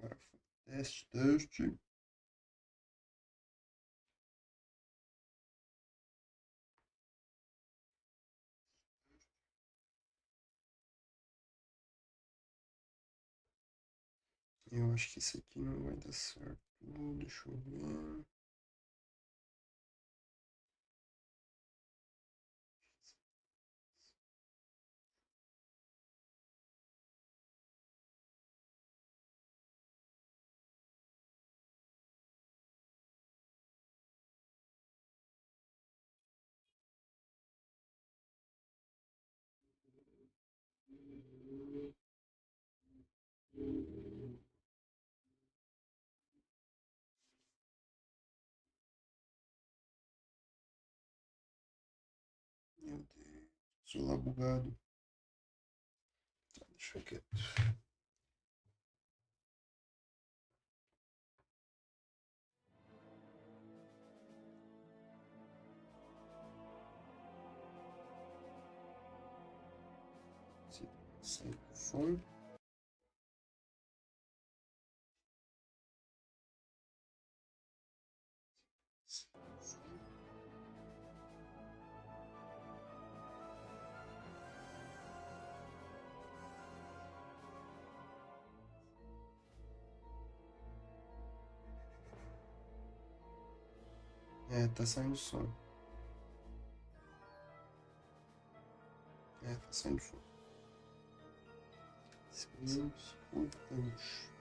Agora foi teste. Eu acho que esse aqui não vai dar certo. Deixa eu ver. Meu Deus, celular bugado. Tá, deixa quieto. Sai do som. É, tá saindo som. É, tá saindo som. Silêncio, voltamos.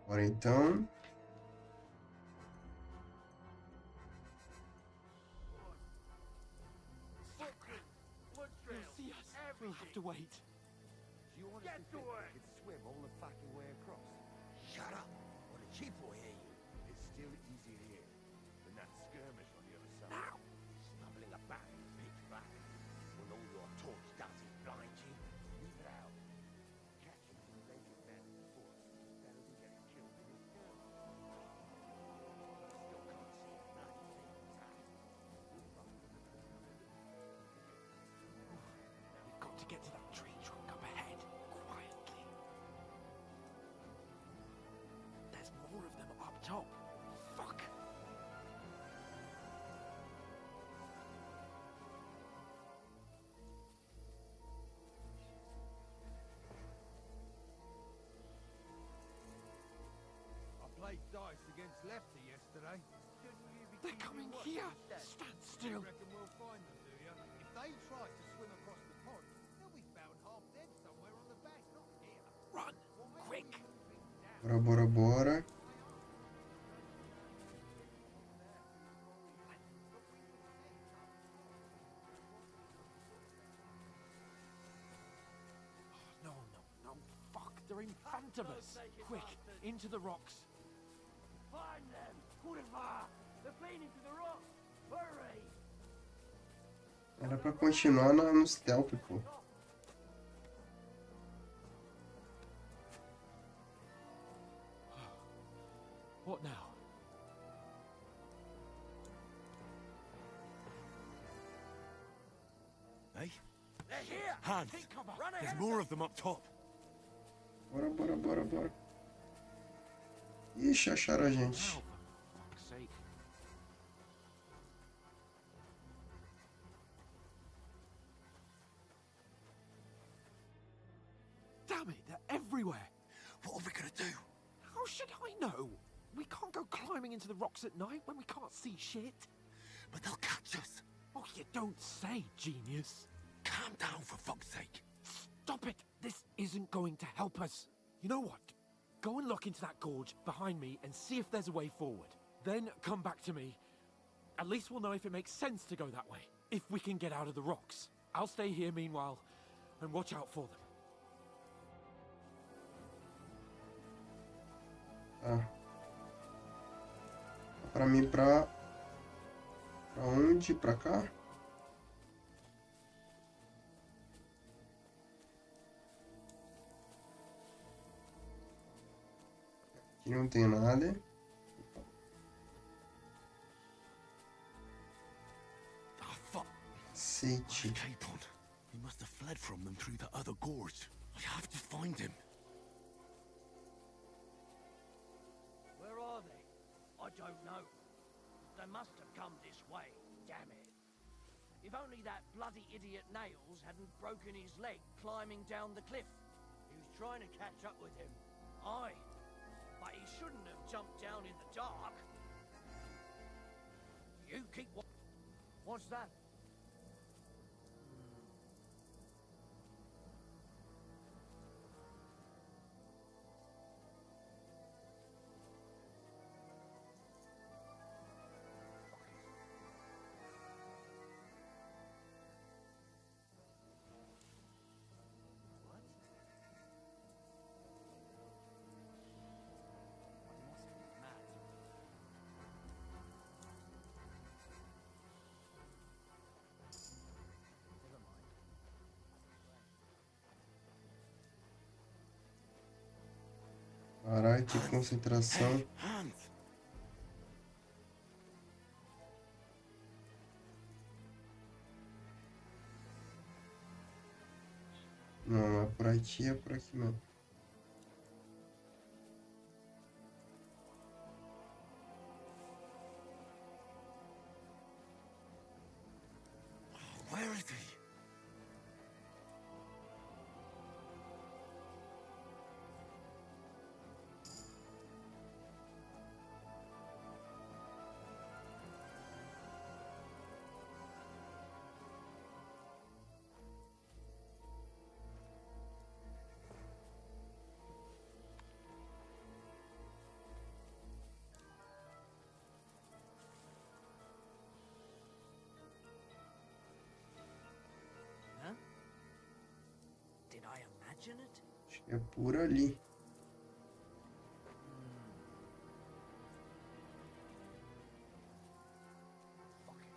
Agora então. We'll have to wait. Do you honestly think you could swim all the fucking way across? Shut up! What a cheap will hear you. It's still easier here than that skirmish on the other side. Now, stumbling about in pitch black when all your torch does is blind you. Leave it out. Catching some naked man in the forest is better than getting killed in his skirmish. Still can't see a bloody thing inside. We've got to get to that tree trunk up ahead, quietly. There's more of them up top. Fuck! I played dice against Lefty yesterday. Shouldn't you be They're coming here! Stand still! Reckon we'll find them, do you? If they try to swim across the pond, they'll be found half dead somewhere on the bank, not here. Run! Quick! Bora. No, fuck! They're in front of us! Quick! Into the rocks! Find them! Kurva! They're playing into the rocks! Hurry! Era pra continuar no stealth, pô. What now? Hey? They're here! Hans! Take cover! Run There's ahead! more of them up top. Bora. Ixi, acharam a gente. Now, for fuck's sake. Damn it, they're everywhere! What are we gonna do? How should I know? We can't go climbing into the rocks at night when we can't see shit. But they'll catch us. Oh, you don't say, genius. Calm down, for fuck's sake. Stop it! This isn't going to help us. You know what? Go and look into that gorge behind me and see if there's a way forward. Then come back to me. At least we'll know if it makes sense to go that way. If we can get out of the rocks. I'll stay here meanwhile and watch out for them. Tá. Pra mim, pra onde? Pra cá? Aqui não tem nada. Ah, fuck. Cacete. Capon. He must have fled from them through the other gorge. I have to find him. Where are they? I don't know. They must have come this way, damn it. If only that bloody idiot Nails hadn't broken his leg climbing down the cliff. He was trying to catch up with him. Aye. But he shouldn't have jumped down in the dark. You keep What's that? Caralho, que concentração. Hans! Não, é por aqui, é por aqui mesmo. Where is he? Did I imagine it? Acho que é por ali. Fuck it.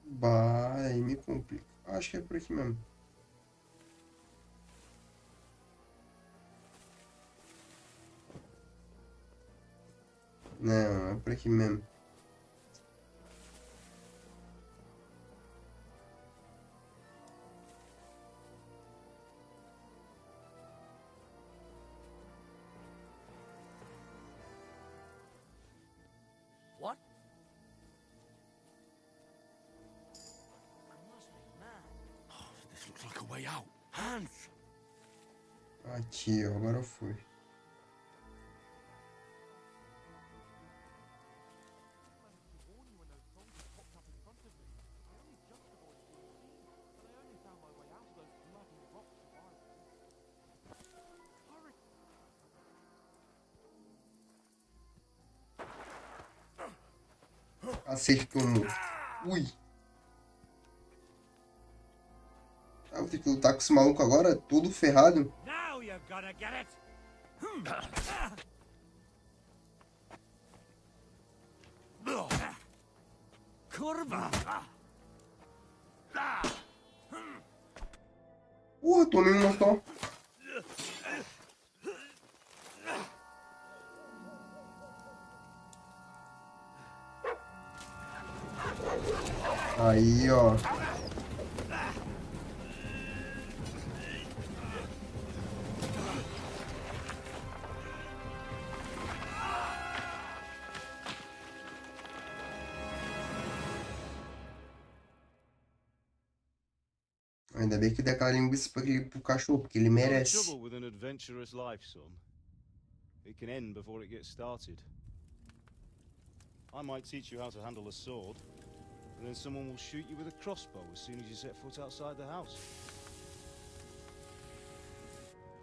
Bah, aí me complica. Acho que é por aqui mesmo. Não, é por aqui mesmo. What? I must be mad. Oh, this looks like a way out. Hans! Aqui, ó, agora foi. Cacete, tomou. Ui. Ah, vou ter que lutar com esse maluco agora, todo ferrado. Now you're gonna get it! Curva! Tomei uma só. Aí, ó. Ainda bem que deu aquela linguiça pro cachorro, porque ele merece. Trouble with an adventurous life, son. It can end before it gets started. I might teach you how to handle a sword, and then someone will shoot you with a crossbow as soon as you set foot outside the house.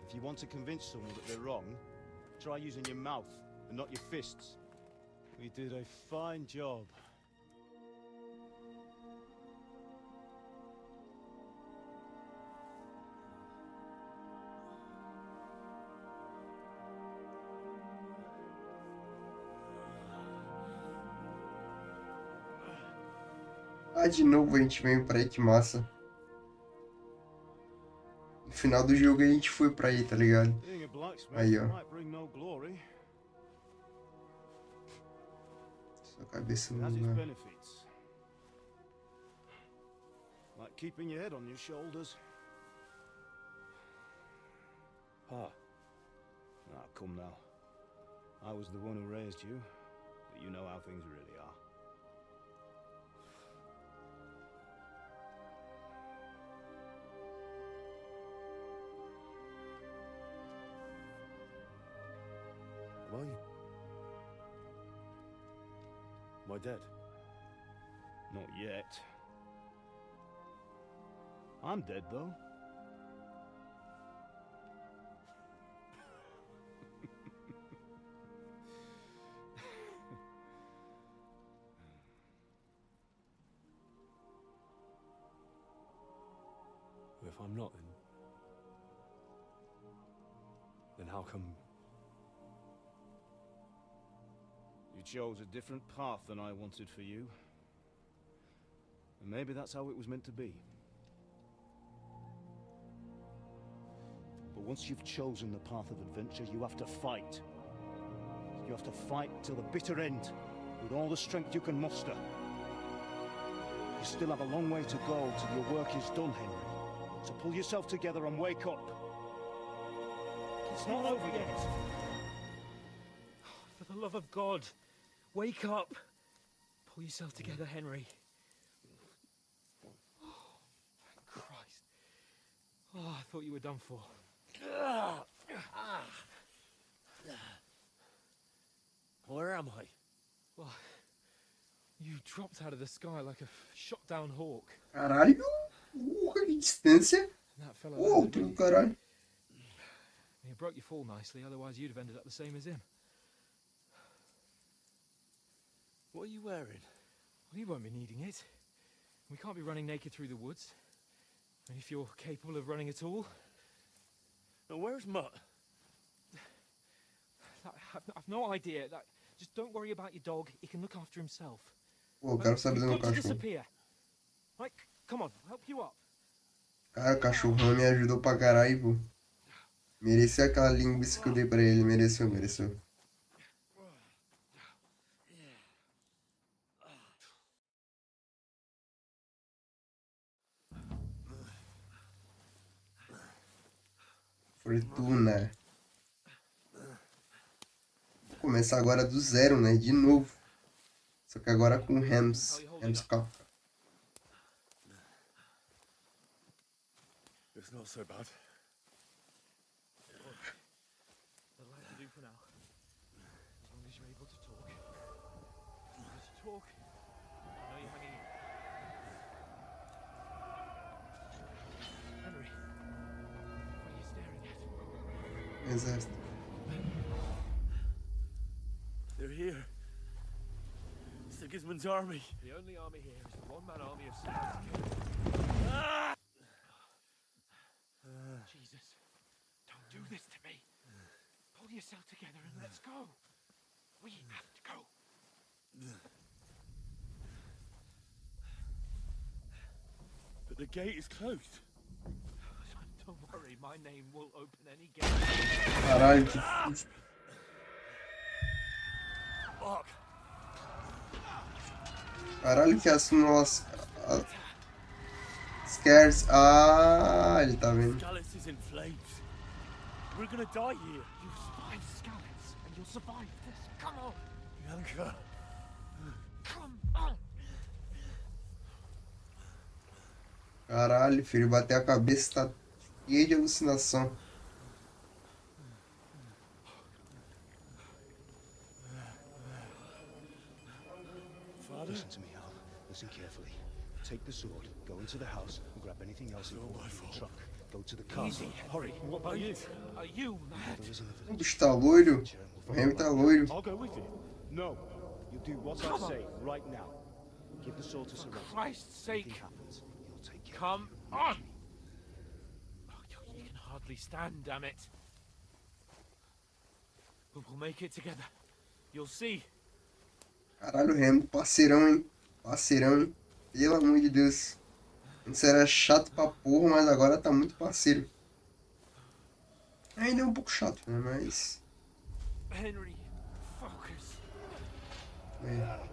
If you want to convince someone that they're wrong, try using your mouth and not your fists. We did a fine job. Ah, de novo a gente veio pra aí, que massa. No final do jogo a gente foi pra aí, tá ligado? Being a blacksmith Aí, ó. might bring no glory. Sua cabeça It no has its lugar. benefits. Like keeping your head on your shoulders. Pa, Ah, come now. I was the one who raised you, but you know how things really are. am I dead? Not yet. I'm dead, though. If I'm not, then how come? You chose a different path than I wanted for you. And maybe that's how it was meant to be. But once you've chosen the path of adventure, you have to fight. You have to fight till the bitter end, with all the strength you can muster. You still have a long way to go till your work is done, Henry. So pull yourself together and wake up. It's not over yet. For the love of God, wake up. Pull yourself together, Henry. Oh, thank Christ. Oh, I thought you were done for. Where am I? Well, you dropped out of the sky like a shot-down hawk. Caralho! Que distância! And that fella Uou, landed do with you. caralho. You broke your fall nicely, otherwise you'd have ended up the same as him. What are you wearing? Well, you won't be needing it. We can't be running naked through the woods. And if you're capable of running at all, Now where's Mutt? I've no idea. Just don't worry about your dog. He can look after himself. Pô, eu quero saber do You've meu got to cachorro. disappear. Right, come on, I'll help you up. Cara, o cachorrão me ajudou pra caralho, pô. Mereceu aquela linguiça que eu dei pra ele. Mereceu, mereceu. Fortuna. Vou começar agora do zero, né? De novo. Só que agora com Rams. Rams Kafka. It's not so bad. That'll have to do for now. As long as you're able to talk. As long as you talk, I know you're hanging in. Henry, what are you staring at? Exército. They're here. Sigismund's army. The only army here is the one-man army of Sigismund. Jesus, don't do this to me. Pull yourself together and let's go. We have to go. But the gate is closed. Don't worry, my name will open any gate. Caralho, que... Fuck. Caralho, que as nossas... Scares. Ah, ele tá vendo. Dallas is in flames. We're gonna die here. You survived Scallops, and you'll survive this. Come on, Bianca. come on. Caralho, filho, bater a cabeça tá cheio de alucinação. the sword, go into the house, and grab anything else important from the truck. Go to the car. Hurry. What about you? Are you mad? O bicho tá loiro. O Henry tá loiro. I'll go with you. No. You do what I say right now. Give the sword to Sir Roger. For Christ's sake. Anything happens, he'll take care. Come on! Oh, you can hardly stand, damn it. We'll make it together. You'll see. Caralho, Henry, parceirão, hein? Parceirão, hein? Pelo amor de Deus. Antes era chato pra porra, mas agora tá muito parceiro. Ainda é um pouco chato, né? Mas... Henry, focus. É.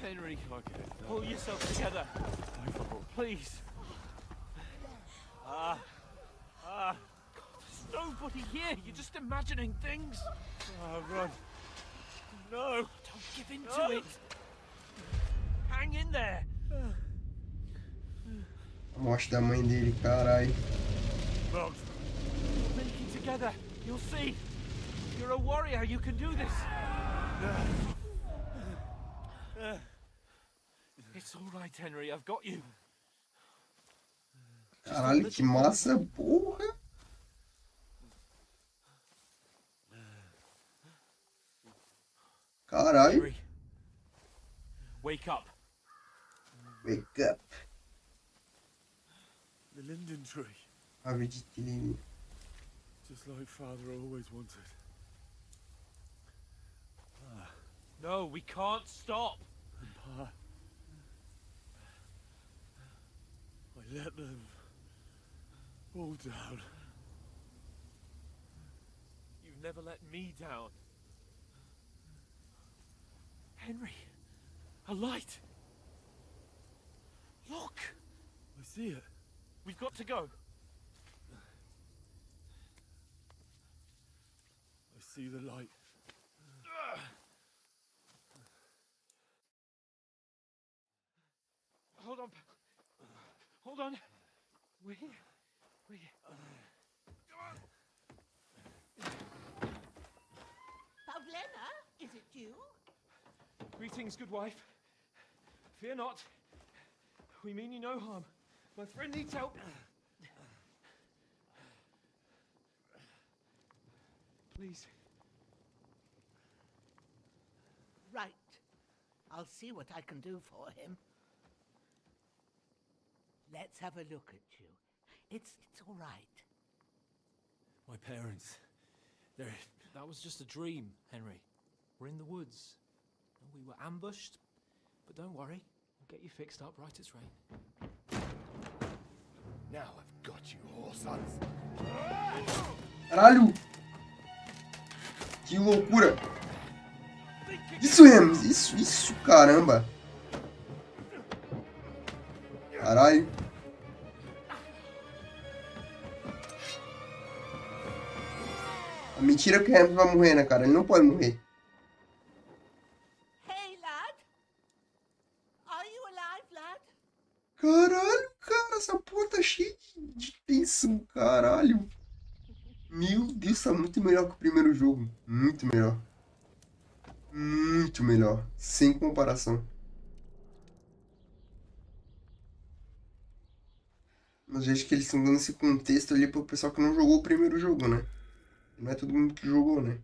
Henry, pull yourself together. Please. God, there's nobody here. You're just imagining things. Run. No. Don't give in to it. Hang in there. A morte da mãe dele, caralho. We'll make it together. You'll see. You're a warrior. You can do this. It's all right, Henry. I've got you. Caralho, que massa, porra. Caralho. Henry, wake up. Wake up. The linden tree. Ave de telha. Just like Father always wanted. No, we can't stop. Pa, I let them all down. You've never let me down. Henry, a light. Look. I see it. We've got to go. I see the light. Hold on. Hold on. We're here. We're here. Pavlena, is it you? Greetings, good wife. Fear not. We mean you no harm. My friend needs help. Please. Right. I'll see what I can do for him. Let's have a look at you. It's all right. My parents. That was just a dream, Henry. We're in the woods. We were ambushed. But don't worry. We'll get you fixed up right as rain. Now I've got you, whore sons. Caralho. Que loucura. Isso, Remus. Isso, caramba. Caralho. A mentira é que o Remus vai morrer, né, cara? Ele não pode morrer. Hey, lad. Are you alive, lad? Caralho, cara. Essa porra tá cheia de tensão, caralho. Meu Deus, tá muito melhor que o primeiro jogo. Muito melhor. Muito melhor. Sem comparação. Mas vejo que eles estão dando esse contexto ali pro pessoal que não jogou o primeiro jogo, né? Não é todo mundo que jogou, né?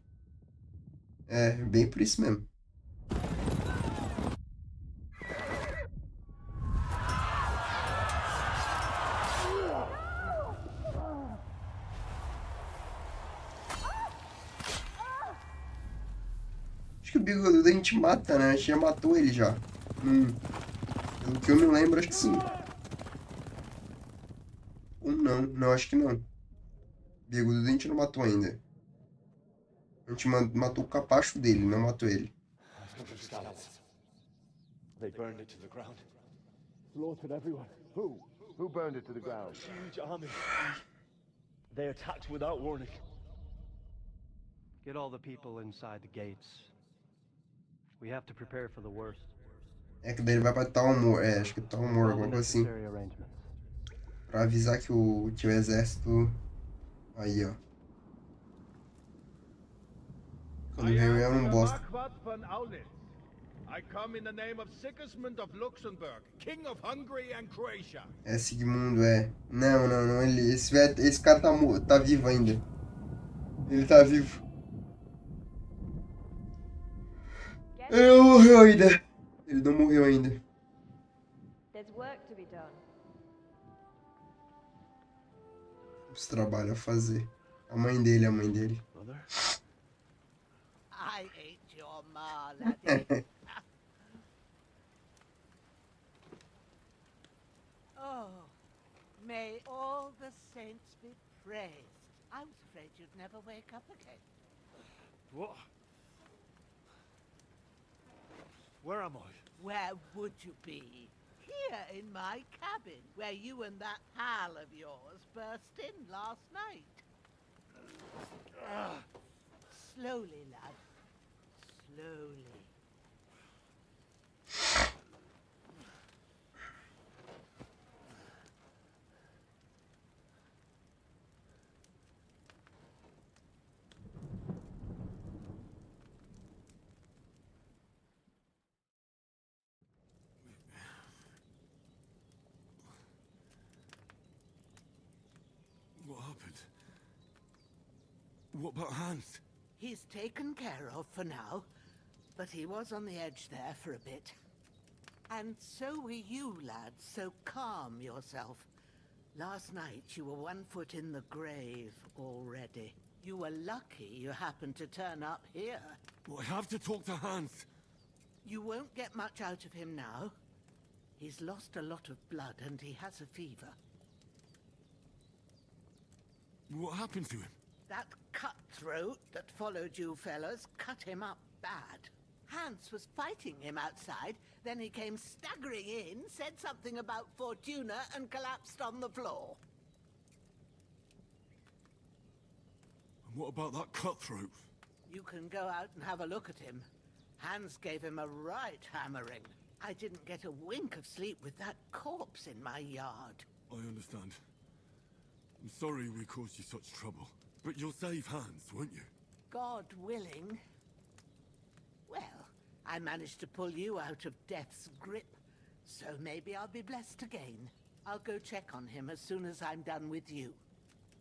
É, bem por isso mesmo. Acho que o bigodudo a gente mata, né? A gente já matou ele já. Pelo que eu me lembro, acho que sim. Ou não. Não, acho que não. Bigodudo a gente não matou ainda. A gente matou o capacho dele, não matou ele. They burned it to the ground. Slaughtered everyone. Who? Who burned it to the ground? Huge army. They attacked without warning. Get all the people inside the gates. We have to prepare for the worst. É que daí ele vai pra Talmor. É, acho que Talmor, alguma coisa assim. Necessary arrangements. Pra avisar que o exército... Aí, ó. Quando vem é um bosta. I come in the name of Sigismund of Luxembourg, King of Hungary and Croatia. É Sigmundo, é. Não, não, não. Esse cara tá vivo ainda. Ele tá vivo. Ele não morreu ainda. Ele não morreu ainda. There's work to be done. Esse trabalho a fazer. A mãe dele. Mother? I ain't your ma, laddie. Oh, may all the saints be praised. I was afraid you'd never wake up again. What? Where am I? Where would you be? Here in my cabin, where you and that pal of yours burst in last night. Slowly, lad. Slowly. What happened? What about Hans? He's taken care of for now, but he was on the edge there for a bit. And so were you, lad, so calm yourself. Last night you were 1 foot in the grave already. You were lucky you happened to turn up here. Well, I have to talk to Hans. You won't get much out of him now. He's lost a lot of blood and he has a fever. What happened to him? That cutthroat that followed you fellas cut him up bad. Hans was fighting him outside, then he came staggering in, said something about Fortuna, and collapsed on the floor. And what about that cutthroat? You can go out and have a look at him. Hans gave him a right hammering. I didn't get a wink of sleep with that corpse in my yard. I understand. I'm sorry we caused you such trouble. But you'll save Hans, won't you? God willing. Well, I managed to pull you out of death's grip, so maybe I'll be blessed again. I'll go check on him as soon as I'm done with you.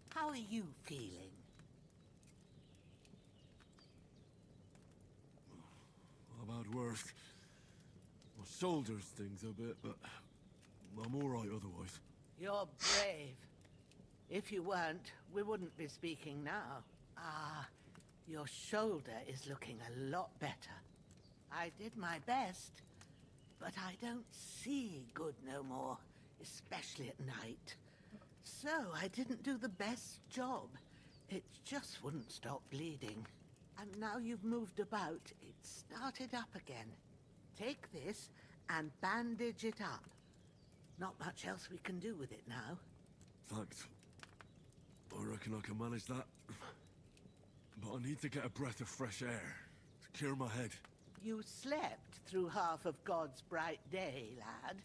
How are you feeling? I've had worse. My shoulder stings a bit, but I'm all right otherwise. You're brave. If you weren't, we wouldn't be speaking now. Ah, your shoulder is looking a lot better. I did my best, but I don't see good no more, especially at night. So I didn't do the best job. It just wouldn't stop bleeding. And now you've moved about, it started up again. Take this and bandage it up. Not much else we can do with it now. Thanks. I reckon I can manage that. But I need to get a breath of fresh air to clear my head. You slept through half of God's bright day, lad.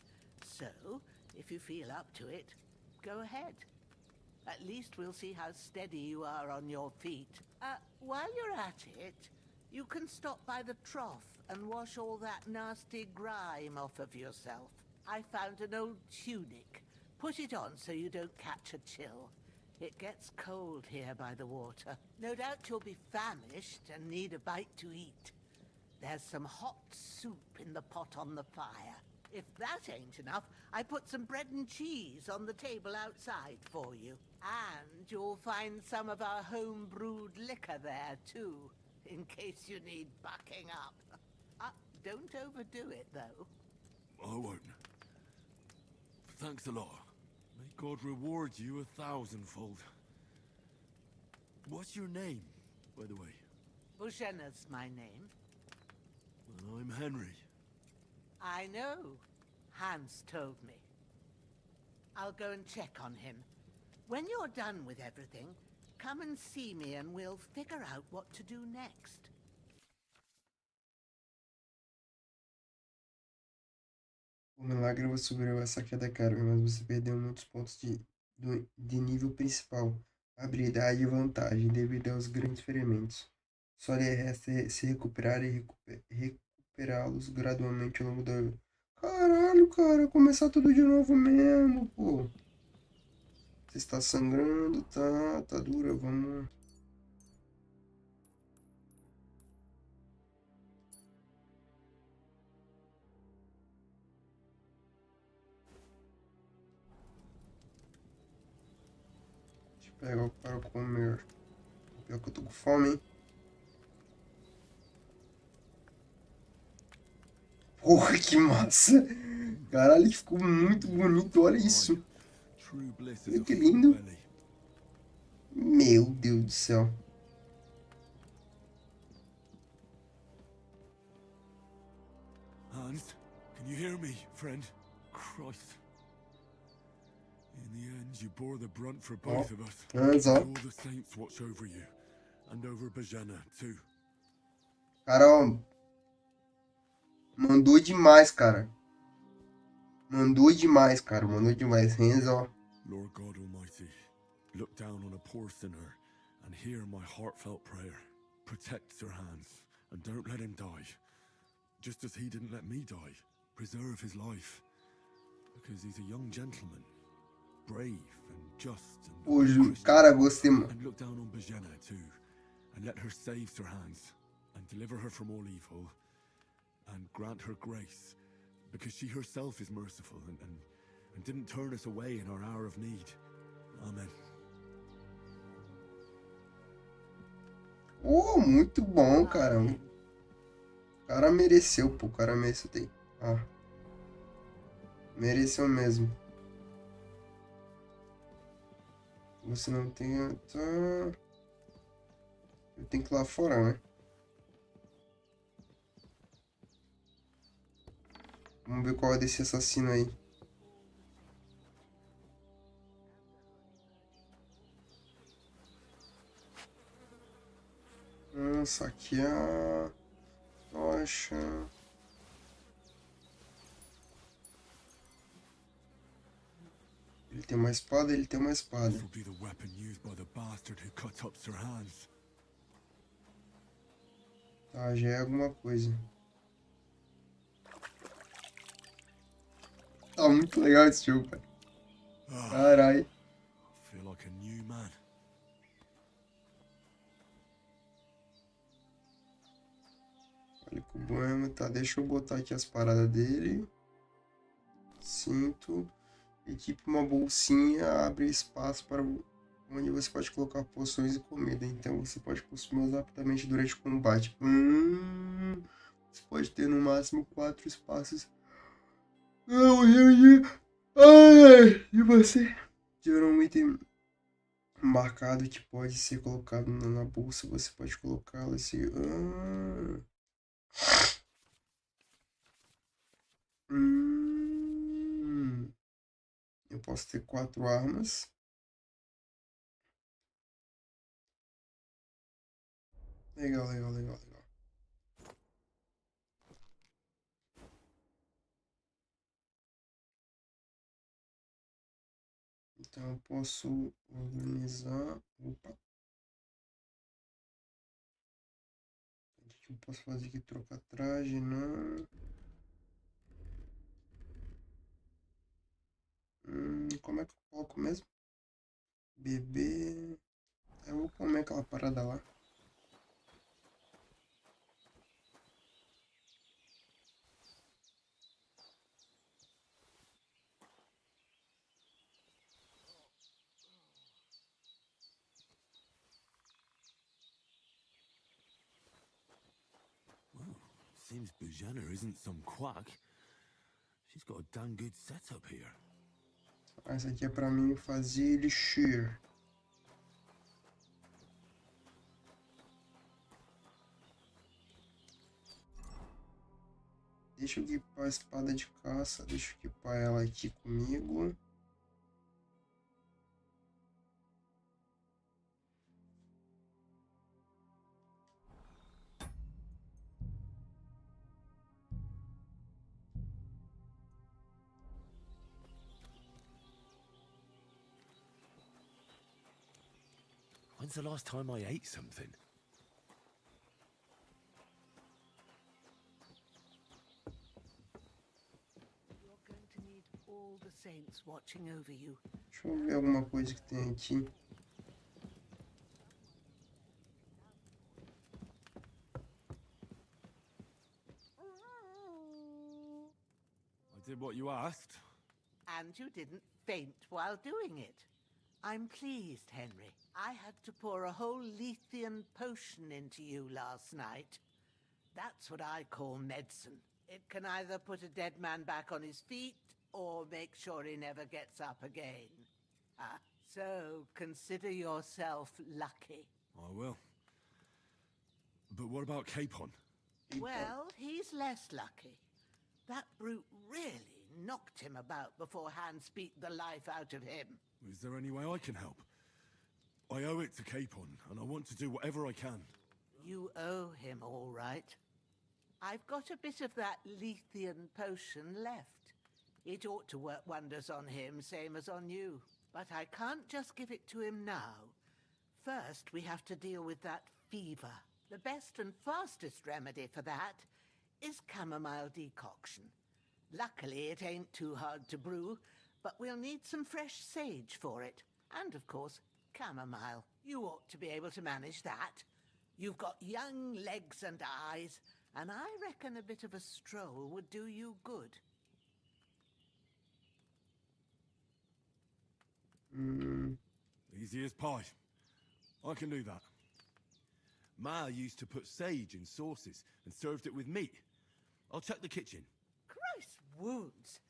So, if you feel up to it, go ahead. At least we'll see how steady you are on your feet. While you're at it, you can stop by the trough and wash all that nasty grime off of yourself. I found an old tunic. Put it on so you don't catch a chill. It gets cold here by the water. No doubt you'll be famished and need a bite to eat. There's some hot soup in the pot on the fire. If that ain't enough, I put some bread and cheese on the table outside for you. And you'll find some of our home-brewed liquor there, too, in case you need bucking up. Don't overdo it, though. I won't. Thanks a lot. May God reward you 1,000-fold. What's your name, by the way? Bushenna's my name. Well, I'm Henry. I know. Hans told me. I'll go and check on him. When you're done with everything, come and see me and we'll figure out what to do next. O milagre você superou essa queda, cara, mas você perdeu muitos pontos de nível principal, habilidade e vantagem devido aos grandes ferimentos. Só lhe resta se recuperar e recuperá-los gradualmente ao longo da... Caralho, cara, começar tudo de novo mesmo, pô. Você está sangrando, tá dura, vamos... Deixa eu pegar o para comer. Pior que eu tô com fome, hein? Porra, que massa! Caralho, ficou muito bonito, olha isso. True bliss Olha is a que full lindo. belly. Meu Deus do céu. Hans, can you hear me, friend? Christ. In the end, you bore the brunt for Ó, both of us. Hans, May ó. all the saints watch over you. And over Bajana, too. Cara, ó. Mandou demais, cara. Mandou demais, cara. Mandou demais. Hans, ó. Lord God Almighty, look down on a poor sinner and hear my heartfelt prayer. Protect Sir Hans and don't let him die. Just as he didn't let me die. Preserve his life. Because he's a young gentleman. Brave and just and Pô, Christian. cara, gostei, mano. And look down on Bajana too. And let her save Sir Hans. And deliver her from all evil. And grant her grace. Because she herself is merciful and didn't turn us away in our hour of need. Amen. Oh, muito bom, cara. O cara mereceu, pô. O cara mereceu. Ah. Mereceu mesmo. Você não tem... Tá... Eu tenho que ir lá fora, né? Vamos ver qual é desse assassino aí. Saquear. Tocha. Ele tem uma espada, ele tem uma espada. This will be the weapon used by the bastard who cut up Sir Hans. Tá, já é alguma coisa. Tá muito legal esse jogo, cara. Caralho. I feel like a new man. Olha que bom, tá? Deixa eu botar aqui as paradas dele. Cinto. Equipe uma bolsinha, abre espaço para onde você pode colocar poções e comida. Então você pode consumi-las rapidamente durante o combate. Você pode ter no máximo 4 espaços. E você tiver um item marcado que pode ser colocado na bolsa. Você pode colocá-lo assim. Eu posso ter 4 armas. Legal, legal, legal, legal. Então eu posso organizar. Opa. O que eu posso fazer aqui? Trocar traje, não. Como é que eu coloco mesmo? Bebê. Eu vou comer aquela parada lá. Seems Bajana isn't some quack. She's got a damn good setup here. Essa aqui é pra mim fazer elixir. Deixa eu equipar a espada de caça. Deixa eu equipar ela aqui comigo. When's the last time I ate something? all the saints watching over you. Deixa eu ver alguma coisa que tem aqui. I did what you asked. And you didn't faint while doing it. I'm pleased, Henry. I had to pour a whole Lethean potion into you last night. That's what I call medicine. It can either put a dead man back on his feet or make sure he never gets up again. So consider yourself lucky. I will. But what about Capon? Well, he's less lucky. That brute really knocked him about before hands beat the life out of him. Is there any way I can help? I owe it to Capon, and I want to do whatever I can. You owe him, all right. I've got a bit of that Lethean potion left. It ought to work wonders on him, same as on you. But I can't just give it to him now. First, we have to deal with that fever. The best and fastest remedy for that is chamomile decoction. Luckily, it ain't too hard to brew, but we'll need some fresh sage for it. And, of course, chamomile. You ought to be able to manage that. You've got young legs and eyes, and I reckon a bit of a stroll would do you good. Easy as pie. I can do that. Ma used to put sage in sauces and served it with meat. I'll check the kitchen. Christ wounds!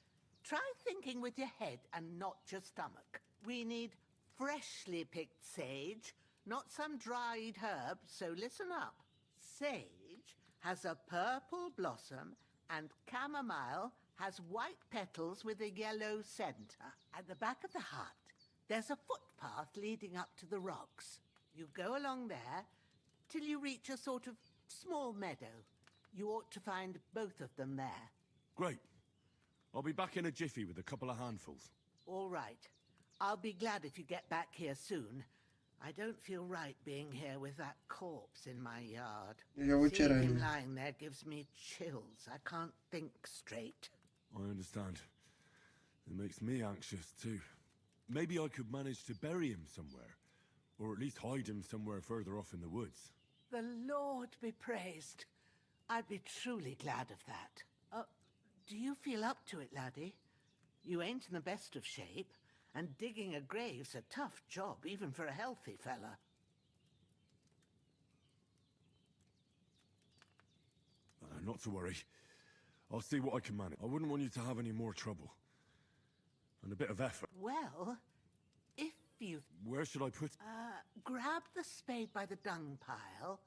Try thinking with your head and not your stomach. We need freshly picked sage, not some dried herb, so listen up. Sage has a purple blossom and chamomile has white petals with a yellow center. At the back of the hut, there's a footpath leading up to the rocks. You go along there till you reach a sort of small meadow. You ought to find both of them there. Great. I'll be back in a jiffy with a couple of handfuls. All right. I'll be glad if you get back here soon. I don't feel right being here with that corpse in my yard. Eu já vou tirar Seeing him ele. lying there gives me chills. I can't think straight. I understand. It makes me anxious too. Maybe I could manage to bury him somewhere. Or at least hide him somewhere further off in the woods. The Lord be praised. I'd be truly glad of that. Do you feel up to it, laddie? You ain't in the best of shape, and digging a grave's a tough job, even for a healthy fella. Not to worry. I'll see what I can manage. I wouldn't want you to have any more trouble. And a bit of effort. Well, if you... Where should I put... grab the spade by the dung pile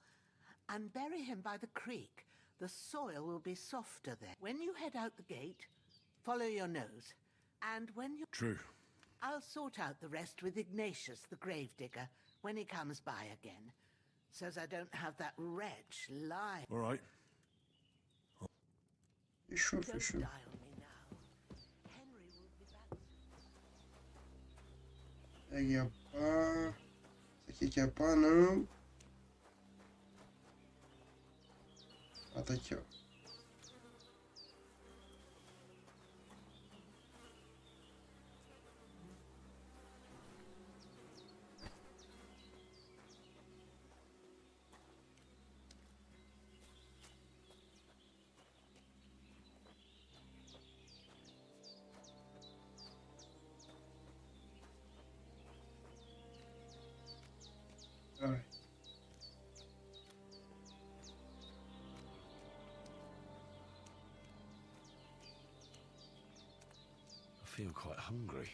and bury him by the creek. The soil will be softer there. When you head out the gate, follow your nose. And when you... True. I'll sort out the rest with Ignatius, the gravedigger, when he comes by again. Says I don't have that wretch lying. All right. Fechou, Don't fechou. die on me now. Henry will be back soon. Pegue a pá. Isso aqui é a pá, não. Ah, tá aqui, ó. Ai. I feel quite hungry.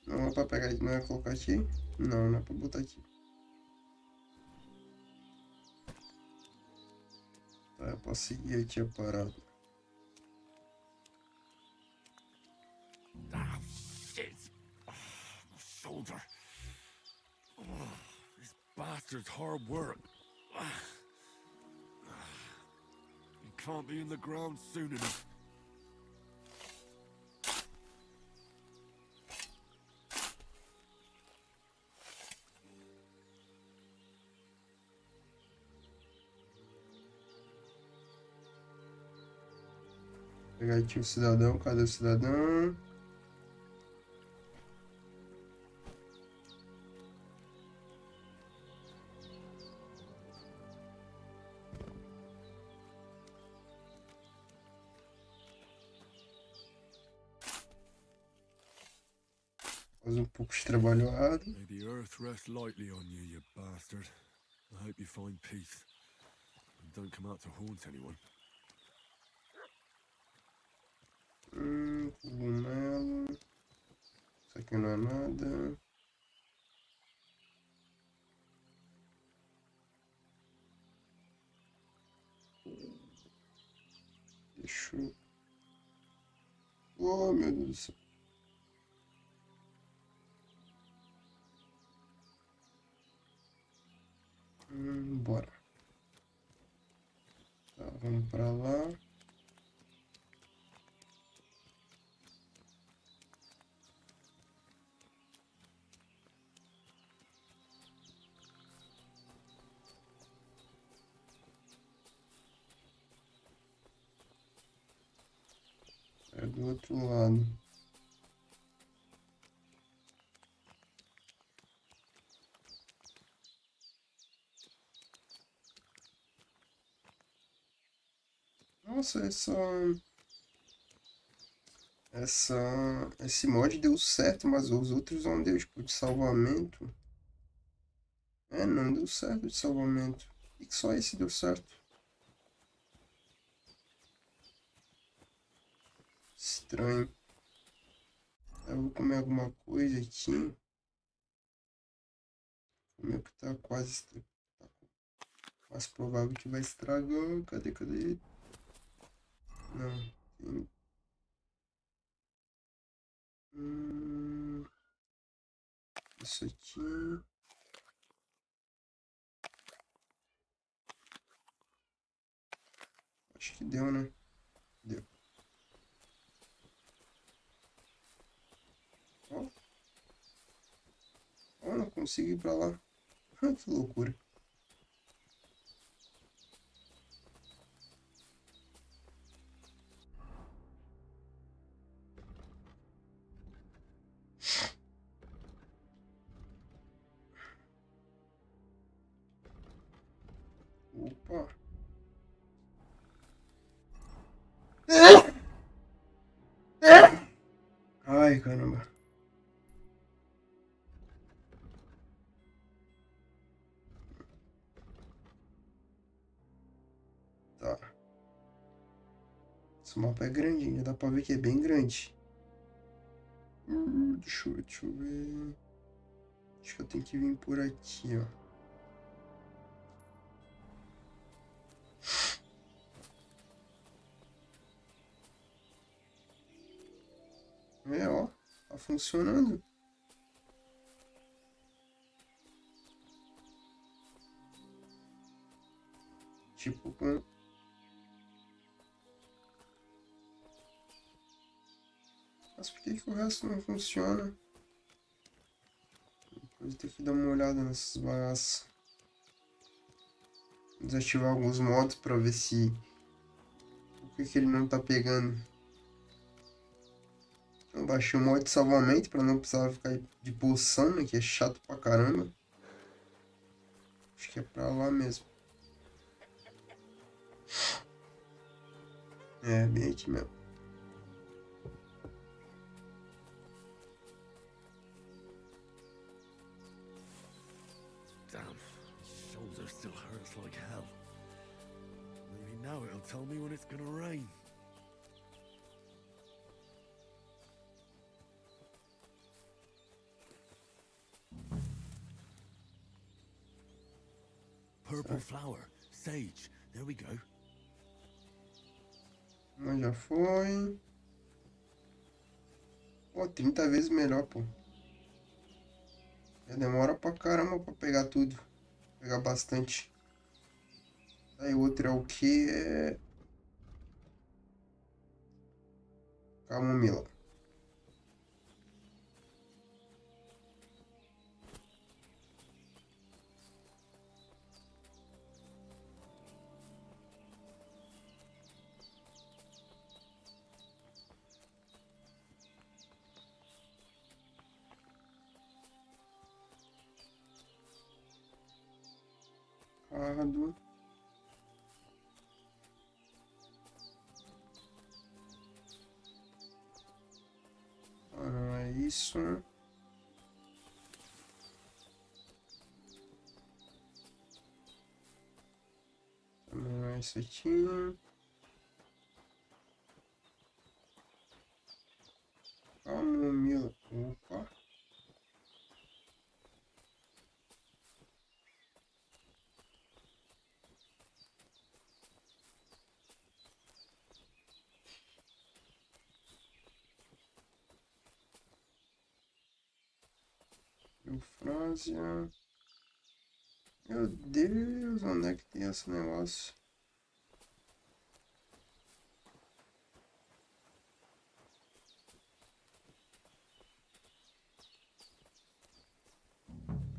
Não é pra pegar, não é colocar aqui? Não, não é pra botar aqui. Tá, eu posso seguir aqui a parada. Ah, shit! Oh, my shoulder. Oh, this bastard's hard work. He can't be in the ground soon enough. Pegar aqui o cidadão. Cadê o cidadão? Faz um pouco de trabalho árduo. May the earth rest lightly on you, you bastard. I hope you find peace. And don't come out to haunt anyone. Cogumelo. Isso aqui não é nada. Deixa eu... Oh, meu Deus do céu. Bora. Tá, vamos pra lá. É do outro lado. Nossa, esse mod deu certo, mas os outros não deu, tipo, de salvamento. Não deu certo de salvamento. E que só esse deu certo. Estranho. Eu vou comer alguma coisa aqui. Comer que tá quase... Tá mais provável que vai estragar. Cadê? Não. Tem... Isso aqui. Acho que deu, né? Deu. Ó. Ó, não consigo ir pra lá. Que loucura. Opa. Ai, caramba. Tá. Esse mapa é grandinho, dá pra ver que é bem grande. Deixa eu ver. Acho que eu tenho que vir por aqui, ó. Ó. Tá funcionando. Tipo, com... Mas por que o resto não funciona? Depois eu tenho que dar uma olhada nessas bagaças. Desativar alguns modos pra ver se... Por que ele não tá pegando? Eu baixei o modo de salvamento pra não precisar ficar de poção, né? Que é chato pra caramba. Acho que é pra lá mesmo. É, bem aqui mesmo. Damn, his shoulder still hurts like hell. Maybe now it'll tell me when it's gonna rain. Purple flower, sage, there we go. Mas já foi. Pô, 30 vezes melhor, pô. Já demora pra caramba pra pegar tudo. Pegar bastante. Aí o outro é o que? É... Camomila. fardo. Ah, não é isso. Também não é isso aqui. Calma, meu. Opa. Eufrásia. Meu Deus, onde é que tem esse negócio?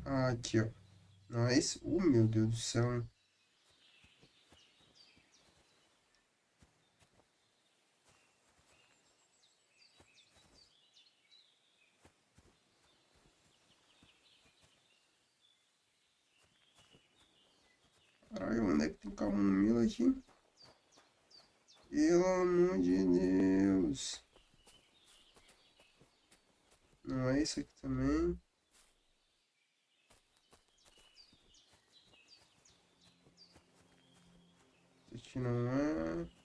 Ah, aqui, ó. Não é esse? Meu Deus do céu, hein? Caralho, onde é que tem camomila aqui? Pelo amor de Deus. Não é isso aqui também. Isso aqui não é.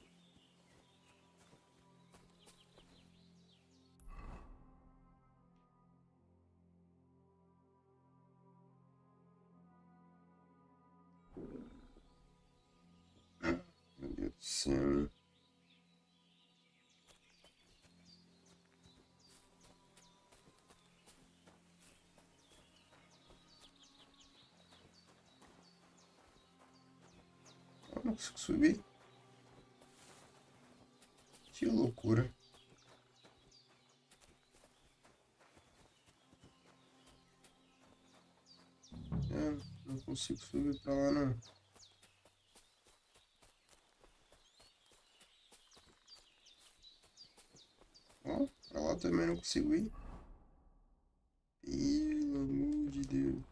Meu Deus do céu. Eu não consigo subir. Que loucura. Não consigo subir pra lá, não. Ó, pra lá também não consigo ir. Pelo amor de Deus.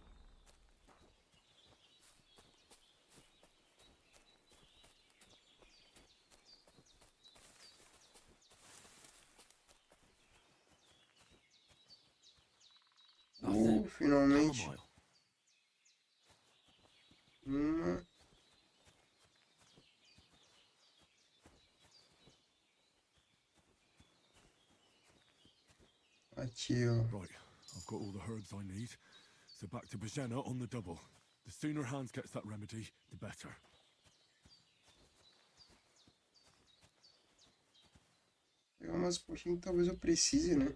Finalmente. Uma. Aqui, ó. Right, I've got all the herbs I need. So back to Bajana on the double. The sooner Hans gets that remedy, the better. Pegar umas poxinhas que talvez eu precise, né?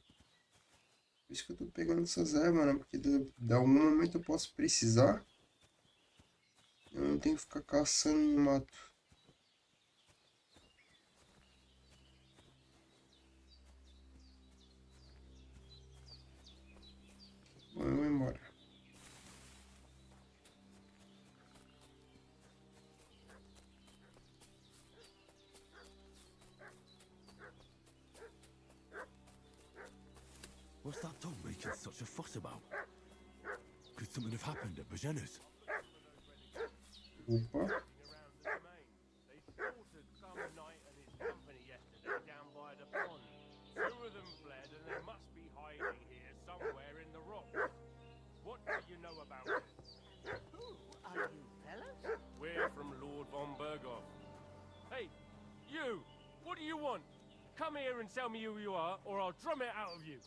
Por isso que eu tô pegando essas ervas, né? Porque de algum momento eu posso precisar. Eu não tenho que ficar caçando no mato. Bom, eu vou embora. What's that dog making such a fuss about? Could something have happened at Bajana's? Opa. They slaughtered some knight and his company yesterday down by the pond. Two of them fled and they must be hiding here somewhere in the rocks. What do you know about it? Who are you fellas? We're from Lord von Berghoff. Hey, you! What do you want? Come here and tell me who you are, or I'll drum it out of you.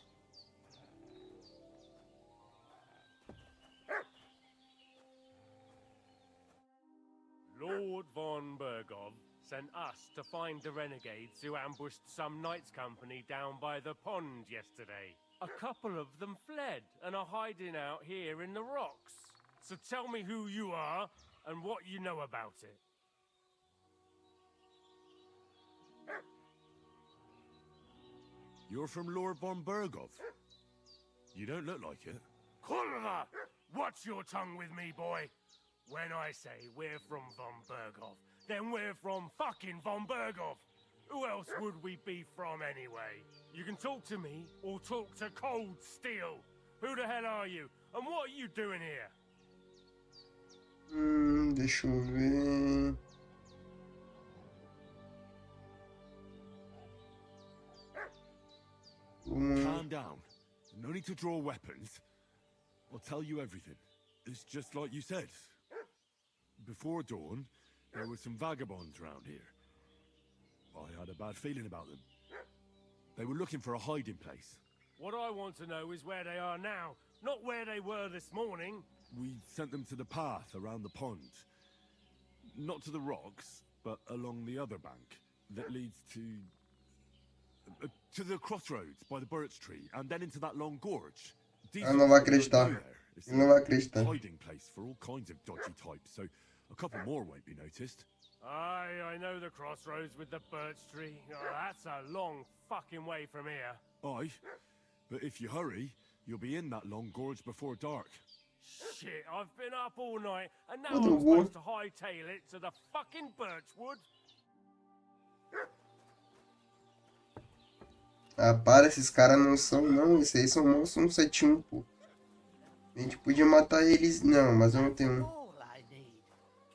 Lord von Berghoff sent us to find the renegades who ambushed some knights' company down by the pond yesterday. A couple of them fled and are hiding out here in the rocks. So tell me who you are and what you know about it. You're from Lord von Berghoff? You don't look like it. Kulva! Watch your tongue with me, boy. When I say we're from von Berghoff, then we're from fucking von Berghoff. Who else would we be from anyway? You can talk to me or talk to Cold Steel. Who the hell are you? And what are you doing here? Deixa eu ver. Calm down. No need to draw weapons. I'll tell you everything. It's just like you said. Before dawn, there were some vagabonds around here. I had a bad feeling about them. They were looking for a hiding place. What I want to know is where they are now, not where they were this morning. We sent them to the path around the pond. Not to the rocks, but along the other bank that leads to the crossroads by the birch tree, and then into that long gorge. Eu não vou acreditar. Eu não vou acreditar. Hiding place for all kinds of dodgy types, so a couple more won't be noticed. Aye, I know the crossroads with the birch tree. Oh, that's a long fucking way from here. Aye, but if you hurry, you'll be in that long gorge before dark. Shit, I've been up all night, and now What the I'm supposed war? to hightail it to the fucking birchwood? Ah, para, esses caras não são, não. Esses aí são monstros 171, pô. A gente podia matar eles. Não, mas eu não tenho. All I need.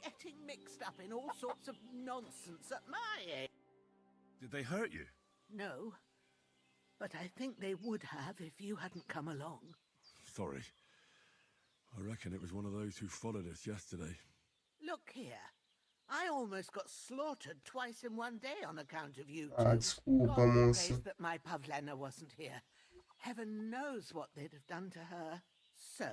Getting mixed up in all sorts of nonsense at my age. Did they hurt you? No, but I think they would have if you hadn't come along. Sorry. I reckon it was one of those who followed us yesterday. Look here. I almost got slaughtered twice in one day on account of you two. Ah, desculpa, God be moça. praised that my Pavlena wasn't here. Heaven knows what they'd have done to her. So,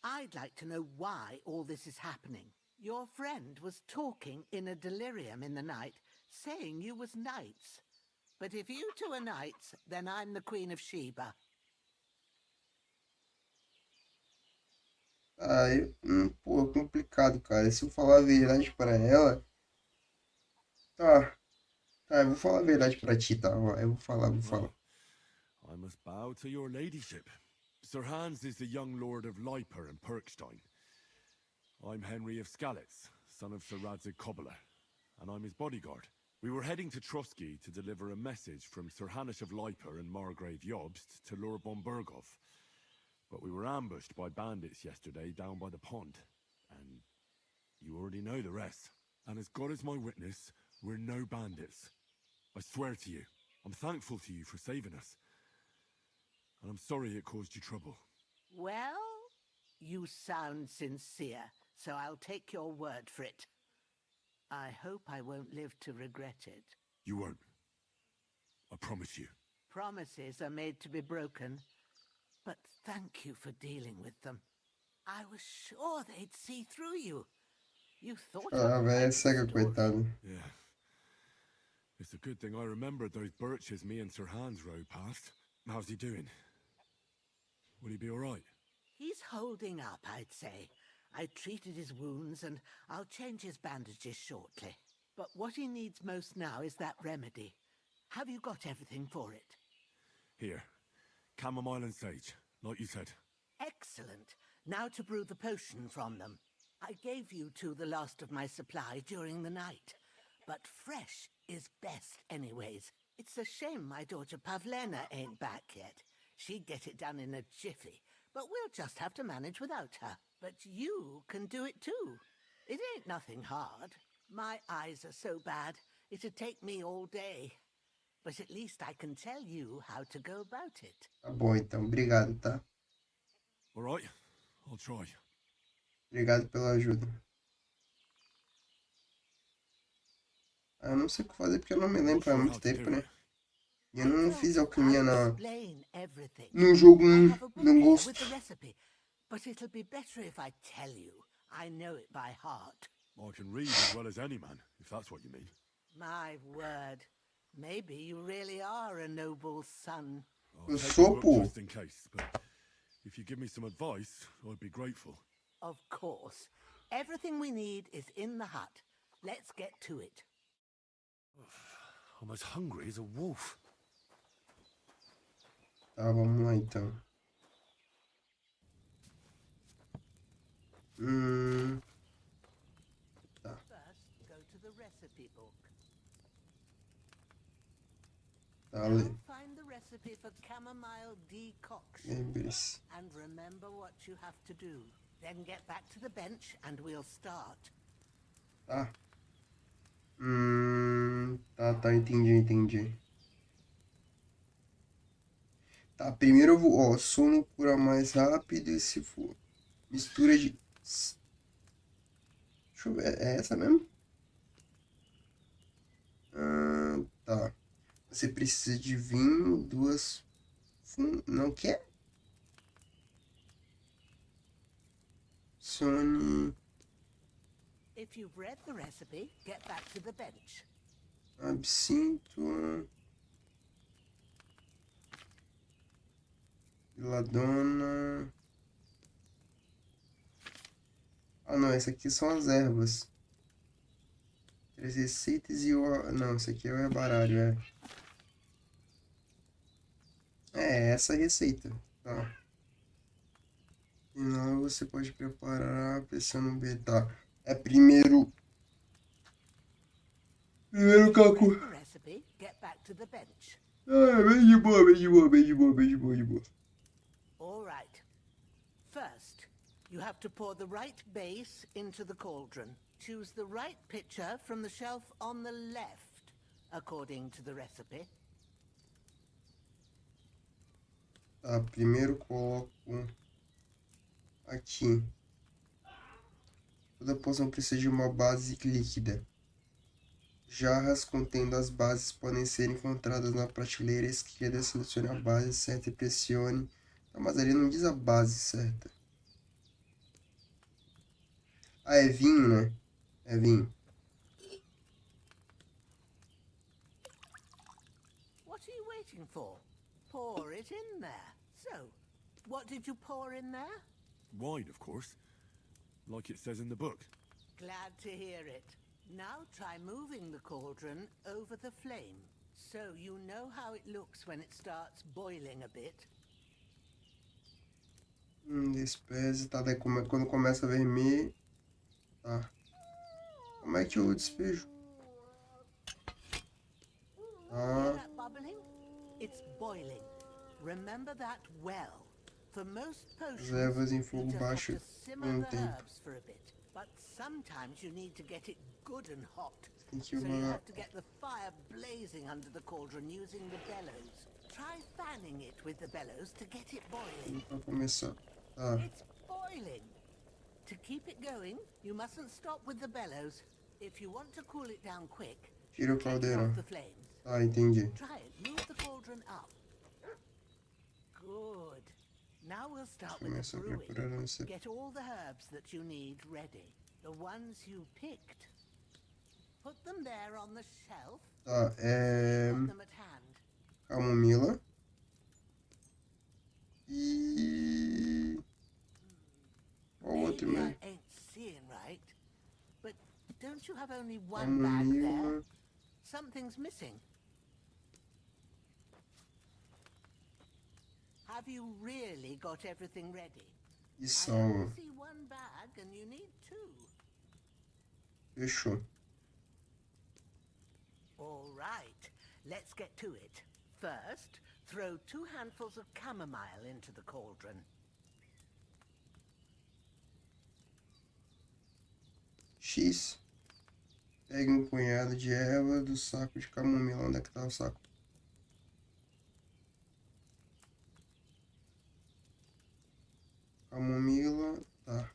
I'd like to know why all this is happening. Your friend was talking in a delirium in the night, saying you was knights. But if you two are knights, then I'm the Queen of Sheba. Aí, pô, é complicado, cara. Se eu falar a verdade pra ela. Tá, eu vou falar a verdade pra ti, tá? Eu vou falar. Well, I must bow to your ladyship. Sir Hans is the young lord of Leiper and Perkstein. I'm Henry of Skalitz, son of Sir Radzig Cobbler, and I'm his bodyguard. We were heading to Trotsky to deliver a message from Sir Hanish of Leiper and Margrave Jobst to Lord von Berghoff. But we were ambushed by bandits yesterday down by the pond, and you already know the rest. And as God is my witness, we're no bandits. I swear to you, I'm thankful to you for saving us. And I'm sorry it caused you trouble. Well, you sound sincere, so I'll take your word for it. I hope I won't live to regret it. You won't. I promise you. Promises are made to be broken, but thank you for dealing with them. I was sure they'd see through you. You thought Ah, I velho, é was cega, story. coitado. Yeah. It's a good thing I remembered those birches me and Sir Hans rode past. How's he doing? Will he be alright? He's holding up, I'd say. I treated his wounds and I'll change his bandages shortly. But what he needs most now is that remedy. Have you got everything for it? Here. Chamomile and sage, like you said. Excellent. Now to brew the potion from them. I gave you two the last of my supply during the night. But fresh is best anyways. It's a shame my daughter Pavlena ain't back yet. She'd get it done in a jiffy. But we'll just have to manage without her. But you can do it too. It ain't nothing hard. My eyes are so bad, it'd take me all day. But at least I can tell you how to go about it. Tá bom, então. Obrigado, tá? Alright, I'll try. Obrigado pela ajuda. Ah, eu não sei o que fazer porque eu não me lembro faz muito tempo, né? E eu não fiz alquimia no jogo 1, não gosto. With the recipe, but it'll be better if I tell you. I know it by heart. I can read as well as any man, if that's what you mean. My word. Maybe you really are a noble son. I'll Eu take sou, your word pô. just in case, but if you give me some advice, I'd be grateful. Of course. Everything we need is in the hut. Let's get to it. I'm as hungry as a wolf. Tá, vamos lá então. Tá. First, go to the recipe book. Tá, Now ali. find the recipe for chamomile decoction. Lembre-se. And remember what you have to do. Then get back to the bench and we'll start. Tá. Tá, entendi. Tá, primeiro eu vou, ó, sono cura mais rápido e se for. Mistura de... Deixa eu ver, é essa mesmo? Tá. Você precisa de vinho, duas... Não quer? Sony... If you've read the recipe, get back to the bench. Absinto... Ladona... Ah, não, essa aqui são as ervas. 3 receitas e o... Não, esse aqui é o herbarário, é. É, essa receita, tá. Final você pode preparar pensando B, tá. É primeiro... Primeiro cálculo. Read the recipe, get back to the bench. Ah, bem de boa. All right. First, you have to pour the right base into the cauldron. Choose the right pitcher from the shelf on the left, according to the recipe. Tá, primeiro coloco aqui. Toda poção precisa de uma base líquida. Jarras contendo as bases podem ser encontradas na prateleira esquerda. Selecione a base certa e pressione. Ah, mas ali não diz a base certa. Ah, é vinho, né? É vinho. What are you waiting for? Pour it in there. So, what did you pour in there? Wine, of course. Like it says in the book. Glad to hear it. Now try moving the cauldron over the flame, so you know how it looks when it starts boiling a bit. Despese, tá, daí quando começa a vermelho, tá. Como é que eu despejo? Hear that bubbling? It's boiling. Remember that well. For most potions, As ervas em fogo you just baixo have to simmer por the tempo. herbs for a bit. But sometimes you need to get it good and hot. Tem que So you rolar. have to get the fire blazing under the cauldron using the bellows. Try fanning it with the bellows to get it boiling. Pra começar. Tá. It's boiling. To keep it going, you mustn't stop with the bellows. If you want to cool it down quick, Tira o take it caldeirão. off the flames. Tá, entendi. Try it. Move the cauldron up. Good. Now we'll start with Começa the a brewing. preparar esse... Get all the herbs that you need ready. The ones you picked. Put them there on the shelf. Tá, Got them at hand. camomila. E... Qual outro Maybe I mesmo? ain't seeing right, but don't you have only one bag there? Camomila. Something's missing. Have you really got everything ready? E I sal. only see one bag and you need two. Fechou. All right, let's get to it. First, throw 2 handfuls of chamomile into the cauldron. X. Pegue um punhado de erva do saco de camomila. Onde é que tá o saco? Camomila. Tá.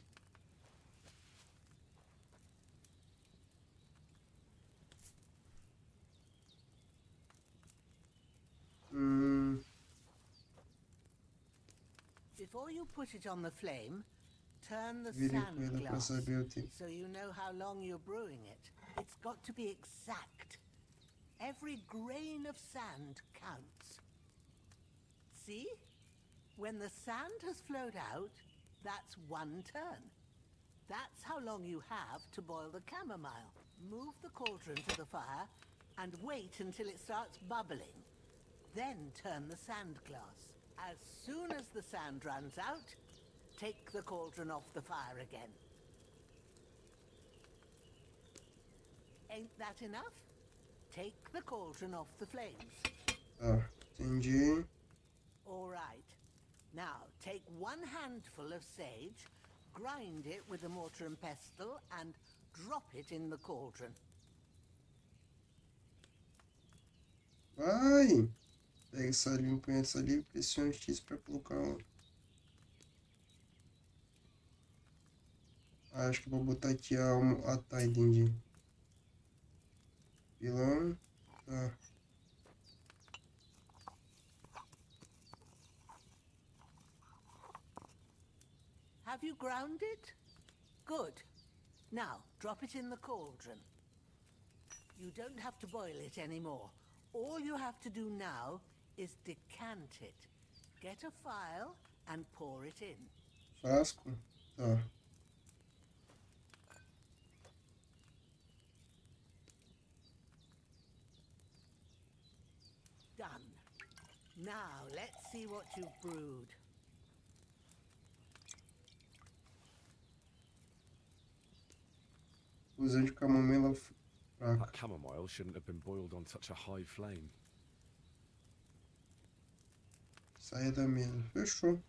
Before you put it on the flame, turn the Virei com sand ela pra glass saber o tempo. so you know how long you're brewing it. It's got to be exact. Every grain of sand counts. See? When the sand has flowed out, that's 1 turn. That's how long you have to boil the chamomile. Move the cauldron to the fire and wait until it starts bubbling. Then turn the sand glass. As soon as the sand runs out, take the cauldron off the fire again. Ain't that enough? Take the cauldron off the flames. Tá, entendi. All right. Now, take 1 handful of sage, grind it with a mortar and pestle and drop it in the cauldron. Vai! Pega essa linha, põe essa ali, pressiona X pra colocar um. Ah, acho que vou botar aqui a alma. Ah, tá, entendi. Vilão. Tá. Have you ground it? Good. Now, drop it in the cauldron. You don't have to boil it anymore. All you have to do now is decant it. Get a file and pour it in. Frasco? Tá. Done. Now, let's see what you've brewed. Fusão de camomila fraca. That chamomile shouldn't have been boiled on such a high flame. Saia da mesa. Fechou.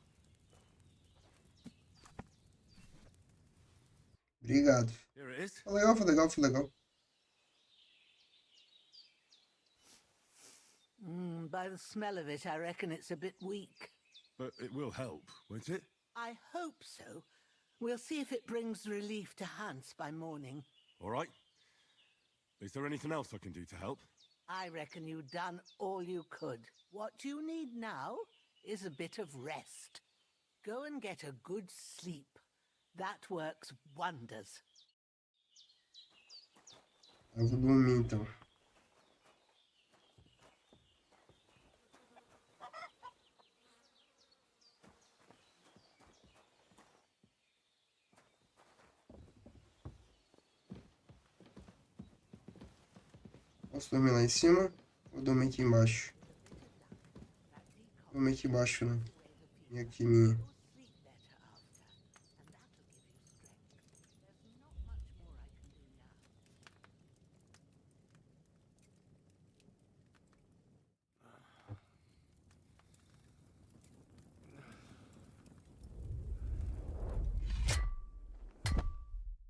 Obrigado. Here it is. Foi legal, foi legal, foi legal. By the smell of it, I reckon it's a bit weak. But it will help, won't it? I hope so. We'll see if it brings relief to Hans by morning. All right. Is there anything else I can do to help? I reckon you've done all you could. What you need now is a bit of rest. Go and get a good sleep. That works wonders. Eu vou dormir então. Posso dormir lá em cima ou dormir aqui embaixo? Dormir aqui embaixo, né? E aqui minha.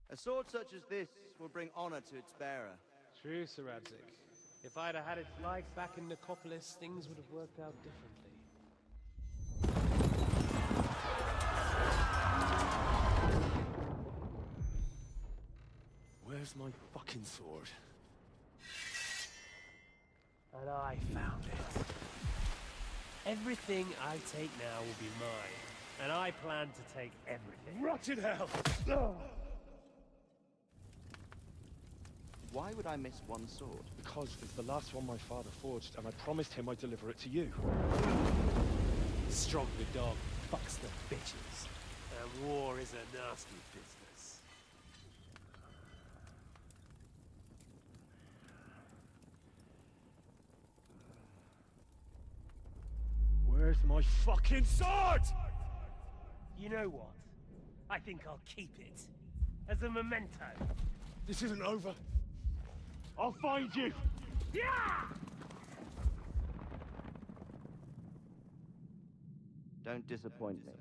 A sword such as this will bring honor to its bearer. True, Sir Radzik. If I'd have had its like back in Nicopolis, things would have worked out differently. Where's my fucking sword? And I found it. Everything I take now will be mine, and I plan to take everything. Rotted hell! Why would I miss one sword? Because it's the last one my father forged, and I promised him I'd deliver it to you. Strong the dog fucks the bitches, and war is a nasty business. Where's my fucking sword? You know what? I think I'll keep it. As a memento. This isn't over. I'll find you! Yeah! Don't disappoint me.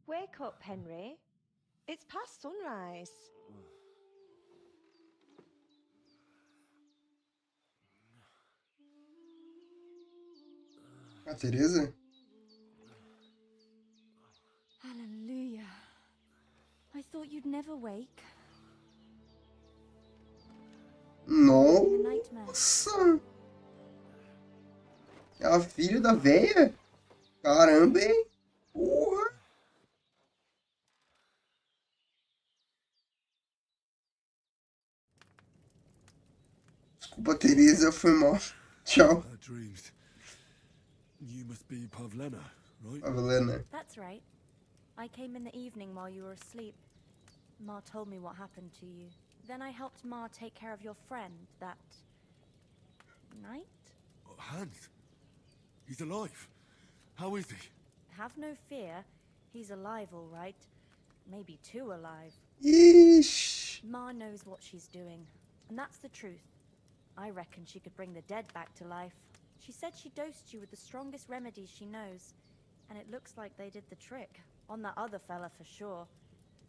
Wake up, Henry. It's past sunrise. A Teresa? Hallelujah. I thought you'd never wake. Nossa! É a filha da véia? Caramba, hein? Porra! Desculpa, Teresa, foi mal. Tchau. Dreams. You must be Pavlena, right? Pavlena. That's right. I came in the evening while you were asleep. Ma told me what happened to you. Then I helped Ma take care of your friend that night? Hans? He's alive. How is he? Have no fear. He's alive, all right. Maybe too alive. Yeesh. Ma knows what she's doing, and that's the truth. I reckon she could bring the dead back to life. She said she dosed you with the strongest remedies she knows, and it looks like they did the trick. On that other fella for sure.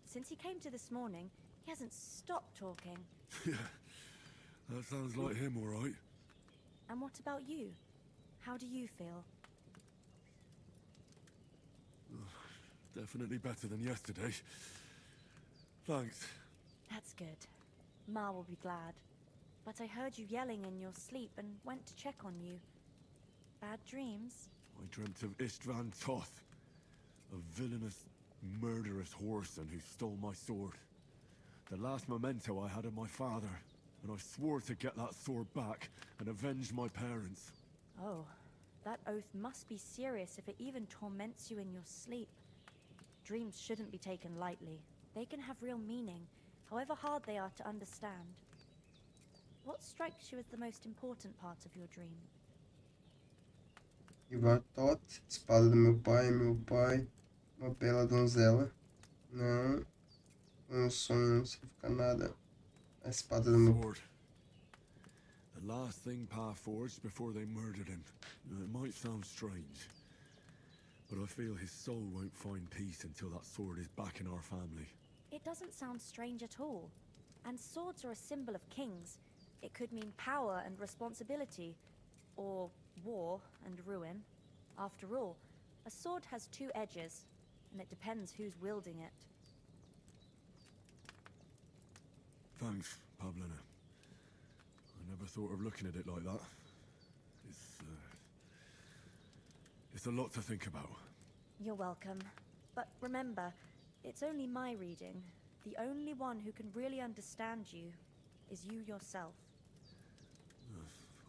Since he came to this morning, he hasn't stopped talking. Yeah, that sounds like him, all right. And what about you? How do you feel? Definitely better than yesterday. Thanks. That's good. Ma will be glad. But I heard you yelling in your sleep and went to check on you. Bad dreams? I dreamt of Istvan Toth, a villainous, murderous whoreson who stole my sword. The last memento I had of my father, and I swore to get that sword back and avenge my parents. Oh, that oath must be serious if it even torments you in your sleep. Dreams shouldn't be taken lightly. They can have real meaning, however hard they are to understand. What strikes you as the most important part of your dream? Ivar Toth, espada do meu pai, uma bela donzela. Não, um sonho não significa nada. A espada do meu pai. Sword. The last thing Pa forged before they murdered him. It might sound strange, but I feel his soul won't find peace until that sword is back in our family. It doesn't sound strange at all. And swords are a symbol of kings. It could mean power and responsibility, or war and ruin. After all, a sword has two edges, and it depends who's wielding it. Thanks, Pavlina. I never thought of looking at it like that. It's a lot to think about. You're welcome. But remember, it's only my reading. The only one who can really understand you is you yourself.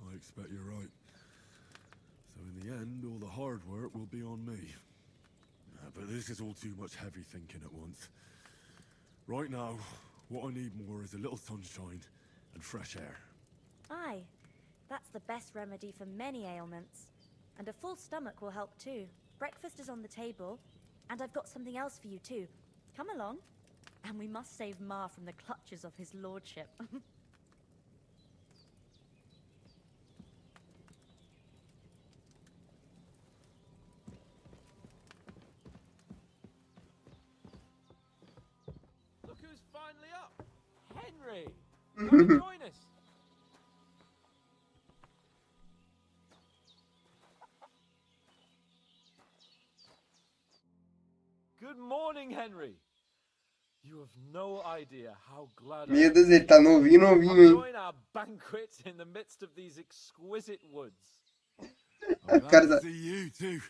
I expect you're right. So in the end, all the hard work will be on me. But this is all too much heavy thinking at once. Right now, what I need more is a little sunshine and fresh air. Aye, that's the best remedy for many ailments. And a full stomach will help too. Breakfast is on the table, and I've got something else for you too. Come along, and we must save Ma from the clutches of his lordship. Look who's finally up! Henry! Come and join us! Good morning, Henry! You have no idea how glad Meu Deus, ele tá novinho, I'll hein? join our banquet in the midst of these exquisite woods. I'm Cara, glad to see you too.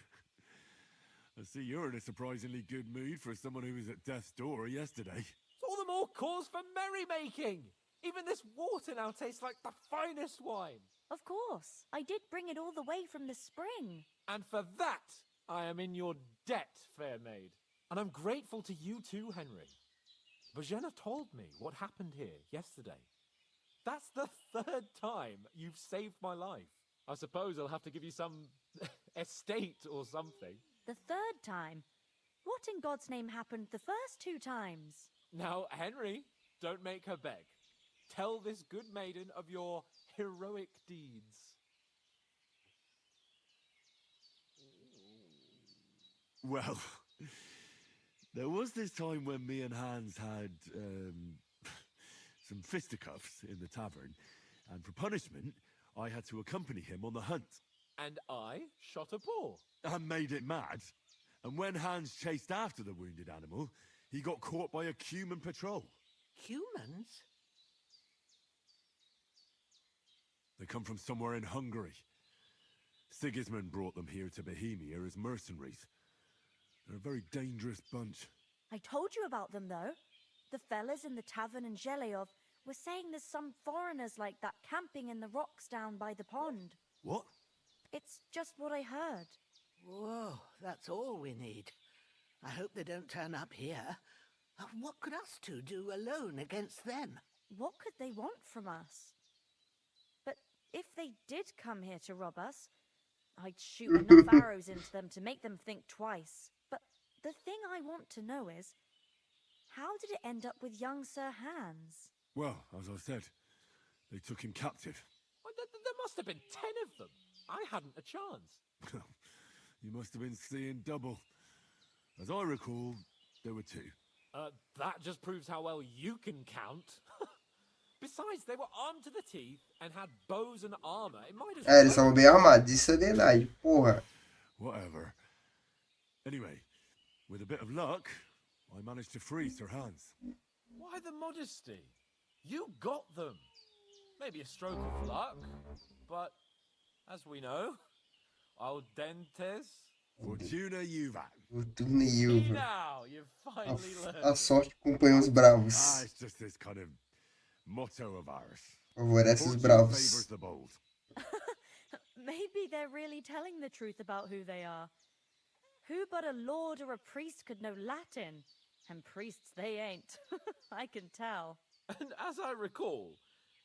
I see you're in a surprisingly good mood for someone who was at death's door yesterday. It's all the more cause for merrymaking! Even this water now tastes like the finest wine. Of course, I did bring it all the way from the spring. And for that, I am in your debt, fair maid. And I'm grateful to you too, Henry. Bojena told me what happened here yesterday. That's the third time you've saved my life. I suppose I'll have to give you some estate or something. The third time? What in God's name happened the first two times? Now, Henry, don't make her beg. Tell this good maiden of your heroic deeds. Well, there was this time when me and Hans had some fisticuffs in the tavern, and for punishment, I had to accompany him on the hunt. And I shot a boar. And made it mad. And when Hans chased after the wounded animal, he got caught by a human patrol. Humans? They come from somewhere in Hungary. Sigismund brought them here to Bohemia as mercenaries. They're a very dangerous bunch. I told you about them, though. The fellas in the tavern in Zheleyov were saying there's some foreigners like that camping in the rocks down by the pond. What? It's just what I heard. Whoa, that's all we need. I hope they don't turn up here. What could us two do alone against them? What could they want from us? But if they did come here to rob us, I'd shoot enough arrows into them to make them think twice. But the thing I want to know is, how did it end up with young Sir Hans? Well, as I said, they took him captive. Well, there must have been 10 of them. I hadn't a chance. You must have been seeing double. As I recall, there were 2. That just proves how well you can count. Besides, they were armed to the teeth and had bows and armor. It might as É, eles estavam bem armados, isso é verdade, porra. Whatever. Anyway, with a bit of luck, I managed to free Sir Hans. Why the modesty? You got them. Maybe a stroke of luck, but as we know, al dentes. Fortuna Juvat. Fortuna See Juvat. now, you've finally learned. A sorte acompanha os bravos. It's just this kind of motto of ours. Favorece os Fortune bravos. favors the bold. Maybe they're really telling the truth about who they are. Who but a lord or a priest could know Latin? And priests they ain't. I can tell. And as I recall,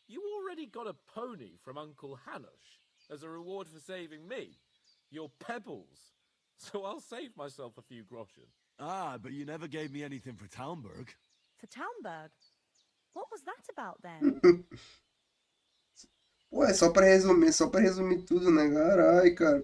you already got a pony from Uncle Hanush as a reward for saving me. Your pebbles. So I'll save myself a few groschen. Ah, but you never gave me anything for Talmberg. For Talmberg? What was that about then? Ué, só pra resumir tudo, né? Carai, cara.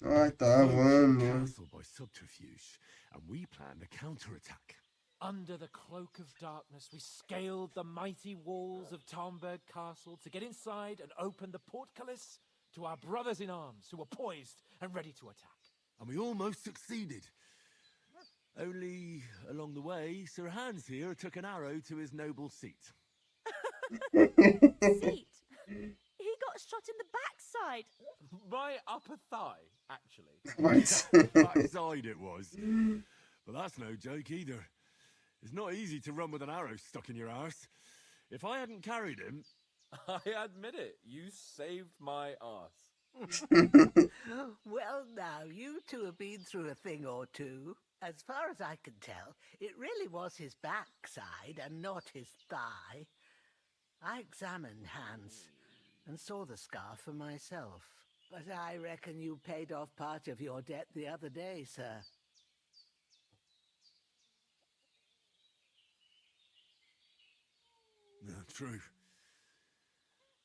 Ai, tá, vamos. Castle by subterfuge, and we planned a counterattack. Under the cloak of darkness, we scaled the mighty walls of Talmberg Castle to get inside and open the portcullis to our brothers in arms who were poised and ready to attack. And we almost succeeded. Only, along the way, Sir Hans here took an arrow to his noble seat. Seat? He got shot in the backside. My upper thigh, actually. Backside it was. But that's no joke either. It's not easy to run with an arrow stuck in your arse. If I hadn't carried him... I admit it, you saved my arse. Well, now, you two have been through a thing or two. As far as I can tell, it really was his backside and not his thigh. I examined Hans and saw the scar for myself. But I reckon you paid off part of your debt the other day, sir. True.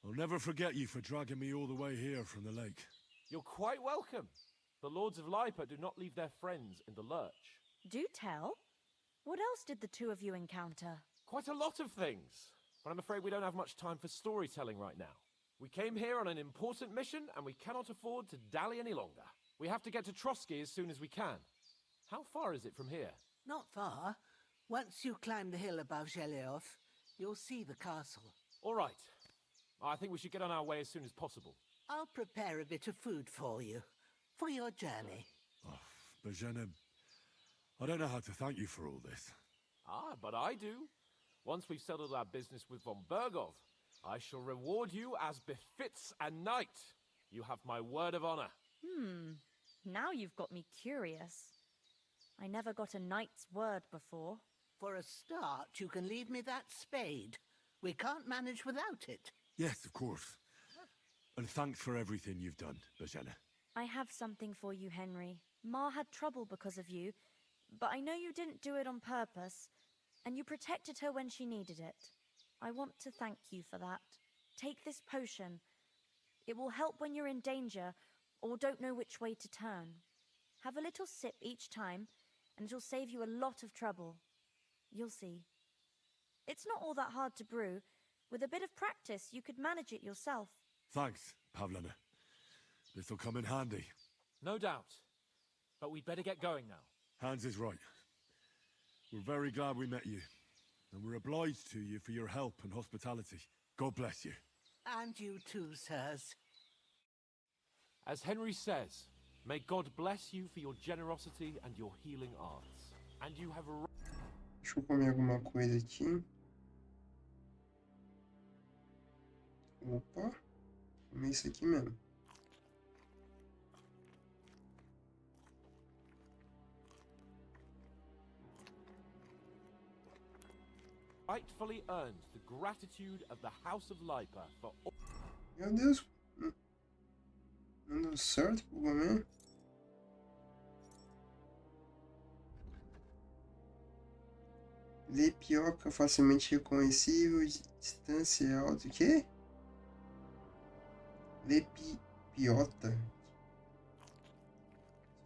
I'll never forget you for dragging me all the way here from the lake. You're quite welcome. The Lords of Lipa do not leave their friends in the lurch. Do tell. What else did the two of you encounter? Quite a lot of things. But I'm afraid we don't have much time for storytelling right now. We came here on an important mission, and we cannot afford to dally any longer. We have to get to Trotsky as soon as we can. How far is it from here? Not far. Once you climb the hill above Zheleov, you'll see the castle. All right. I think we should get on our way as soon as possible. I'll prepare a bit of food for you, for your journey. Oh, Bozhena, I don't know how to thank you for all this. Ah, but I do. Once we've settled our business with von Bergov, I shall reward you as befits a knight. You have my word of honor. Now you've got me curious. I never got a knight's word before. For a start, you can leave me that spade. We can't manage without it. Yes, of course. And thanks for everything you've done, Bozhena. I have something for you, Henry. Ma had trouble because of you, but I know you didn't do it on purpose, and you protected her when she needed it. I want to thank you for that. Take this potion. It will help when you're in danger or don't know which way to turn. Have a little sip each time, and it'll save you a lot of trouble. You'll see. It's not all that hard to brew. With a bit of practice, you could manage it yourself. Thanks, Pavlena. This'll come in handy. No doubt. But we'd better get going now. Hans is right. We're very glad we met you. And we're obliged to you for your help and hospitality. God bless you. And you too, sirs. As Henry says, may God bless you for your generosity and your healing arts. And you have a... Deixa eu comer alguma coisa aqui. Opa, comer isso aqui mesmo. rightfully earned the gratitude of the House of Lipa for all... Meu Deus. Não deu certo pro comer. Lepioca facilmente reconhecível, distância alta. O quê? Lepiota.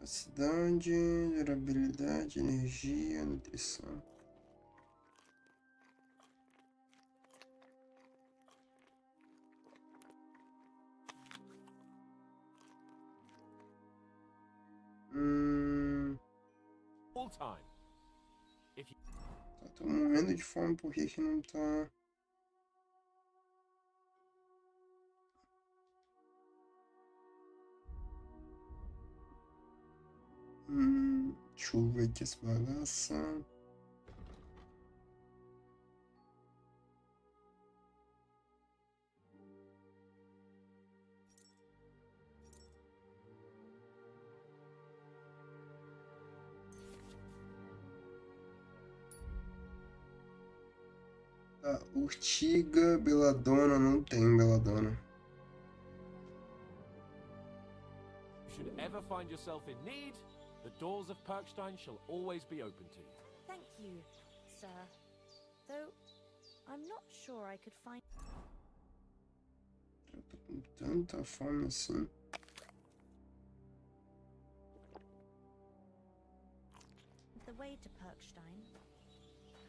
Capacidade, durabilidade, energia, nutrição. All time. If you... Tô morrendo de fome, por que que não tá... Deixa eu ver aqui essa bagaça. Tá, urtiga, beladona, não tem beladona. should ever find yourself in need, the doors of Perkstein shall always be open to you. Thank you, sir. Though, I'm not sure I could find... Eu tô com tanta fome assim. the way to Perkstein.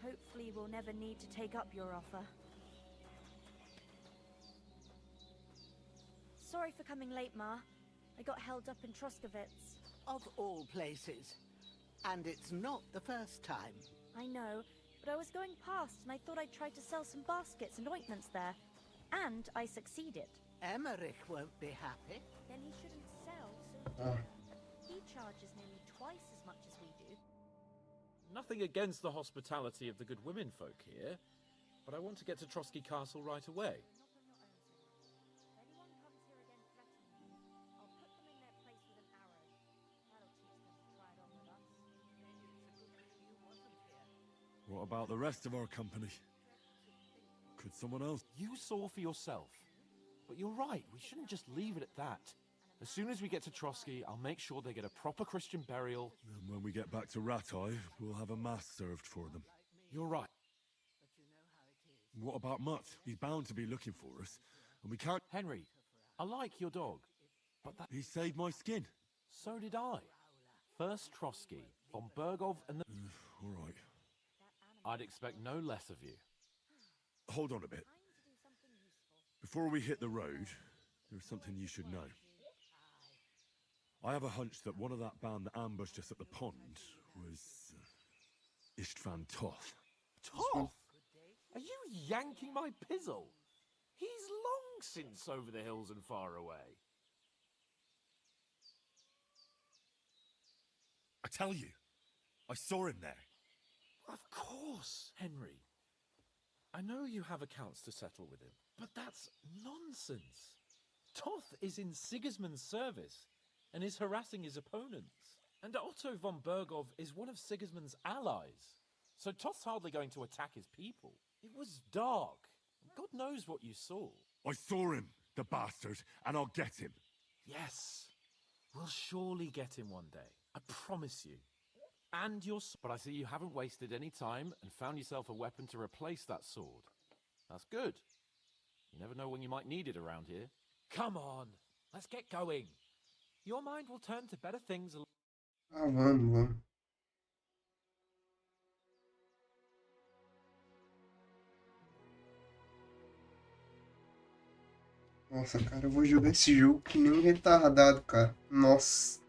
Hopefully we'll never need to take up your offer. Sorry for coming late, Ma. I got held up in Troskovitz. Of all places. And it's not the first time. I know, but I was going past and I thought I'd try to sell some baskets and ointments there. And I succeeded. Emmerich won't be happy. Then he shouldn't sell, so... Ah. He charges nearly twice as much as we do. Nothing against the hospitality of the good women folk here, but I want to get to Trotsky Castle right away. What about the rest of our company? Could someone else? You saw for yourself. But you're right, we shouldn't just leave it at that. As soon as we get to Trotsky, I'll make sure they get a proper Christian burial. And when we get back to Ratai, we'll have a mass served for them. You're right. What about Mutt? He's bound to be looking for us, and we can't... Henry, I like your dog, but that... He saved my skin. So did I. First Trotsky, von Bergov and the... All right. I'd expect no less of you. Hold on a bit. Before we hit the road, there's something you should know. I have a hunch that one of that band that ambushed us at the pond was... Istvan Toth. Toth? Are you yanking my pizzle? He's long since over the hills and far away. I tell you, I saw him there. Of course, Henry. I know you have accounts to settle with him, but that's nonsense. Toth is in Sigismund's service and is harassing his opponents. And Otto von Bergov is one of Sigismund's allies. So Toth's hardly going to attack his people. It was dark. God knows what you saw. I saw him, the bastard, and I'll get him. Yes. We'll surely get him one day. I promise you. And your... But I see you haven't wasted any time and found yourself a weapon to replace that sword. That's good. You never know when you might need it around here. Come on. Let's get going. Your mind will turn to better things. Ah, vamos. Nossa, cara, eu vou jogar esse jogo que nem um retardado, cara. Nossa.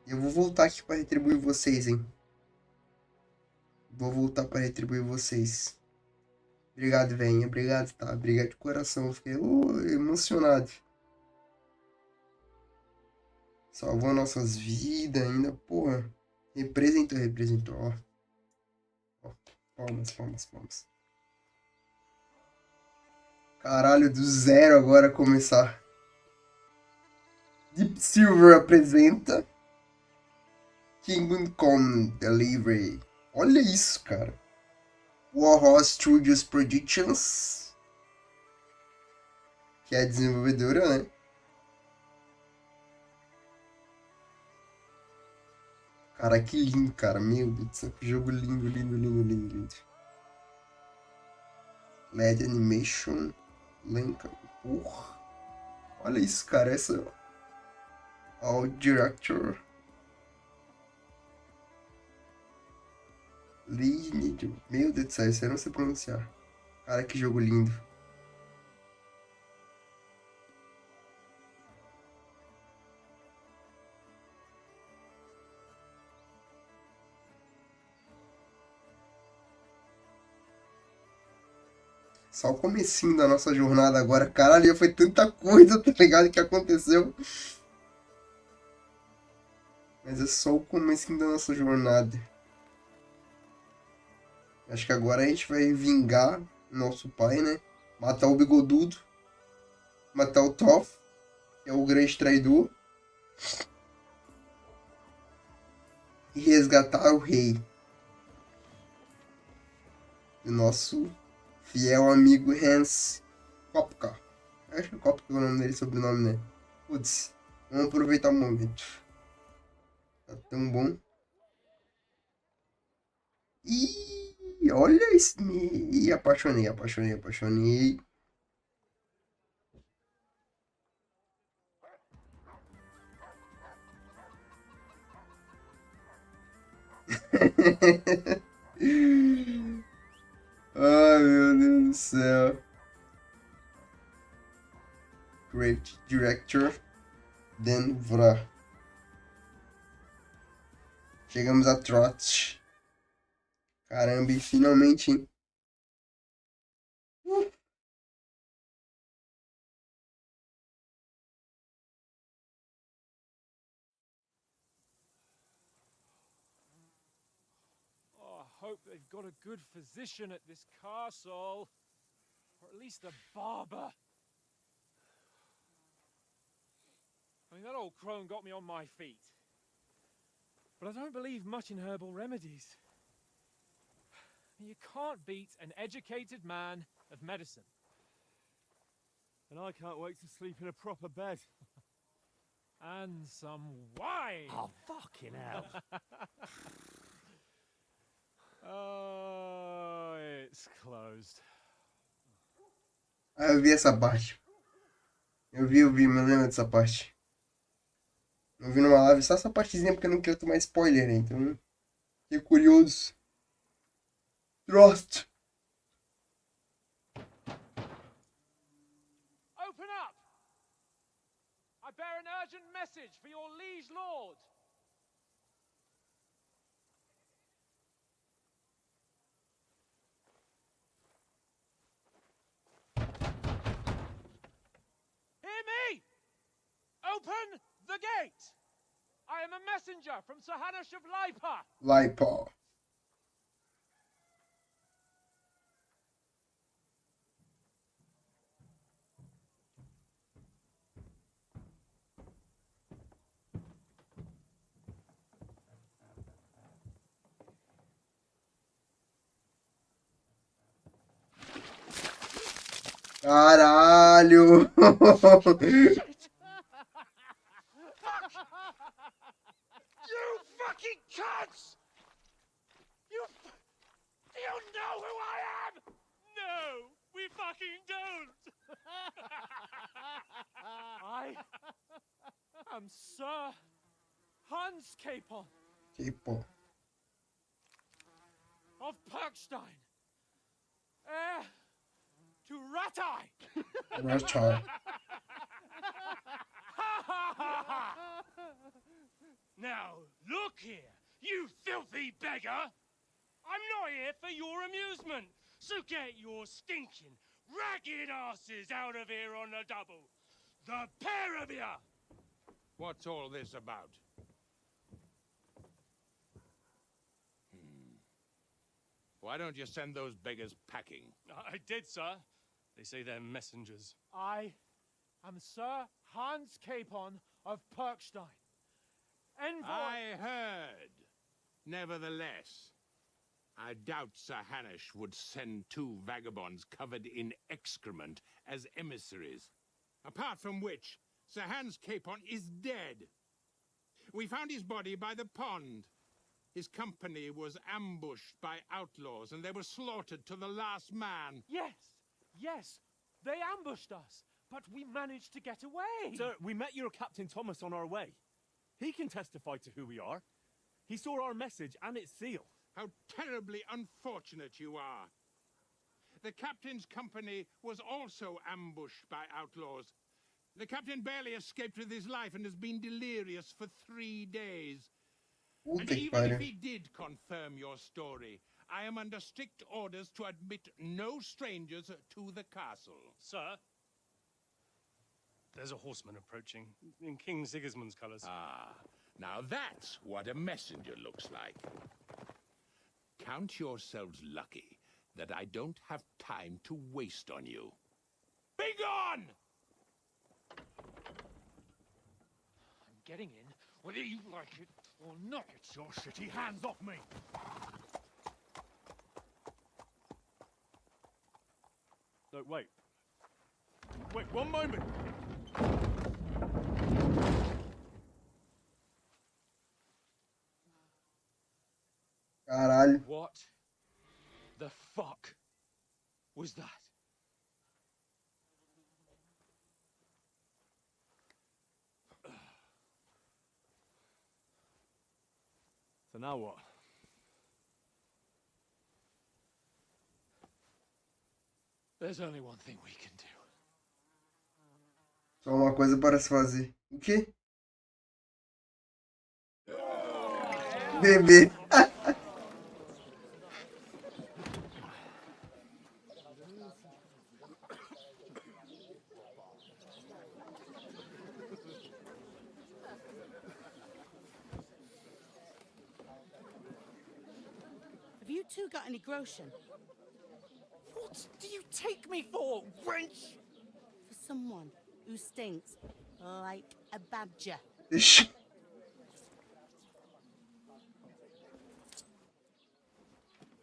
Eu vou voltar aqui pra retribuir vocês, hein. Vou voltar pra retribuir vocês. Obrigado, velho. Obrigado, tá? Obrigado de coração. Eu fiquei emocionado. Salvou nossas vidas ainda, porra. Representou, ó. Palmas. Caralho, do zero agora começar. Deep Silver apresenta Kingdom Come Delivery. Olha isso, cara. Warhorse Studios Productions, que é a desenvolvedora, né? Cara, que lindo, cara. Meu Deus do céu, que jogo lindo. LED Animation, Lenka, porra. Olha isso, cara. Essa. Ó, o director. Lead. Meu Deus do céu, isso eu não sei pronunciar. Cara, que jogo lindo. Só o comecinho da nossa jornada agora. Caralho, já foi tanta coisa, tá ligado, que aconteceu. Mas é só o comecinho da nossa jornada. Acho que agora a gente vai vingar nosso pai, né? Matar o bigodudo. Matar o Toph, que é o grande traidor. E resgatar o rei. O nosso fiel amigo Hans Kopka. Acho que Kopka é o nome dele, sobrenome, né? Putz, vamos aproveitar o momento. Tá tão bom. E olha isso. Me apaixonei. Ai, meu Deus do céu. Great Director. Denvra. Chegamos a Trot. Caramba, e finalmente, hein? Oh, I hope they've got a good physician at this castle. Or at least a barber. I mean, that old crone got me on my feet. But I don't believe much in herbal remedies. You can't beat an educated man of medicine. And I can't wait to sleep in a proper bed. And some wine! Oh, fucking hell. Oh, it's closed. Ah, eu vi essa parte. Eu vi, me lembro dessa parte. Eu vi numa live só essa partezinha porque eu não quero tomar spoiler, né? Então, fiquei curioso. Trust. Open up! I bear an urgent message for your liege lord. Hear me! Open the gate! I am a messenger from Sir Hanush of Lipa. Lipa. Caralho! You fucking cunts! Do you know who I am? No, we fucking don't. I am Sir Hans Capon Tipo, of Perkstein, heir to Ratai. Rachar. Now, look here, you filthy beggar! I'm not here for your amusement, so get your stinking, ragged asses out of here on the double. The pair of you! What's all this about? Why don't you send those beggars packing? I did, sir. They say they're messengers. I am Sir Hans Capon of Perkstein. Envoy. I heard. Nevertheless, I doubt Sir Hanush would send two vagabonds covered in excrement as emissaries. Apart from which, Sir Hans Capon is dead. We found his body by the pond. His company was ambushed by outlaws, and they were slaughtered to the last man. Yes, they ambushed us. But we managed to get away! Sir, we met your Captain Thomas on our way. He can testify to who we are. He saw our message and its seal. How terribly unfortunate you are. The captain's company was also ambushed by outlaws. The captain barely escaped with his life and has been delirious for 3 days. And even if he did confirm your story, I am under strict orders to admit no strangers to the castle. Sir, there's a horseman approaching, in King Sigismund's colours. Ah, now that's what a messenger looks like. Count yourselves lucky that I don't have time to waste on you. Be gone! I'm getting in, whether you like it or not. Get your shitty hands off me! No, wait. Wait, one moment! Caralho. What the fuck was that? So now what? There's only one thing we can do. Só uma coisa para se fazer. O quê? Bebê. Have you two got any groschen? What do you take me for, wench? For someone who stinks like a badger.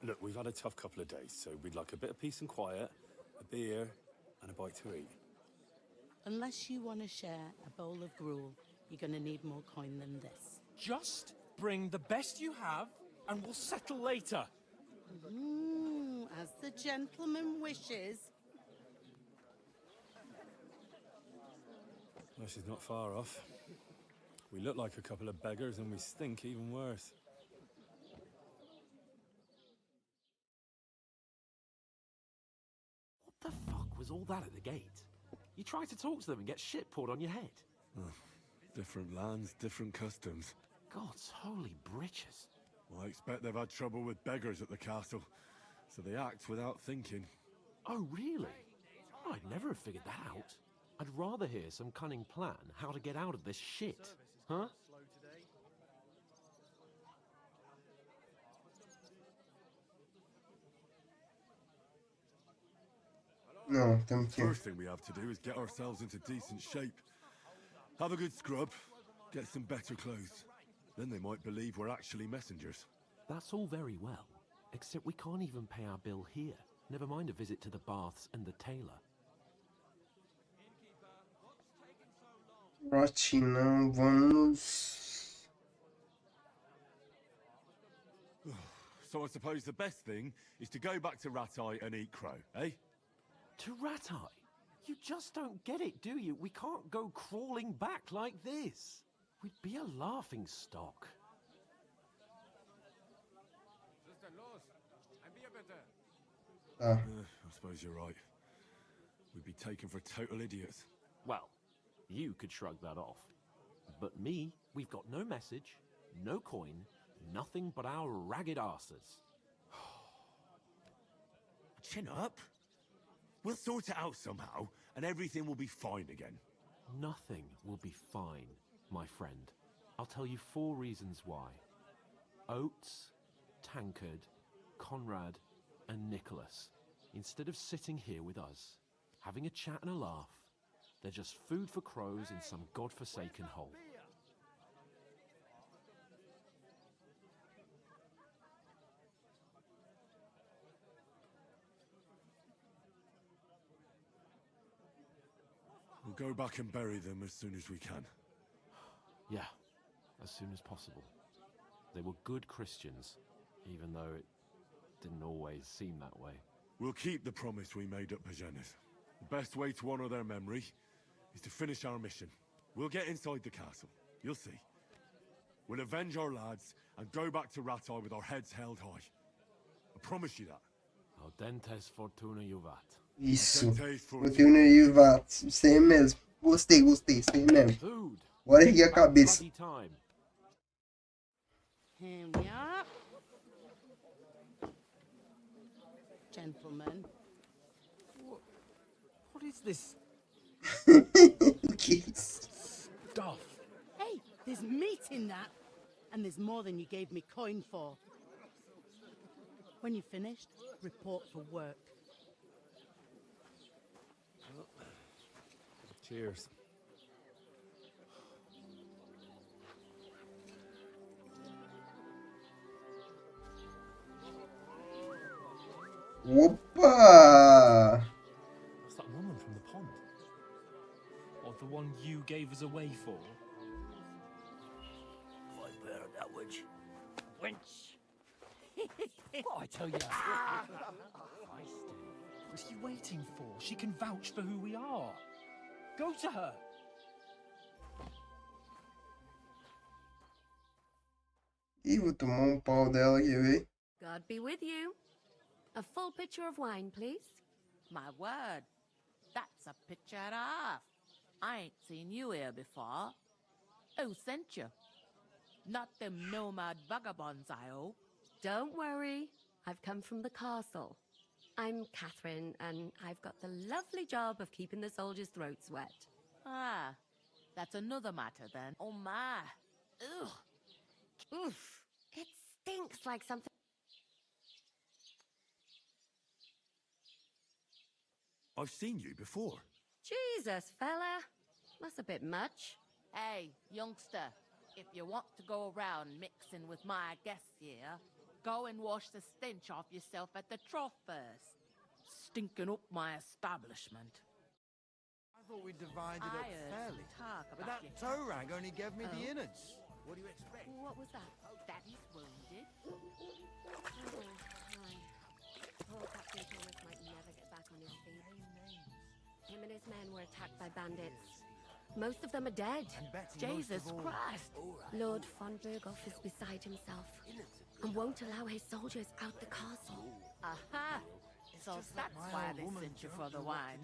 Look, we've had a tough couple of days, so we'd like a bit of peace and quiet, a beer, and a bite to eat. Unless you want to share a bowl of gruel, you're going to need more coin than this. Just bring the best you have, and we'll settle later. As the gentleman wishes. Well, she's not far off. We look like a couple of beggars, and we stink even worse. What the fuck was all that at the gate? You try to talk to them and get shit poured on your head. Oh, different lands, different customs. God's holy britches. Well, I expect they've had trouble with beggars at the castle, so they act without thinking. Oh, really? I'd never have figured that out. I'd rather hear some cunning plan how to get out of this shit. Huh? No, temos que... First thing we have to do is get ourselves into decent shape. Have a good scrub, get some better clothes. Then they might believe we're actually messengers. That's all very well, except we can't even pay our bill here. Never mind a visit to the baths and the tailor. Rotinão, vamos... So I suppose the best thing is to go back to Ratai and eat crow, eh? To Ratai? You just don't get it, do you? We can't go crawling back like this. We'd be a laughing stock. Tá. I suppose you're right. We'd be taken for total idiots. Well, you could shrug that off. But me, we've got no message, no coin, nothing but our ragged arses. Chin up. We'll sort it out somehow, and everything will be fine again. Nothing will be fine, my friend. I'll tell you 4 reasons why. Oates, Tankard, Conrad, and Nicholas, instead of sitting here with us, having a chat and a laugh, they're just food for crows in some godforsaken hole. We'll go back and bury them as soon as we can. Yeah, as soon as possible. They were good Christians, even though it didn't always seem that way. We'll keep the promise we made at Pajanes. The best way to honor their memory is to finish our mission. We'll get inside the castle. You'll see. We'll avenge our lads and go back to Ratai with our heads held high. I promise you that. Audentes fortuna juvat. Isso. Fortuna juvat. Isso aí mesmo. Gostei, gostei. Isso aí mesmo. Bora erguer a cabeça. Here we are. Gentlemen. What is this stuff? Hey, there's meat in that. And there's more than you gave me coin for. When you're finished, report for work. Cheers. Opa! What's that woman from the pond? Or the one you gave us away for? I bear that witch. Wench. What I tell you? What's she waiting for? She can vouch for who we are. Go to her. Ih, vou tomar pau dela aqui, ver? God be with you. A full pitcher of wine, please. My word, that's a picture and a half. I ain't seen you here before. Who sent you? Not them nomad vagabonds, I hope. Don't worry, I've come from the castle. I'm Catherine, and I've got the lovely job of keeping the soldiers' throats wet. Ah, that's another matter then. Oh my. Ugh. Oof, it stinks like something. I've seen you before. Jesus, fella. That's a bit much. Hey, youngster, if you want to go around mixing with my guests here, go and wash the stench off yourself at the trough first. Stinking up my establishment. I thought we divided I up heard fairly. some talk But about that your toe rag only gave me Oh. the innards. What do you expect? What was that? Daddy's wounded. Oh, hi. Poor Captain Thomas might never get back on his feet. Him and his men were attacked by bandits. Most of them are dead. Jesus Christ. Lord von Berghoff is beside himself and won't allow his soldiers out the castle. Aha! So that's why they sent you for the wine.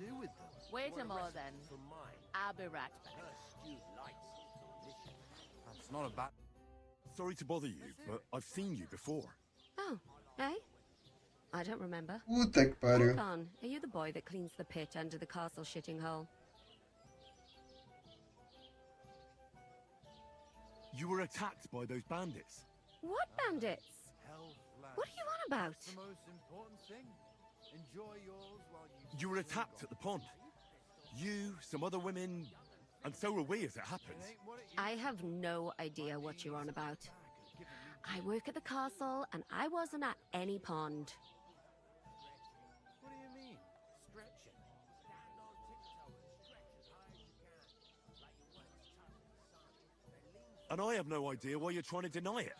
Wait a moment then. I'll be right back. That's not a bad... Sorry to bother you, but I've seen you before. Oh, eh? I don't remember. Puta que pariu. Hold on, are you the boy that cleans the pit under the castle shitting hole? You were attacked by those bandits. What bandits? What are you on about? That's the most important thing. Enjoy yours while you... You were attacked at the pond. You, some other women, and so were we, as it happens. I have no idea what you're on about. I work at the castle, and I wasn't at any pond. What do you mean? Stretching. And I have no idea why you're trying to deny it.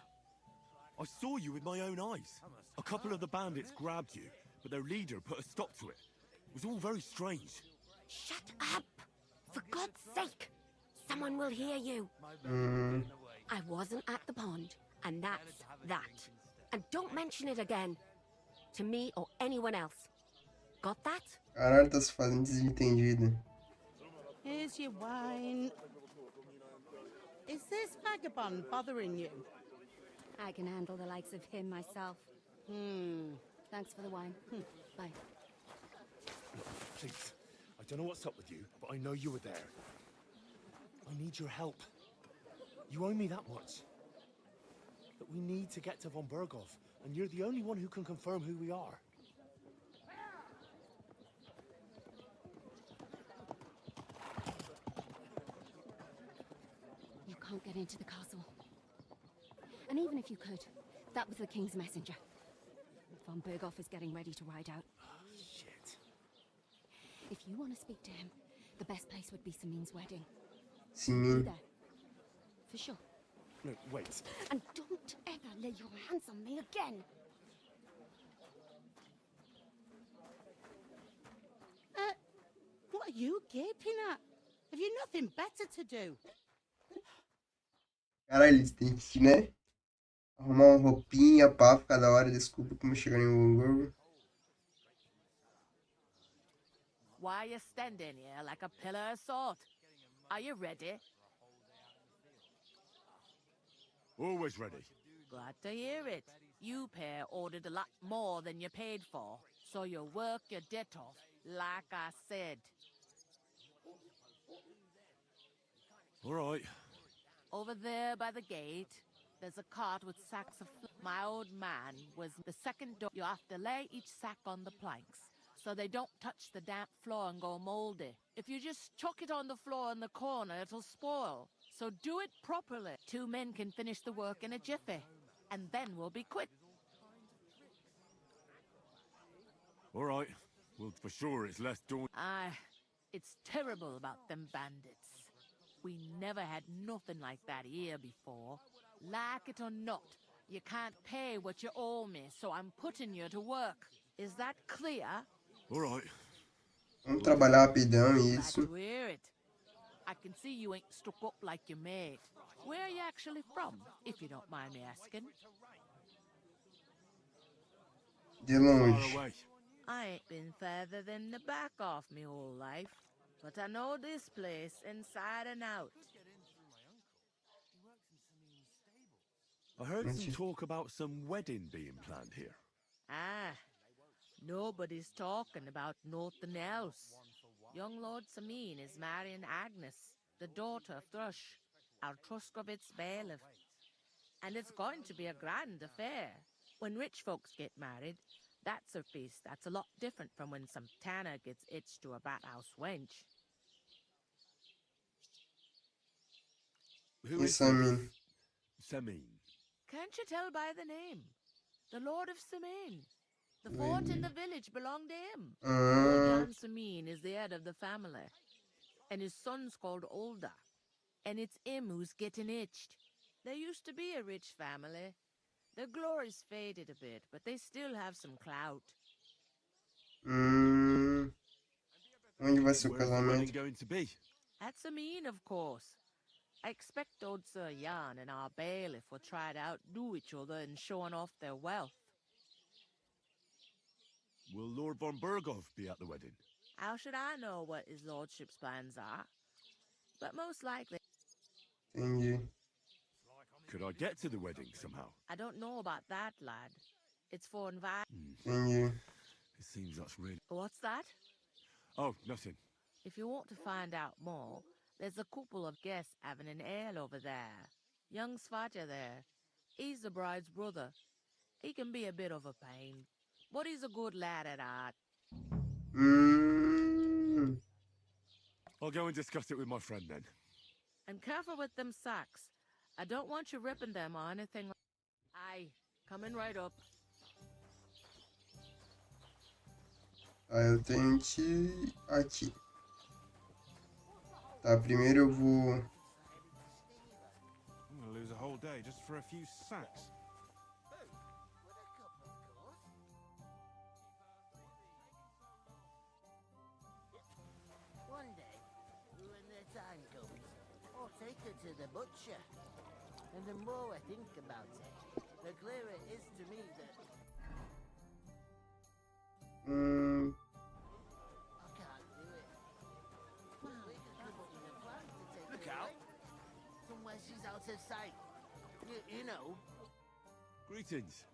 I saw you with my own eyes. A couple of the bandits grabbed you, but their leader put a stop to it. It was all very strange. Shut up! For God's sake! Someone will hear you. I wasn't at the pond, and that's that. And don't mention it again. To me or anyone else. Got that? Caralho, tá se fazendo desentendido. Here's your wine. Is this vagabond bothering you? I can handle the likes of him myself. Thanks for the wine. Bye. Please, I don't know what's up with you, but I know you were there. I need your help. You owe me that much. But we need to get to von Berghoff, and you're the only one who can confirm who we are. You can't get into the castle. And even if you could, that was the king's messenger. Von Berghoff is getting ready to ride out. Shit. If you want to speak to him, the best place would be Samin's wedding. Samin. There. For sure. No, wait. And don't ever lay your hands on me again. you gaping at? Have you nothing better to do? Caralho, eles têm que, né? Arrumar uma roupinha, pá, ficar da hora. Desculpa como chegar em Woolworth. Why are you standing here like a pillar of salt? Are you ready? Always ready. Glad to hear it. You pair ordered a lot more than you paid for, so you work your debt off, like I said. All right. Over there by the gate, there's a cart with sacks of My old man was the second door. You have to lay each sack on the planks, so they don't touch the damp floor and go moldy. If you just chuck it on the floor in the corner, it'll spoil. So do it properly. 2 men can finish the work in a jiffy, and then we'll be quit. All right. Well, for sure it's less daunting. It's terrible about them bandits. We never had nothing like that here before. Like it or not, you can't pay what you owe me, so I'm putting you to work. Is that clear? All right. Vamos trabalhar rapidão, Glad isso. to hear it. I can see you ain't stuck up like your mate. Where are you actually from, if you don't mind me asking? De longe. I ain't been further than the back of me whole life, but I know this place inside and out. I heard some talk about some wedding being planned here. Nobody's talking about nothing else. Young Lord Samin is marrying Agnes, the daughter of Thrush, our Truscovitz bailiff. And it's going to be a grand affair. When rich folks get married, that's a feast that's a lot different from when some tanner gets hitched to a bat-house wench. Who is Samin? Samin. Can't you tell by the name? The Lord of Samin. The fort in the village belonged to him. Old Jan Samin is the head of the family. And his son's called Olda. And it's him who's getting hitched. There used to be a rich family. Their glory's faded a bit, but they still have some clout. Onde vai ser o Where's the wedding casamento? going to be? At Samin, of course. I expect old Sir Jan and our bailiff will try to outdo each other in showing off their wealth. Will Lord von Berghoff be at the wedding? How should I know what his lordship's plans are? But most likely. Entendi. Could I get to the wedding somehow? I don't know about that, lad. It's for Entendi. It seems that's really... What's that? Oh, nothing. If you want to find out more, there's a couple of guests having an ale over there. Young Svaja there. He's the bride's brother. He can be a bit of a pain, but he's a good lad at heart. I'll go and discuss it with my friend then. And careful with them sacks. I don't want you ripping them or anything. Aye, coming right up. Eu tenho que ir aqui. Tá, primeiro eu vou... I'm gonna lose a whole day just for a few sacks. One day, when the time comes, I'll take her to the butcher. And the more I think about it, the clearer it is to me that I can't do it. We could come up with a plan to take Look her out. away. Somewhere she's out of sight. You know. Greetings.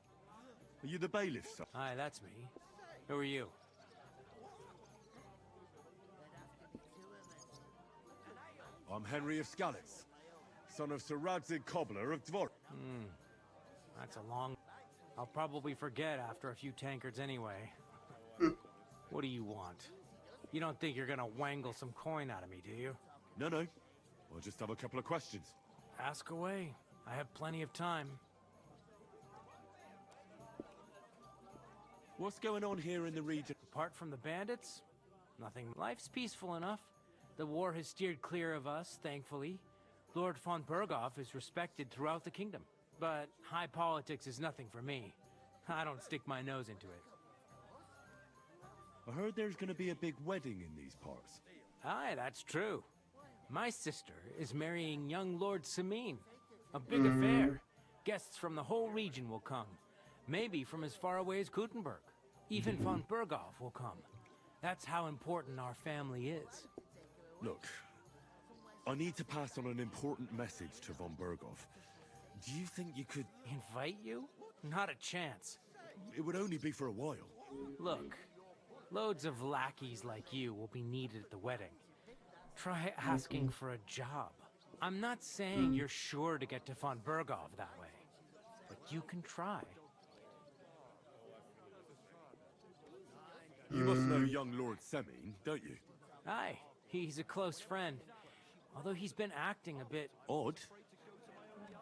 Are you the bailiff, sir? Hi, that's me. Who are you? I'm Henry of Skalitz, son of Sir Radzig Cobbler of Dvor. That's a long... I'll probably forget after a few tankards anyway. What do you want? You don't think you're gonna wangle some coin out of me, do you? No. I'll just have a couple of questions. Ask away. I have plenty of time. What's going on here in the region? Apart from the bandits, nothing. Life's peaceful enough. The war has steered clear of us, thankfully. Lord von Berghoff is respected throughout the kingdom. But high politics is nothing for me. I don't stick my nose into it. I heard there's going to be a big wedding in these parts. Aye, that's true. My sister is marrying young Lord Samine. A big affair. Guests from the whole region will come. Maybe from as far away as Gutenberg. Even von Berghoff will come. That's how important our family is. Look, I need to pass on an important message to von Berghoff. Do you think you could... Invite you? Not a chance. It would only be for a while. Look, loads of lackeys like you will be needed at the wedding. Try asking for a job. I'm not saying you're sure to get to von Berghoff that way, but you can try. You must know young Lord Semine, don't you? Aye, he's a close friend. Although he's been acting a bit... odd.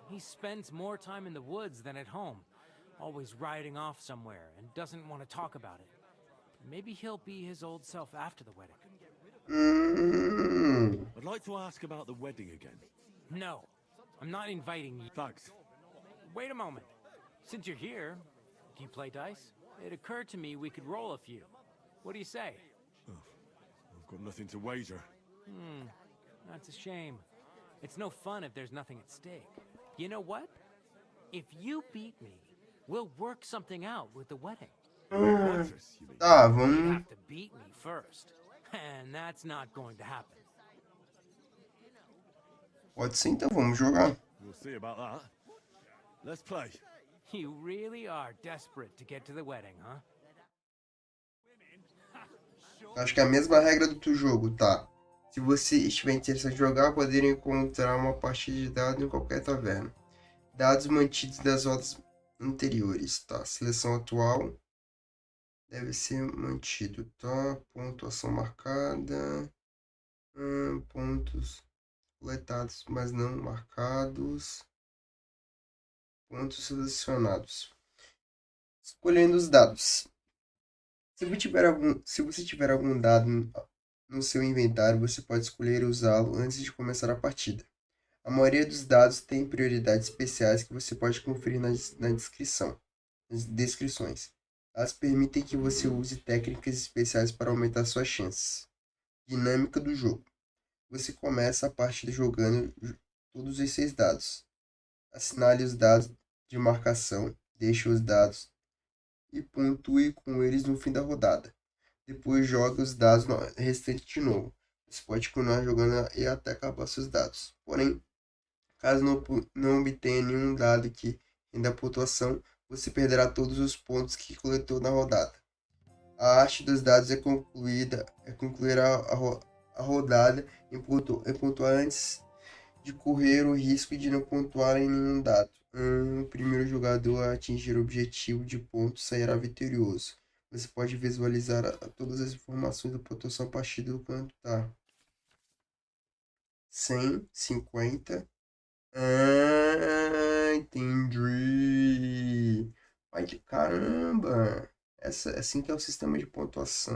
He spends more time in the woods than at home, always riding off somewhere and doesn't want to talk about it. Maybe he'll be his old self after the wedding. I'd like to ask about the wedding again. No, I'm not inviting you. Thanks. Wait a moment. Since you're here, do you play dice? It occurred to me we could roll a few. What do you say? Oh, I've got nothing to wager. That's a shame. It's no fun if there's nothing at stake. You know what? If you beat me, we'll work something out with the wedding. Tá, You vamos. have to beat me first. And that's not going to happen. Pode ser, então vamos jogar. We'll see about that. Let's play. You really are desperate to get to the wedding, huh? Acho que é a mesma regra do teu jogo, tá? Se você estiver interessado em jogar, poderá encontrar uma partida de dados em qualquer taverna. Dados mantidos das rodas anteriores, tá? Seleção atual deve ser mantido, tá? Pontuação marcada. Pontos coletados, mas não marcados. Pontos selecionados. Escolhendo os dados. Se você tiver algum dado no seu inventário, você pode escolher usá-lo antes de começar a partida. A maioria dos dados tem prioridades especiais que você pode conferir nas descrições. Elas permitem que você use técnicas especiais para aumentar suas chances. Dinâmica do jogo. Você começa a partida jogando todos os 6 dados. Assinale os dados de marcação, deixe os dados e pontue com eles no fim da rodada. Depois joga os dados restantes de novo. Você pode continuar jogando e até acabar seus dados. Porém, caso não obtenha nenhum dado que renda pontuação, você perderá todos os pontos que coletou na rodada. A arte dos dados é concluir a rodada em pontuar antes de correr o risco de não pontuar em nenhum dado. O primeiro jogador a atingir o objetivo de pontos sairá vitorioso. Você pode visualizar todas as informações da pontuação a partir do canto tá. 100, 50. Entendi. Ai, que caramba. Assim que é o sistema de pontuação.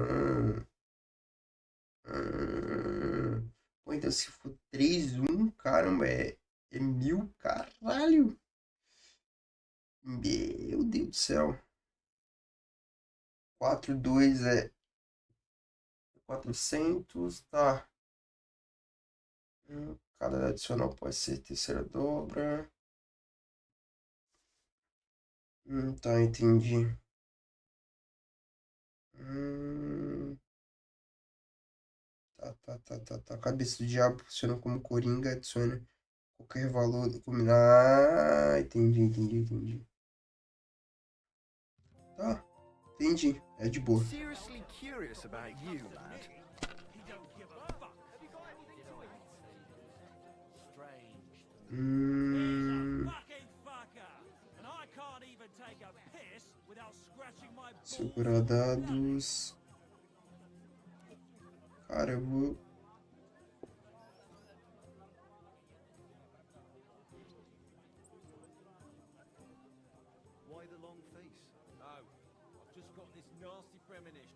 Pô, então se for 3-1, caramba, é 1000, caralho. Meu Deus do céu. 4-2 é 400, tá. Cada adicional pode ser terceira dobra. Tá, entendi. Tá. Cabeça do diabo funciona como coringa, adiciona qualquer valor. Entendi. Tá, entendi. É de boa. Seriously curious about you, lad. Segurar dados. Cara, eu vou... Why the long face? Oh, I've just got this nasty premonition.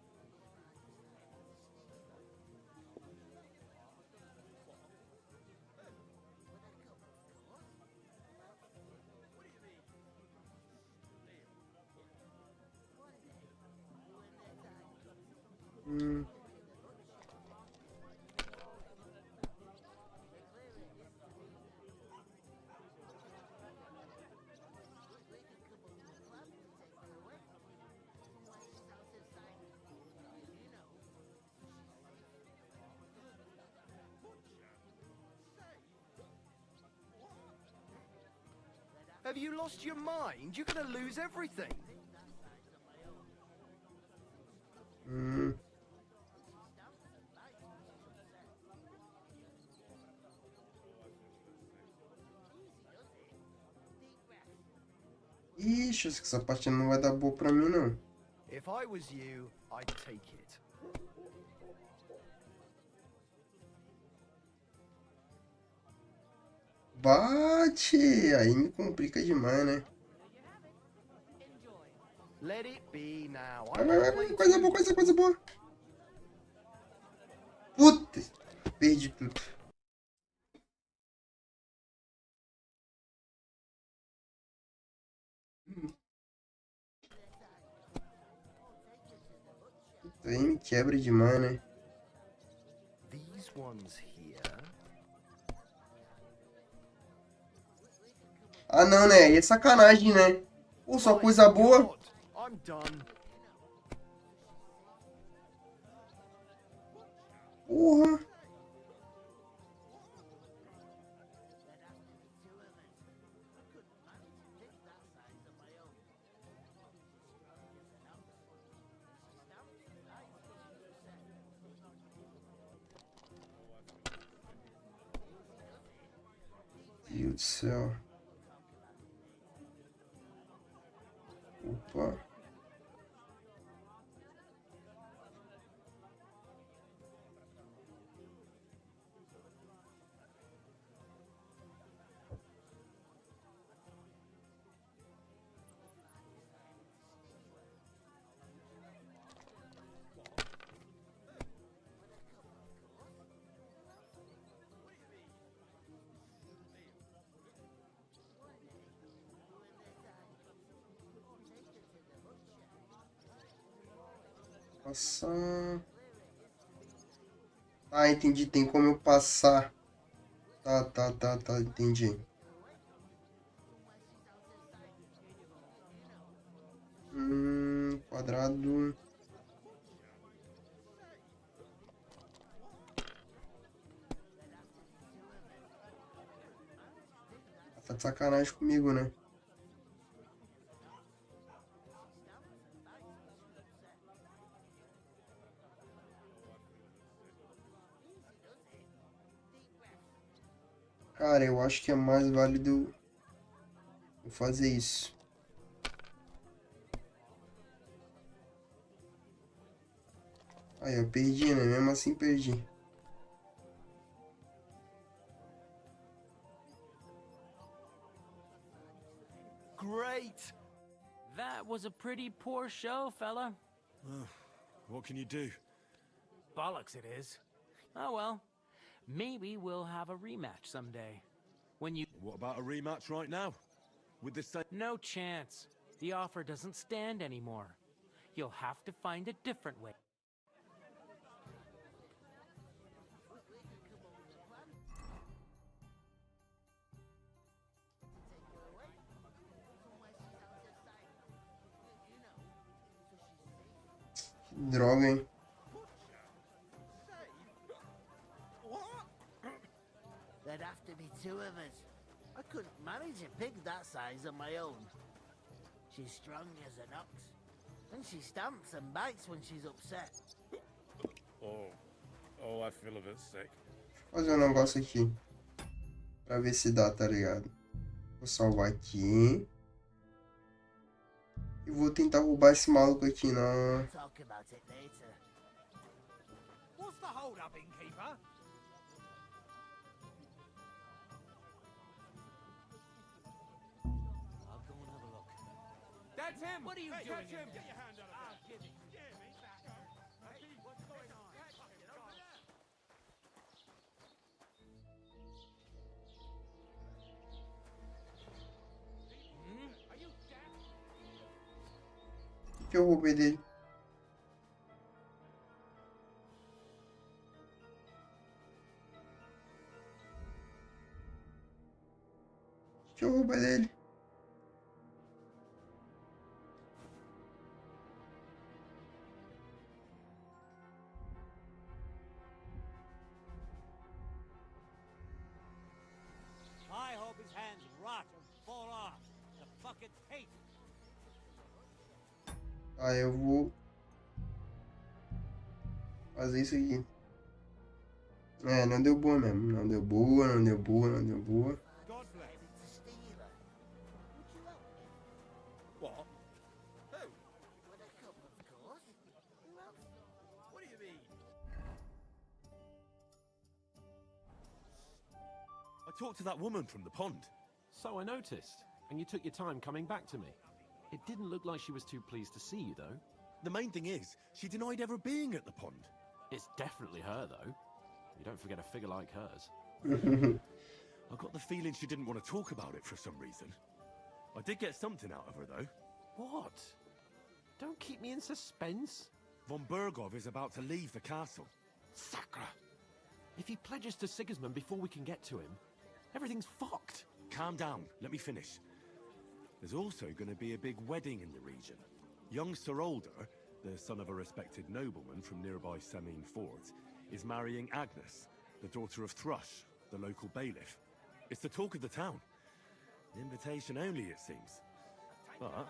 Have you lost your mind? You're gonna lose everything. Ixi, essa parte não vai dar boa pra mim, não. If I was you, I'd take it. Bate! Aí me complica demais, né? Let it be now. Vai, coisa boa, coisa boa. Puta! Perdi tudo. Aí me quebra demais, né? These ones here. Ah, não, né? Aí é sacanagem, né? Pô, só coisa boa. I'm done. Porra. Meu Deus do céu. Opa. Passar. Ah, entendi. Tem como eu passar. Tá. Entendi. Quadrado. Tá de sacanagem comigo, né? Cara, eu acho que é mais válido eu fazer isso. Aí, eu perdi, né? Mesmo assim, perdi. Great! That was a pretty poor show, fella. What can you do? Bollocks it is. Oh well. Maybe we'll have a rematch someday. When you... What about a rematch right now? With the same... No chance. The offer doesn't stand anymore. You'll have to find a different way. Droga, hein? There'd have to be two of us. I couldn't manage a pig that size on my own. She's strong as an ox. And she stamps and bites when she's upset. Oh, I feel a bit sick. Vou fazer um negócio aqui. Pra ver se dá, tá ligado? Vou salvar aqui. E vou tentar roubar esse maluco aqui, não. Talk about it later. What's the hold up, innkeeper? I'll go and have a look. That's him! What are you doing? Catch him! Get your hand out of it! Give me! Hey, what's going on? Are you deaf? O que eu roubei dele? O que eu roubei dele? I hope his hands rot and fall off. Ah, eu vou fazer isso aqui. É, não deu boa mesmo. Não deu boa, não deu boa, não deu boa. What? Who? With a cup, of course. Who else? What do you mean? I talked to that woman from the pond. So I noticed, and you took your time coming back to me. It didn't look like she was too pleased to see you, though. The main thing is, she denied ever being at the pond. It's definitely her, though. You don't forget a figure like hers. I got the feeling she didn't want to talk about it for some reason. I did get something out of her, though. What? Don't keep me in suspense. Von Bergov is about to leave the castle. Sacre! If he pledges to Sigismund before we can get to him, everything's fucked. Calm down, let me finish. There's also going to be a big wedding in the region. Young Sir Older, the son of a respected nobleman from nearby Semine Fort, is marrying Agnes, the daughter of Thrush, the local bailiff. It's the talk of the town. Invitation only, it seems. But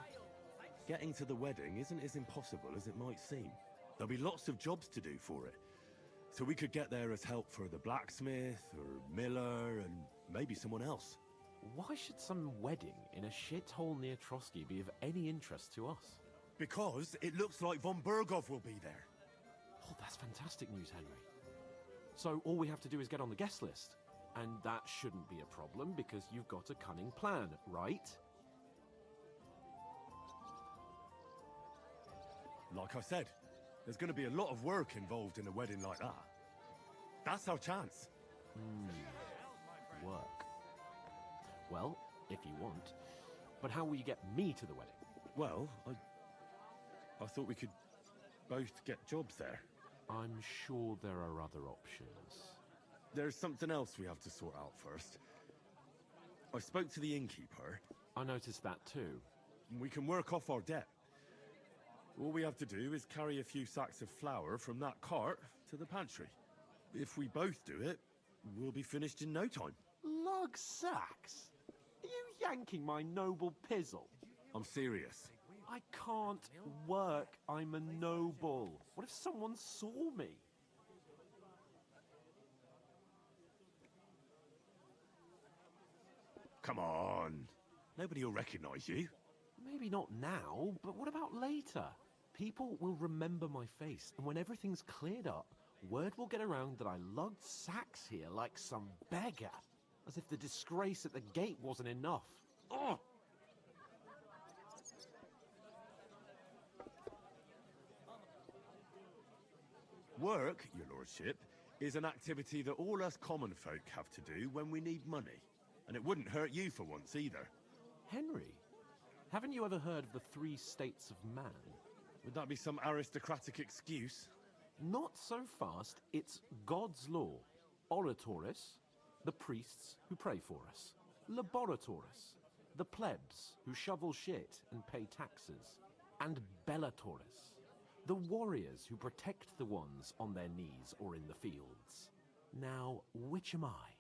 getting to the wedding isn't as impossible as it might seem. There'll be lots of jobs to do for it. So we could get there as help for the blacksmith, or miller, and maybe someone else. Why should some wedding in a shithole near Trotsky be of any interest to us? Because it looks like Von Bergov will be there. Oh, that's fantastic news, Henry. So all we have to do is get on the guest list. And that shouldn't be a problem because you've got a cunning plan, right? Like I said, there's going to be a lot of work involved in a wedding like that. That's our chance. Work. Well, if you want. But how will you get me to the wedding? Well, I thought we could both get jobs there. I'm sure there are other options. There's something else we have to sort out first. I spoke to the innkeeper. I noticed that too. We can work off our debt. All we have to do is carry a few sacks of flour from that cart to the pantry. If we both do it, we'll be finished in no time. Lug sacks? Are you yanking my noble pizzle? I'm serious. I can't work. I'm a noble. What if someone saw me? Come on. Nobody will recognize you. Maybe not now, but what about later? People will remember my face, and when everything's cleared up, word will get around that I lugged sacks here like some beggar. As if the disgrace at the gate wasn't enough. Ugh! Work, your lordship, is an activity that all us common folk have to do when we need money. And it wouldn't hurt you for once either. Henry, haven't you ever heard of the 3 states of man? Would that be some aristocratic excuse? Not so fast. It's God's law. Oratoris, the priests who pray for us. Laboratoris, the plebs who shovel shit and pay taxes. And Bellatoris, the warriors who protect the ones on their knees or in the fields. Now, which am I?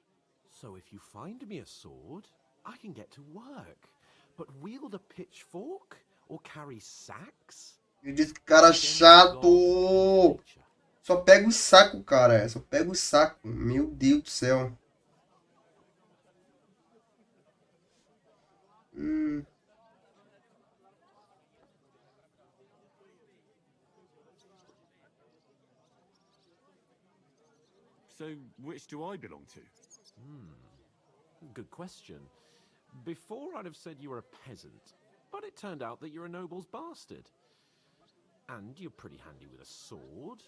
So if you find me a sword, I can get to work. But wield a pitchfork or carry sacks? Eu disse que cara chato. Só pega o saco, cara. Só pega o saco. Meu Deus do céu. So, which do I belong to? Good question. Before I'd have said you were a peasant, but it turned out that you're a noble's bastard. And you're pretty handy with a sword.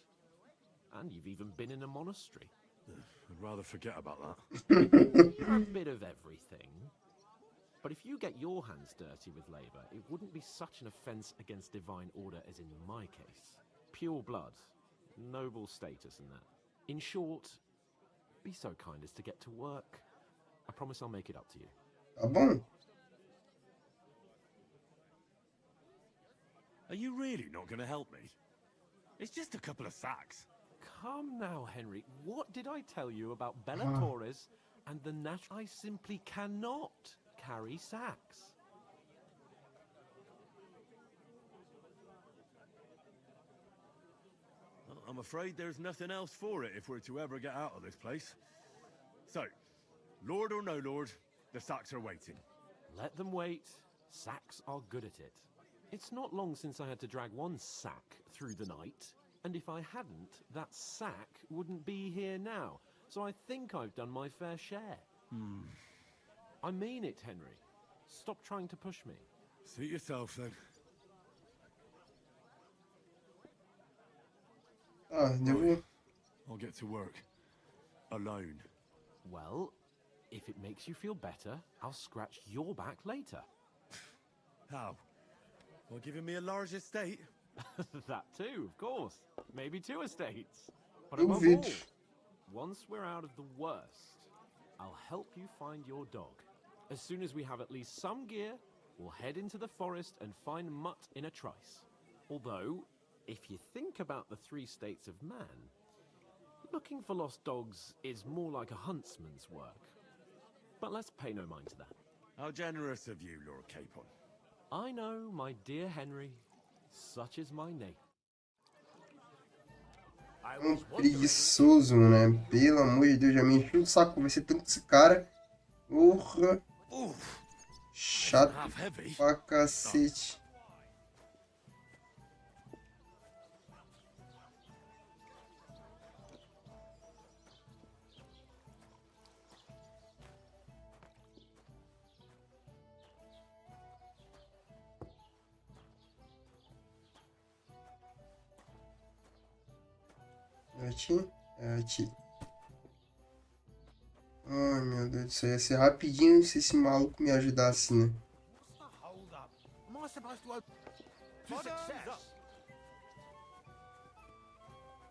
And you've even been in a monastery. I'd rather forget about that. You're a bit of everything. But if you get your hands dirty with labour, it wouldn't be such an offence against divine order as in my case. Pure blood, noble status and that. In short, be so kind as to get to work. I promise I'll make it up to you. Tá bom. Are you really not going to help me? It's just a couple of sacks. Come now, Henry. What did I tell you about Bellatoris and the I simply cannot carry sacks. I'm afraid there's nothing else for it if we're to ever get out of this place. So, Lord or no Lord, the sacks are waiting. Let them wait. Sacks are good at it. It's not long since I had to drag one sack through the night, and if I hadn't, that sack wouldn't be here now. So I think I've done my fair share. I mean it, Henry. Stop trying to push me. Suit yourself, then. Ah, deu. I'll get to work. Alone. Well, if it makes you feel better, I'll scratch your back later. How? Well, giving me a large estate? That too, of course. Maybe 2 estates. But above all, once we're out of the worst, I'll help you find your dog. As soon as we have at least some gear, we'll head into the forest and find Mutt in a trice. Although, if you think about the 3 states of man, looking for lost dogs is more like a huntsman's work. But let's pay no mind to that. How generous of you, Lord Capon. I know, my dear Henry. Such is my name. Preguiçoso, né? Pelo amor de Deus, já me encheu o saco conversar tanto com esse cara. Porra. Chato pra cacete. Aqui. Ai, meu Deus do céu. Ia ser rapidinho se esse maluco me ajudasse, né?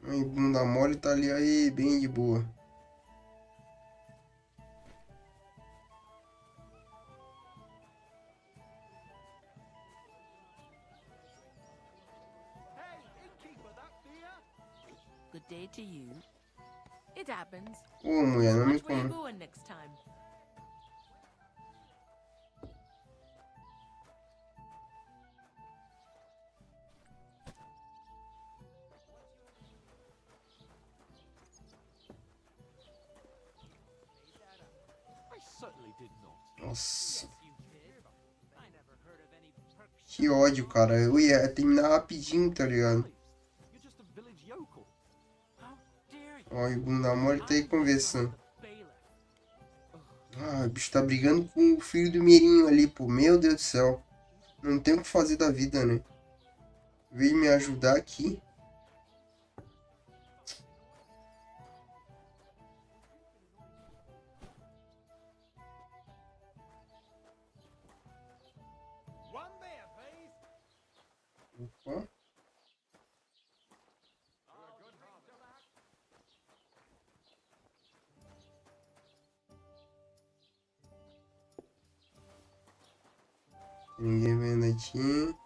Ai, bunda mole tá ali aí, bem de boa. Good day to you. It happens. Ô, mulher, não me Watch where you're como. going next time. I certainly did not. Nossa. Que ódio, cara. Eu ia terminar rapidinho, tá ligado? Ó, o bunda mole tá aí conversando. Ah, o bicho tá brigando com o filho do Mirinho ali, pô. Meu Deus do céu. Não tem o que fazer da vida, né? Veio me ajudar aqui. Opa. Ninguém vendo aqui.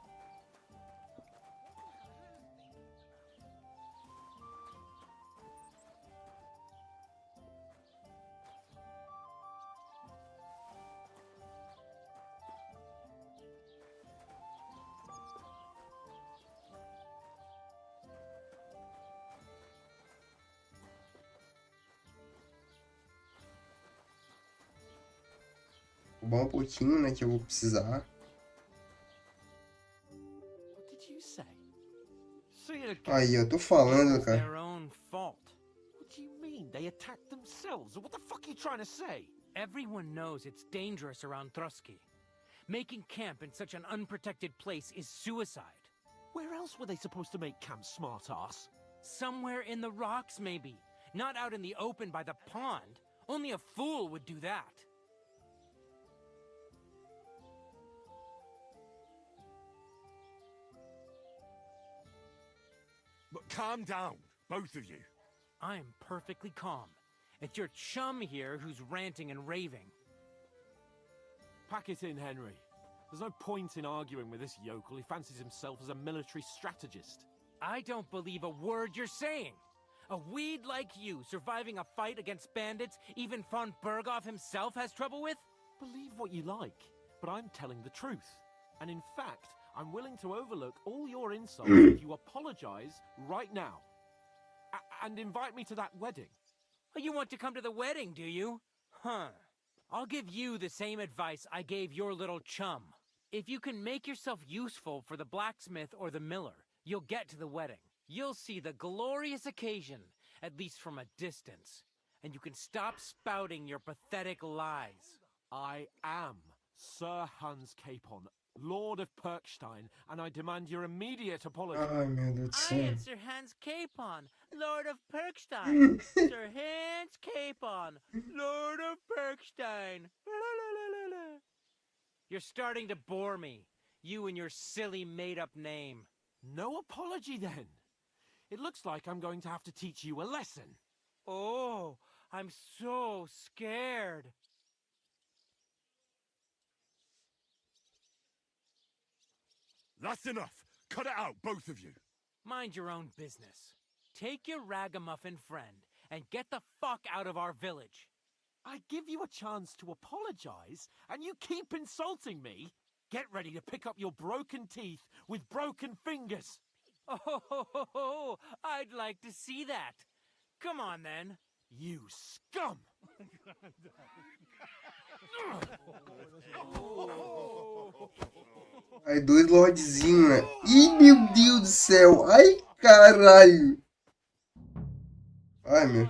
Roubar um pouquinho, né, que eu vou precisar. Aí, eu tô falando, cara. Their own fault. What do you mean? They attacked themselves? What the fuck are you trying to say? Everyone knows it's dangerous around Trotsky. Making camp in such an unprotected place is suicide. Where else were they supposed to make camp, smartass? Somewhere in the rocks, maybe. Not out in the open by the pond. Only a fool would do that. But calm down, both of you. I'm perfectly calm. It's your chum here who's ranting and raving. Pack it in, Henry. There's no point in arguing with this yokel. He fancies himself as a military strategist. I don't believe a word you're saying. A weed like you surviving a fight against bandits even von Berghoff himself has trouble with? Believe what you like, but I'm telling the truth. And in fact, I'm willing to overlook all your insults if you apologize right now. and invite me to that wedding. Oh, you want to come to the wedding, do you? Huh. I'll give you the same advice I gave your little chum. If you can make yourself useful for the blacksmith or the miller, you'll get to the wedding. You'll see the glorious occasion, at least from a distance. And you can stop spouting your pathetic lies. I am Sir Hans Capon, Lord of Perkstein, and I demand your immediate apology. Ai, meu Deus do I céu. am Sir Hans Capon, Lord of Perkstein. Sir Hans Capon, Lord of Perkstein. You're starting to bore me, you and your silly made-up name. No apology, then. It looks like I'm going to have to teach you a lesson. Oh, I'm so scared. That's enough. Cut it out, both of you. Mind your own business. Take your ragamuffin friend and get the fuck out of our village. I give you a chance to apologize, and you keep insulting me. Get ready to pick up your broken teeth with broken fingers. Oh, I'd like to see that. Come on, then. You scum! Aí, dois lordzinhos, né? Ih, meu Deus do céu! Ai, caralho! Ai, meu.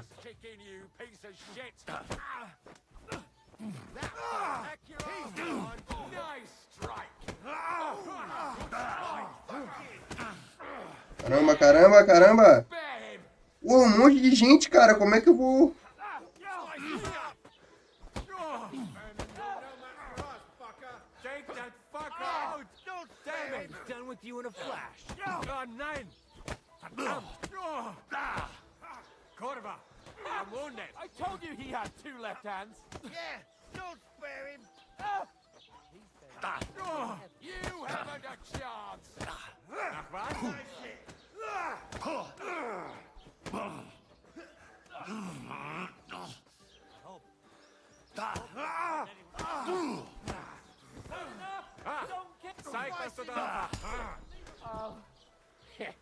Caramba, caramba, caramba! Ué, um monte de gente, cara. Como é que eu vou... Done with you in a flash. Nine. Cordova, I warned him. I told you he had two left hands. Yeah, don't spare him. You haven't a chance.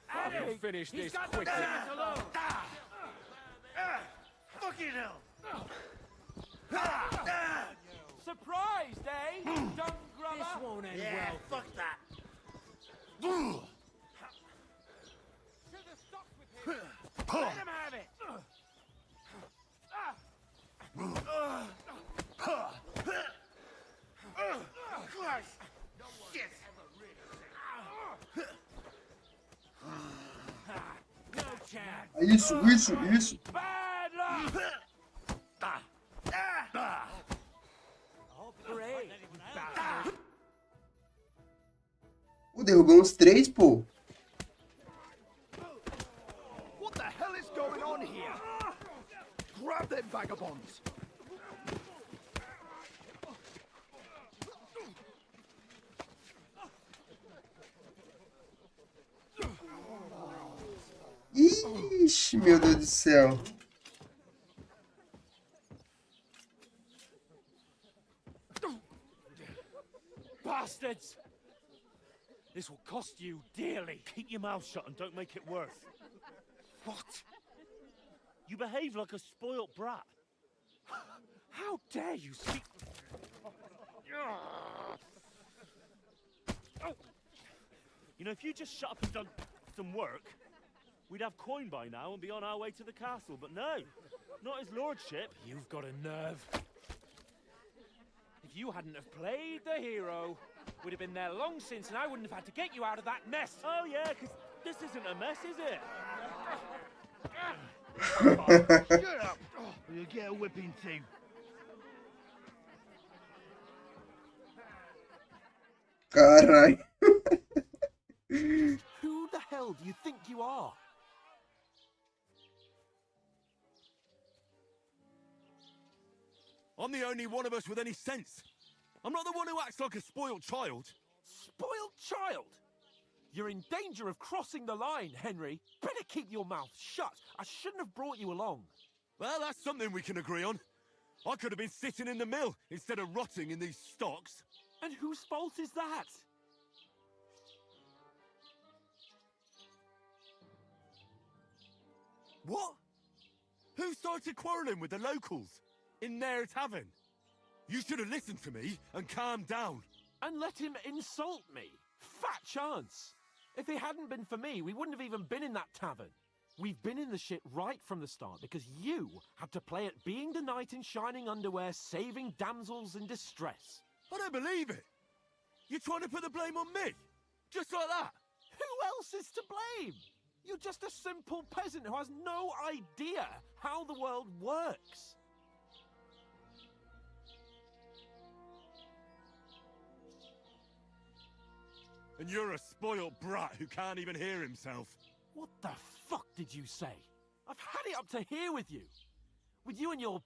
I'll finish this quickly. Fucking hell. Surprised, eh? Dung grubber? This won't end Yeah, well. fuck that. Let him have it. Christ. Shit. No chance. Isso, isso, isso. Bad luck. Pô, derrubou uns 3, pô. What the hell is going on here? Grab them vagabonds! Ixi, meu Deus do céu. Bastards! This will cost you dearly. Keep your mouth shut and don't make it worse. What? You behave like a spoilt brat. How dare you speak... You know, if you just shut up and done some work, we'd have coin by now and be on our way to the castle. But no, not his lordship. You've got a nerve. If you hadn't have played the hero, we'd have been there long since and I wouldn't have had to get you out of that mess. Oh yeah, because this isn't a mess, is it? Shut up! Or you'll get a whipping too. Caralho. Who the hell do you think you are? I'm the only one of us with any sense. I'm not the one who acts like a spoiled child. Spoiled child? You're in danger of crossing the line, Henry. Better keep your mouth shut. I shouldn't have brought you along. Well, that's something we can agree on. I could have been sitting in the mill instead of rotting in these stocks. And whose fault is that? What? started quarreling with the locals in their tavern. You should have listened to me and calmed down. And let him insult me? Fat chance. If it hadn't been for me, we wouldn't have even been in that tavern. We've been in the shit right from the start because you had to play at being the knight in shining underwear, saving damsels in distress. I don't believe it. You're trying to put the blame on me? Just like that? Who else is to blame? You're just a simple peasant who has no idea how the world works. And you're a spoiled brat who can't even hear himself. What the fuck did you say? I've had it up to here with you. With you and your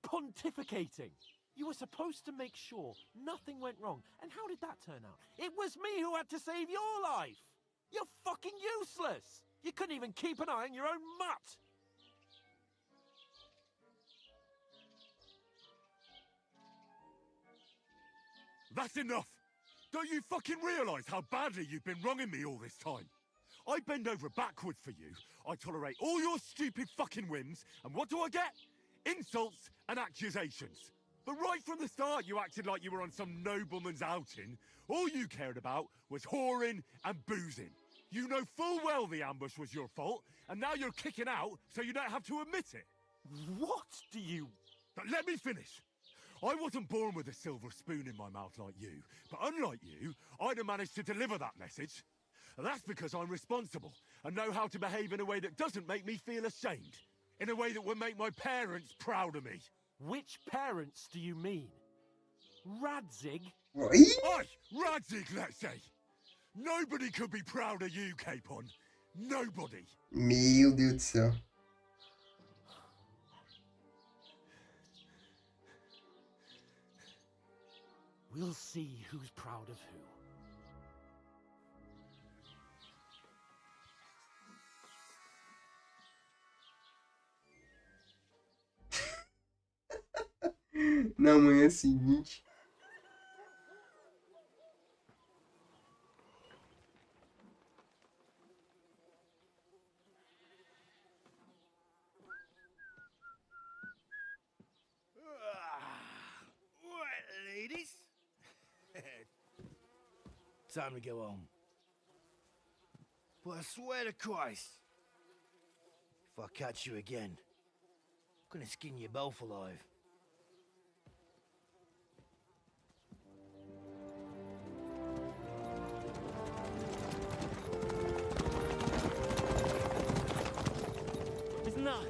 pontificating. You were supposed to make sure nothing went wrong. And how did that turn out? It was me who had to save your life. You're fucking useless. You couldn't even keep an eye on your own mutt. That's enough. Don't you fucking realise how badly you've been wronging me all this time? I bend over backwards for you. I tolerate all your stupid fucking whims. And what do I get? Insults and accusations. But right from the start, you acted like you were on some nobleman's outing. All you cared about was whoring and boozing. You know full well the ambush was your fault, and now you're kicking out so you don't have to admit it. What do you... But let me finish. I wasn't born with a silver spoon in my mouth like you, but unlike you, I'd have managed to deliver that message. And that's because I'm responsible and know how to behave in a way that doesn't make me feel ashamed. In a way that would make my parents proud of me. Which parents do you mean? Radzig? Aye, Radzig, let's say. Nobody could be proud of you, Capon. Nobody. Meu Deus do céu. We'll see who's proud of who. Na manhã seguinte. Right, ladies. Time to go home. But I swear to Christ, if I catch you again, I'm gonna skin you both alive. Isn't that?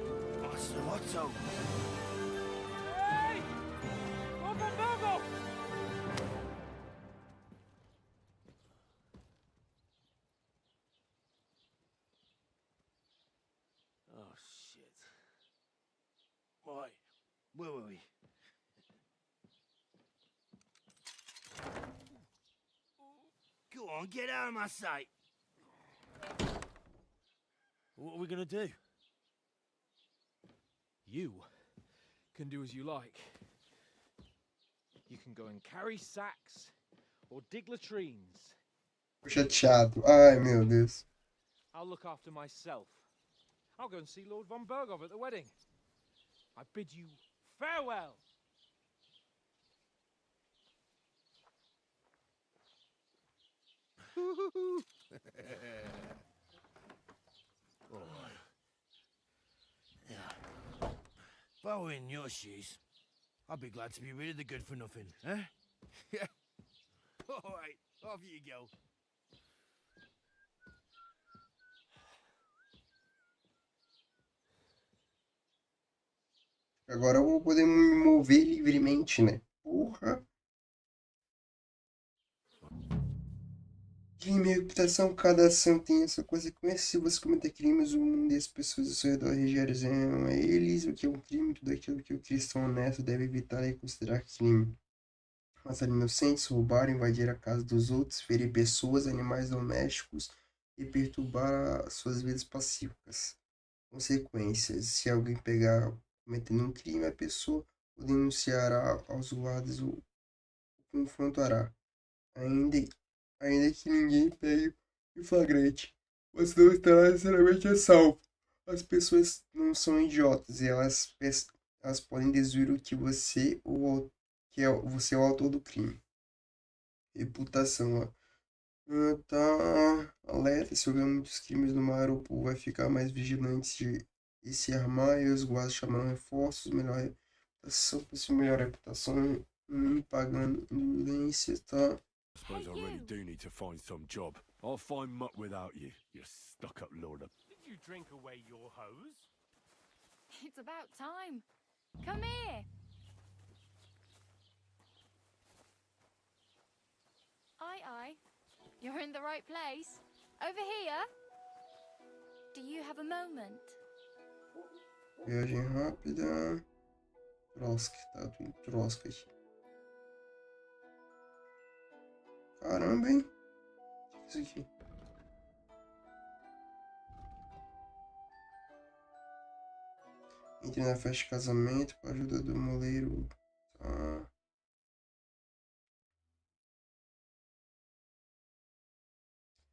What's Hey! Open Virgo! Oh, shit. Right, where were we? Go on, get out of my sight. What are we gonna do? You can do as you like. You can go and carry sacks or dig latrines. Tô chateado. Ai, meu Deus. I'll look after myself. I'll go and see Lord von Bergov at the wedding. I bid you farewell. If I were in your shoes, I'd be glad to be rid of the good for nothing, eh? Yeah. All right, off you go. Agora eu vou poder me mover livremente, né? Porra. Em minha reputação, cada ação tem a sua consequência. Se você cometer crimes, o mundo e as pessoas ao seu redor reagirão a eles. O que é um crime? Tudo aquilo que o cristão honesto deve evitar e considerar crime. Matar inocentes, roubar, invadir a casa dos outros, ferir pessoas, animais domésticos e perturbar suas vidas pacíficas. Consequências: se alguém pegar cometendo um crime, a pessoa o denunciará aos guardas ou o confrontará. Ainda que ninguém pegue em flagrante, você não estará necessariamente a salvo. As pessoas não são idiotas e elas podem deduzir que que é, você é o autor do crime. Reputação, ó. Tá. Alerta, se houver muitos crimes no mar, o povo vai ficar mais vigilante e se armar, e os guardas chamarão reforços, melhor reputação, possível melhor reputação, pagando indulgência, tá? I suppose I really do need to find some job. I'll find muck without you, you stuck-up lord. Did you drink away your hose? It's about time. Come here. Aye. You're in the right place. Over here. Do you have a moment? Viagem rápida. Trosk, tá? Tudo Trosk aqui. Caramba, hein? O que é isso aqui? Entre na festa de casamento com a ajuda do moleiro. Tá.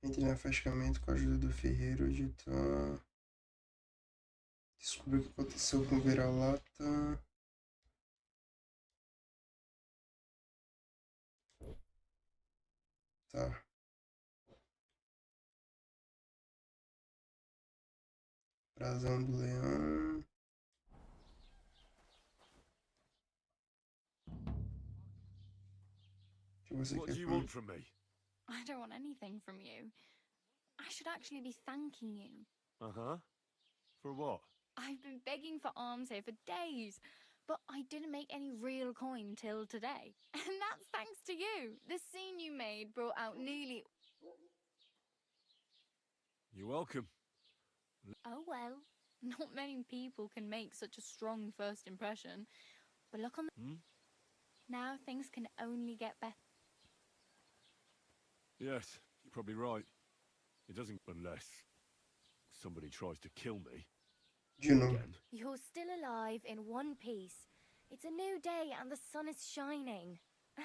Entre na festa de casamento com a ajuda do ferreiro de tá. Descobrir o que aconteceu com o vira-lata. Tá. Brasão do leão. O que você What quer do you comer? want from me? I don't want anything from you. I should actually be thanking you. Uh-huh. For what? I've been begging for alms here for days, but I didn't make any real coin till today. And that's thanks to you. The scene you made brought out nearly... You're welcome. Oh well, not many people can make such a strong first impression. But look on the... Now things can only get better. Yes, you're probably right. It doesn't unless somebody tries to kill me. You know. Again. You're still alive in one piece. It's a new day and the sun is shining.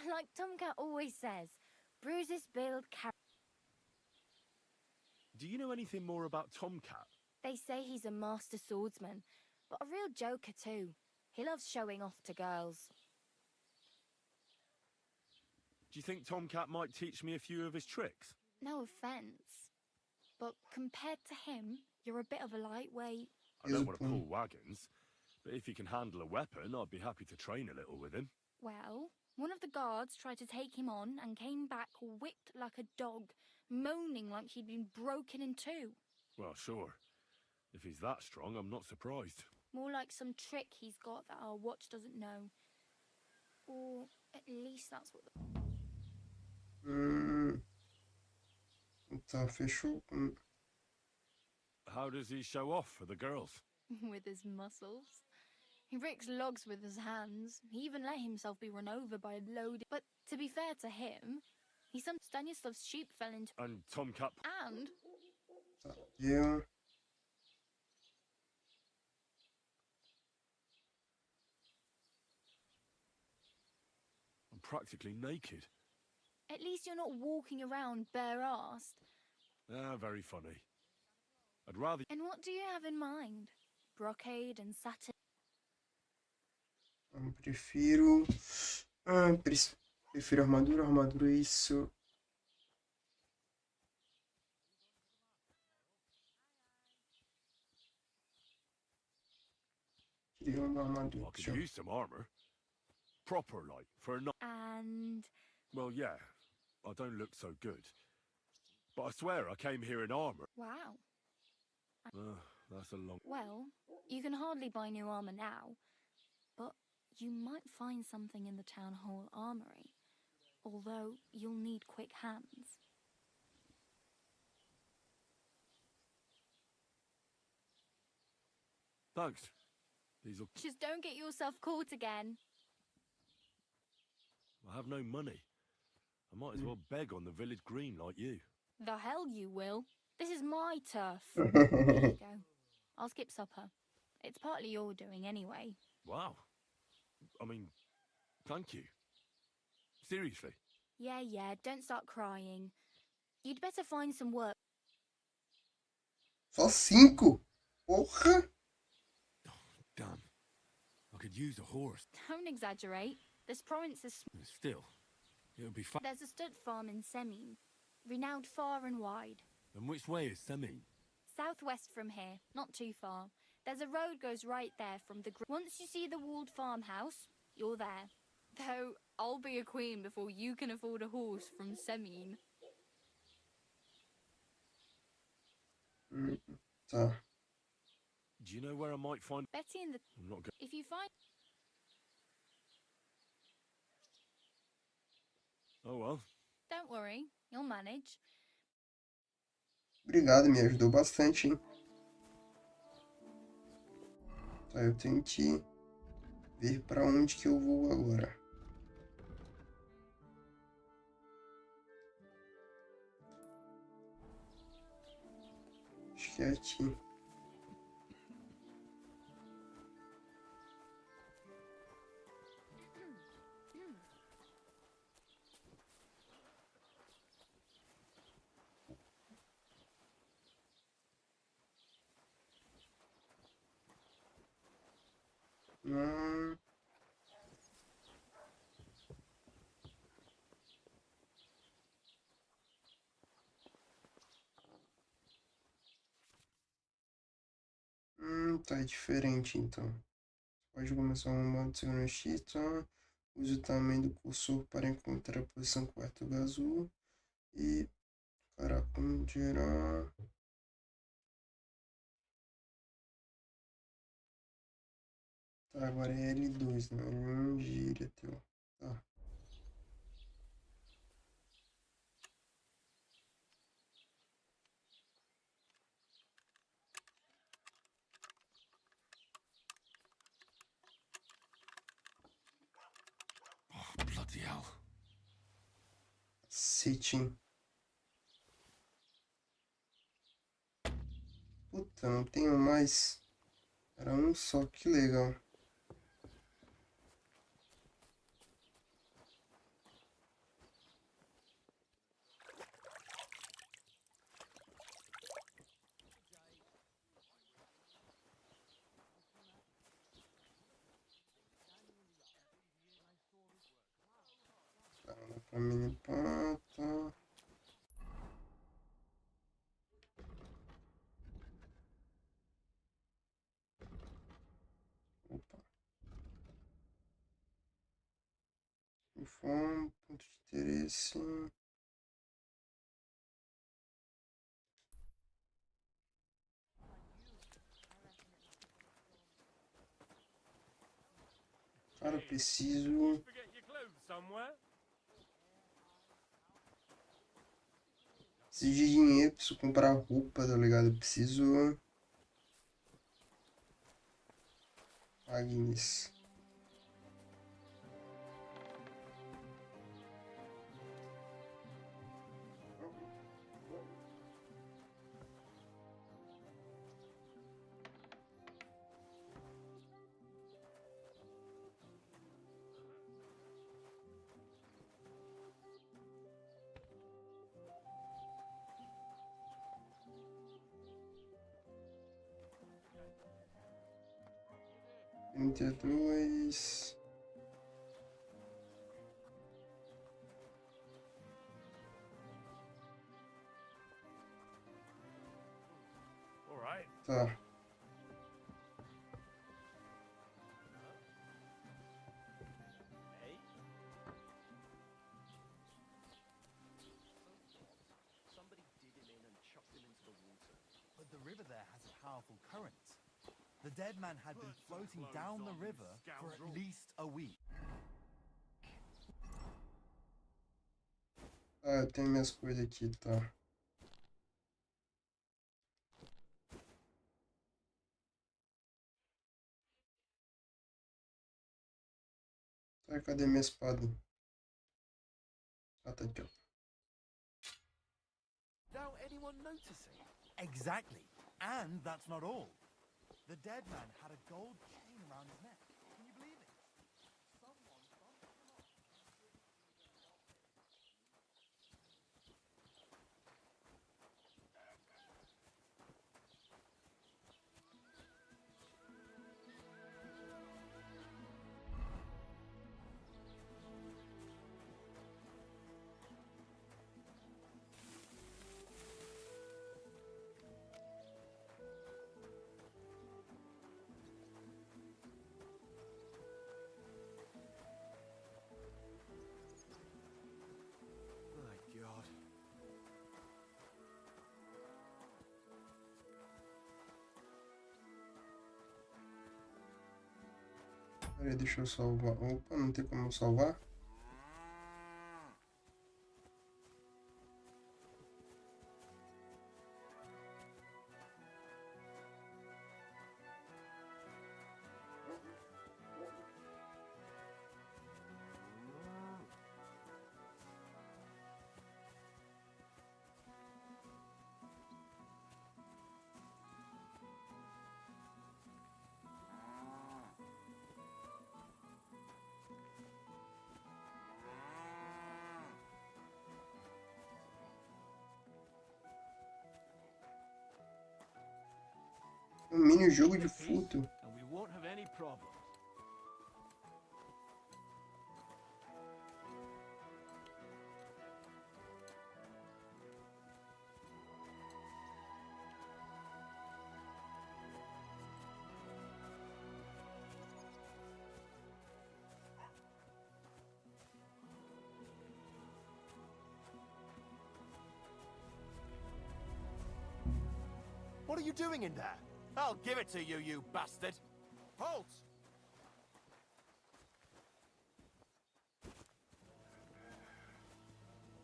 Like Tomcat always says, bruises build character. Do you know anything more about Tomcat? They say he's a master swordsman, but a real joker too. He loves showing off to girls. Do you think Tomcat might teach me a few of his tricks? No offence, but compared to him, you're a bit of a lightweight. I don't want to pull wagons, but if he can handle a weapon, I'd be happy to train a little with him. Well, one of the guards tried to take him on and came back whipped like a dog, moaning like he'd been broken in two. Well, sure. If he's that strong, I'm not surprised. More like some trick he's got that our watch doesn't know. Or at least that's what the... Tá, fechou. How does he show off for the girls? With his muscles. He breaks logs with his hands. He even let himself be run over by a load. But to be fair to him, he some Stanislav's sheep fell into... And Tomcat... And... Tá, yeah. I'm practically naked. At least you're not walking around bare-assed. Ah, very funny. I'd rather... And what do you have in mind? Brocade and satin? Prefiro... prefiro armadura, armadura, isso. Queria uma armadura. I could use some armor. Proper, like, for a... And... Well, yeah. I don't look so good. But I swear I came here in armor. Wow. That's a long... Well, you can hardly buy new armor now, but you might find something in the town hall armory, although you'll need quick hands. Thanks. These will... Just don't get yourself caught again. I have no money. I might as well beg on the village green like you. The hell you will. This is my turf. There you go. I'll skip supper. It's partly your doing anyway. Wow. I mean, thank you. Seriously. Yeah, don't start crying. You'd better find some work. Só 5? Porra! Damn. I could use a horse. Don't exaggerate. This province is... Still, it'll be fun. There's a stud farm in Semine, renowned far and wide. And which way is Semine? Southwest from here, not too far. There's a road goes right there from the... Once you see the walled farmhouse, you're there. Though, I'll be a queen before you can afford a horse from Semine. Tá. Do you know where I might find... Betty in the... I'm not going... If you find... Oh, well. Don't worry, you'll manage. Obrigado, me ajudou bastante, hein? Tá, eu tenho que ver pra onde que eu vou agora. Acho que é aqui. Tá diferente então. Pode começar um modo de segundo X, tá? Use o tamanho do cursor para encontrar a posição correta do azul. E, caraca, como gerar... Tá, agora é L2, né? L1 gira até o... Tá. Bloody hell. Sitting. Puta, não tenho mais. Era um só, que legal. Tá, dá pra me limpar, tá. Opa. Informe, ponto de interesse. Cara, eu preciso... Preciso de dinheiro, preciso comprar roupa, tá ligado? Eu preciso... Agnes. $32. Tá. But the river there has a powerful current. The dead man had been floating down the river for at least a week. Ah, eu tenho minhas coisas aqui, tá. Tá, cadê minha espada? Ah, tá aqui, ó. Without anyone noticing. Exactly. And that's not all. The dead man had a gold chain around his neck. Can you believe it? Peraí, deixa eu salvar. Opa, não tem como eu salvar? Um mini jogo de fútil. And we won't have any problems. What are you doing in there? I'll give it to you, you bastard! Halt!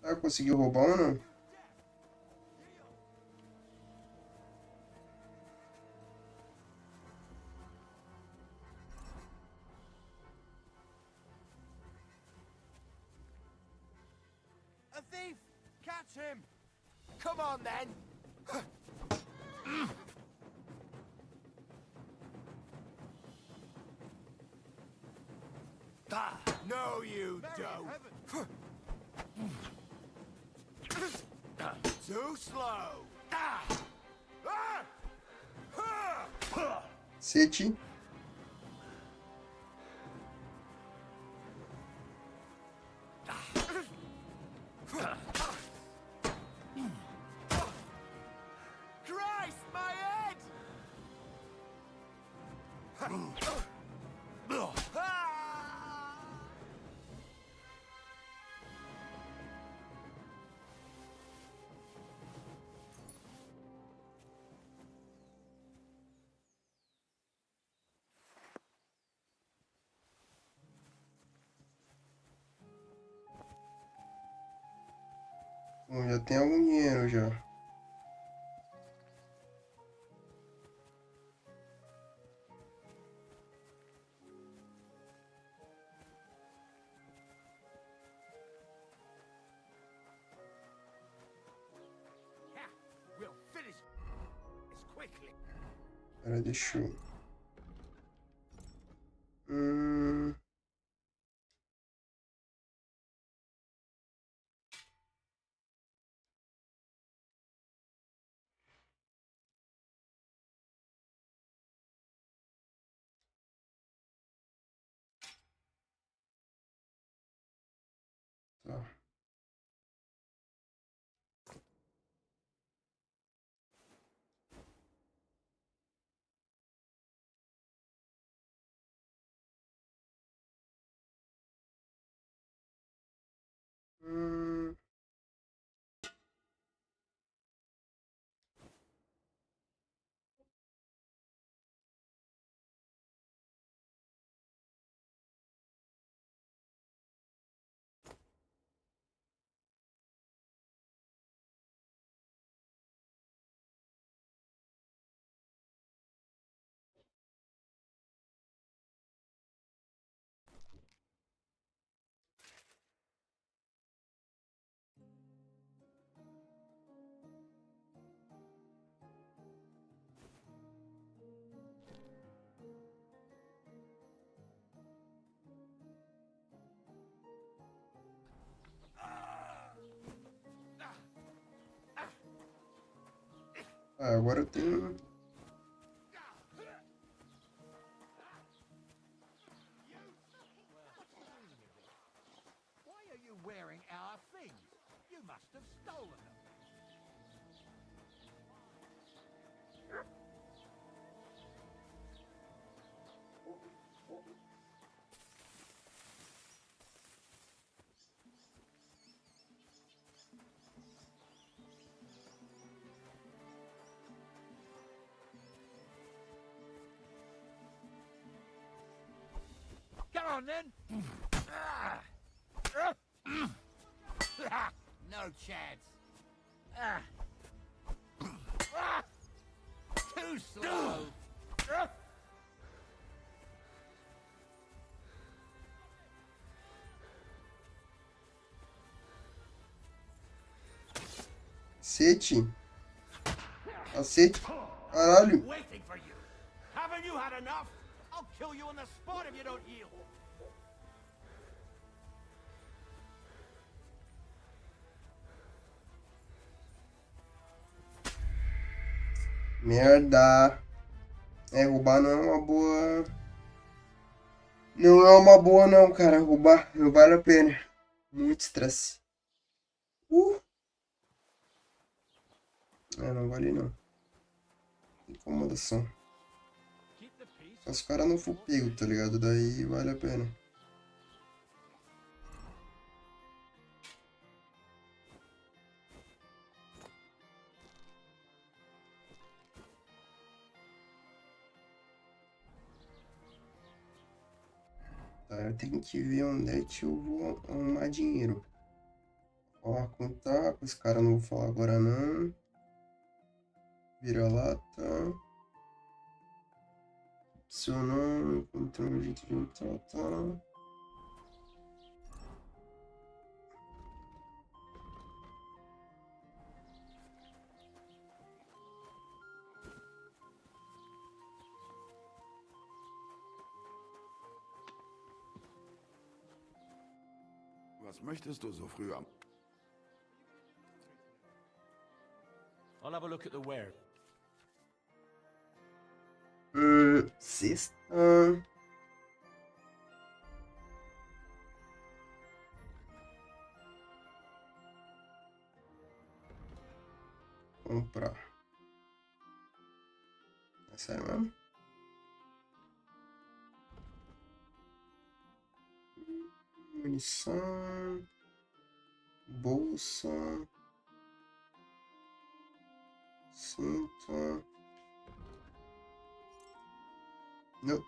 Ah, conseguiu roubar ou não? A thief! Catch him! Come on, then! Ah, no, you don't! Too slow! Cacete. Christ, my head! Bom, já tem algum dinheiro já. We'll finish as quickly. Pera, deixa eu... Tá. Ah, agora eu tenho... Why are you wearing our things? You must have stolen them. on then. No chance. Too slow. Cacete. Cacete. Caralho. Waiting for you. Haven't you had enough? I'll kill you on the spot if you don't yield. Merda. É, roubar não é uma boa... Não é uma boa não, cara. Roubar não vale a pena. Muito estresse. É, não vale não. Incomodação. Só se o cara não for pego, tá ligado? Daí vale a pena. Tá, eu tenho que ver onde é que eu vou arrumar dinheiro. Ó, contar, com esse cara não vou falar agora não. Vira-lata. Opcional, encontrar um jeito de entrar, tá. Was möchtest du so früh am... I'll have a look at the ware. Sexta. Comprar. É sério mesmo? Munição. Bolsa. Cinta. Não.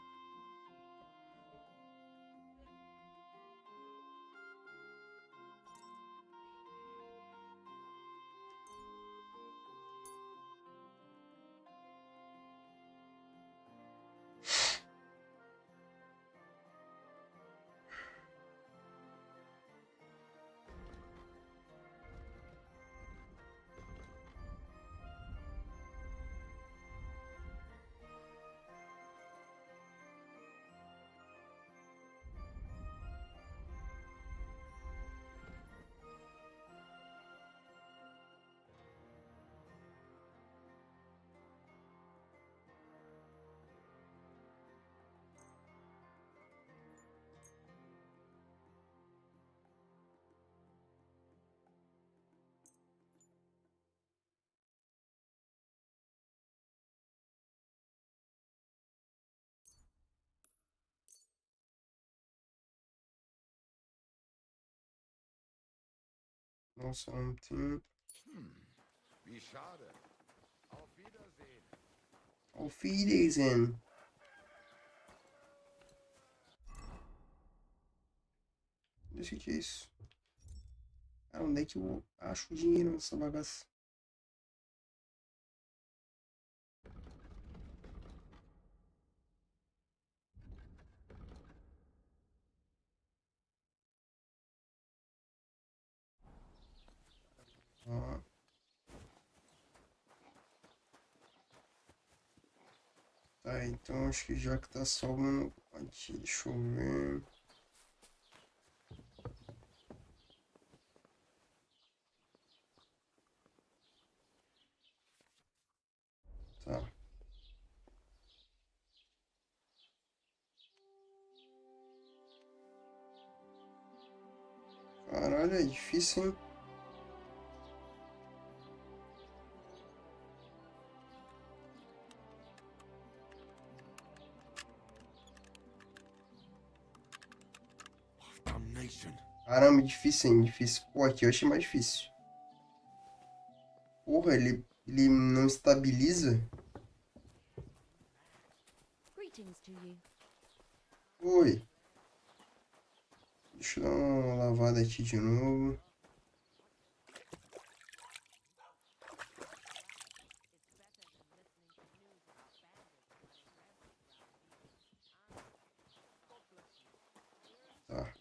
Nossa, não tem... Wie schade. Auf Wiedersehen. Auf Wiedersehen. Deixa que é isso. Cara, onde é que eu acho o dinheiro nessa bagaça? Ó. Tá, então acho que já que tá sobrando aqui, deixa eu ver. Tá. Caralho, é difícil, hein? Caramba, difícil, hein? Difícil. Pô, aqui eu achei mais difícil. Porra, ele não estabiliza? Greetings to you. Oi. Deixa eu dar uma lavada aqui de novo. Tá.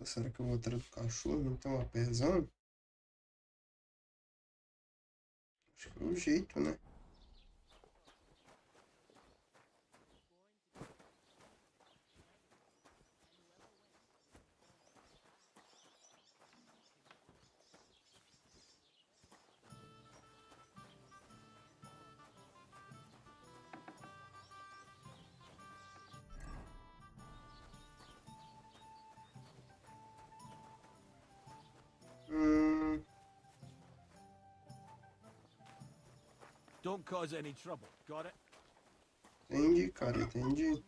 Será que eu vou atrás do cachorro, então, apesão? Acho que é o jeito, né? Don't cause any trouble. Got it? Entendi, cara, entendi.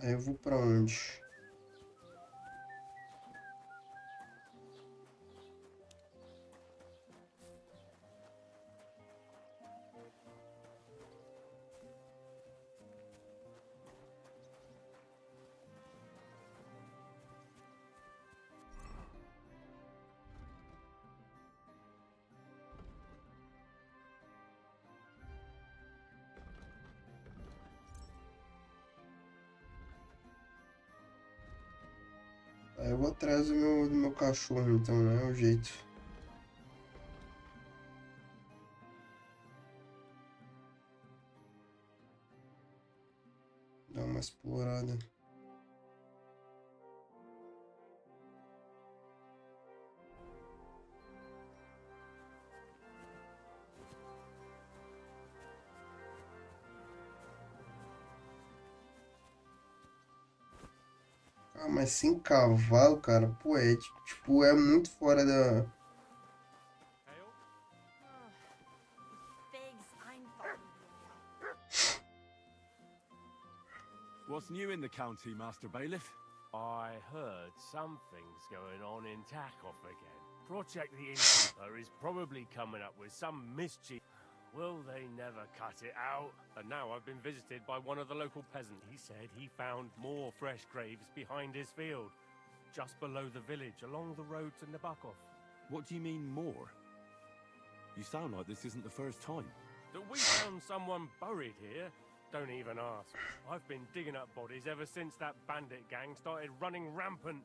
Aí eu vou pra onde? Aí eu vou atrás do meu cachorro, então, né? É o jeito. Dar uma explorada. Ah, mas sem cavalo, cara, pô, é tipo, é muito fora da... What's new in the county, Master Bailiff? I heard something's going on in Takoff again. Project the Innkeeper is probably coming up with some mischief. Will they never cut it out? And now I've been visited by one of the local peasants. He said he found more fresh graves behind his field, just below the village, along the road to Nabokov. What do you mean, more? You sound like this isn't the first time. That we found someone buried here? Don't even ask. I've been digging up bodies ever since that bandit gang started running rampant.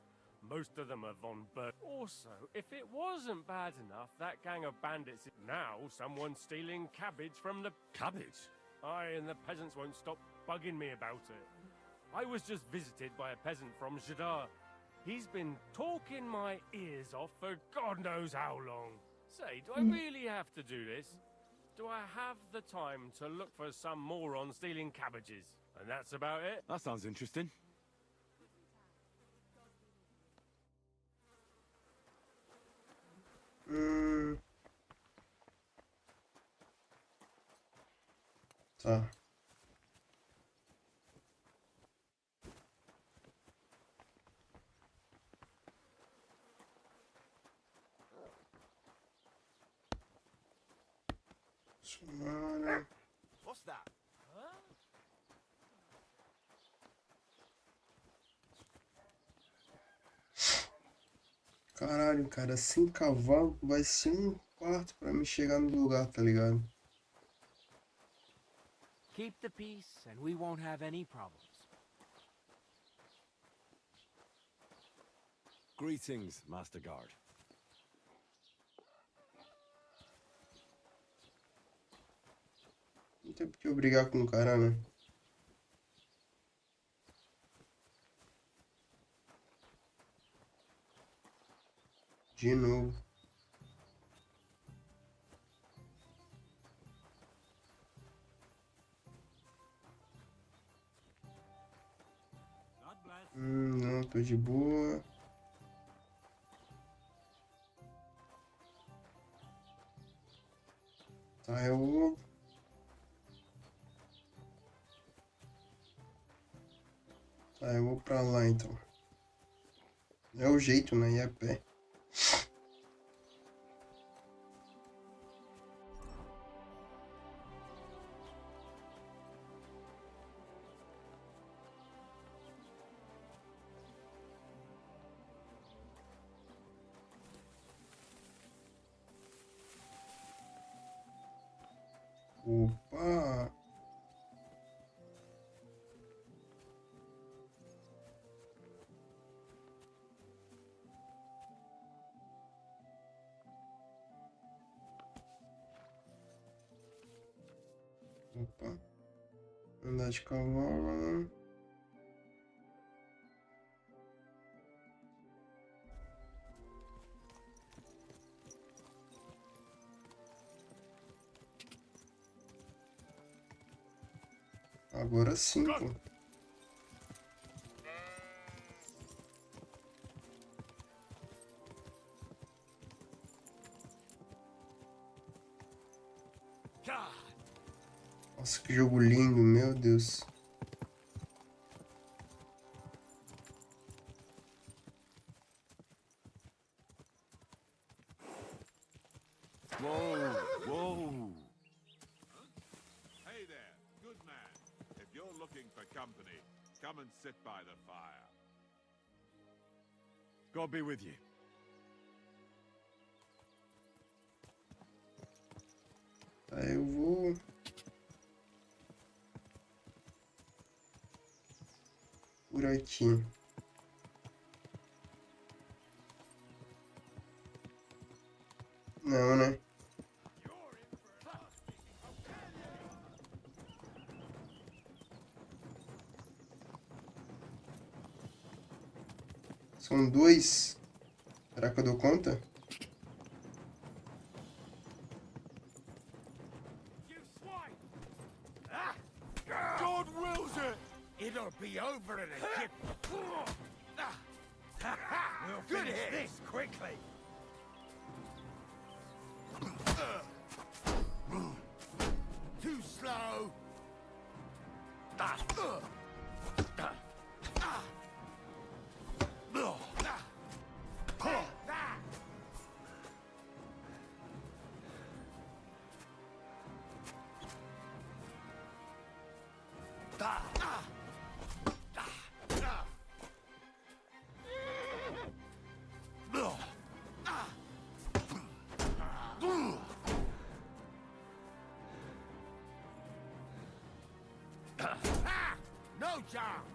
Most of them are von Berg. Also, if it wasn't bad enough, that gang of bandits, now someone's stealing cabbage from the... Cabbage? Aye, and the peasants won't stop bugging me about it. I was just visited by a peasant from Chegar. He's been talking my ears off for God knows how long. Say, do I really have to do this? Do I have the time to look for some moron stealing cabbages? And that's about it? That sounds interesting. Tá. Somara. What's that? Caralho, cara, sem cavalo vai ser um quarto pra me chegar no lugar, tá ligado? Keep the peace, and we won't have any problems. Greetings, Master Guard. Não tem por que eu brigar com o cara, né? De novo. God bless. Não, tô de boa. Tá, eu vou pra lá então. É o jeito, né? Ir a pé. Opa! Opa! Andar de cavalo. Agora sim, pô. Nossa, que jogo lindo, meu Deus. Whoa, whoa. Hey there, good man. If you're looking for company, come and sit by the fire. God be with you. Aí eu vou... por aqui. Não, né? São dois. Será que eu dou conta? God wills it! It'll be over in a jiff. We'll finish this quickly. Too slow. No chance.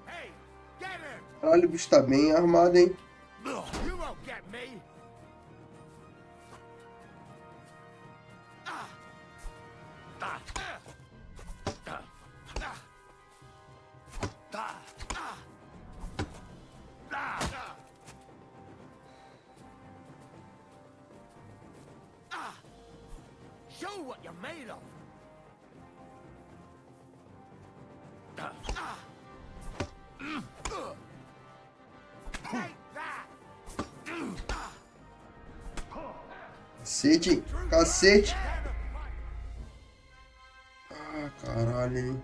Hey, get him. Caralho, o bicho tá bem armado, hein? You won't get me. Show what you're made of. Take that. Cacete, cacete. Ah, caralho, hein?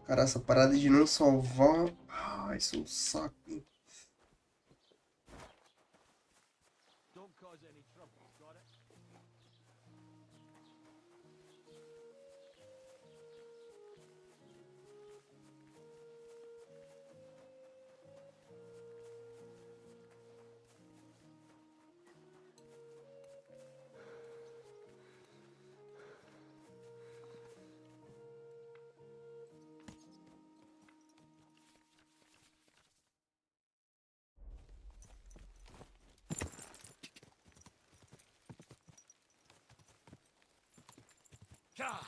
Cara, essa parada de não salvar... Ah, isso é um saco, hein? Don't cause any trouble, got it? God.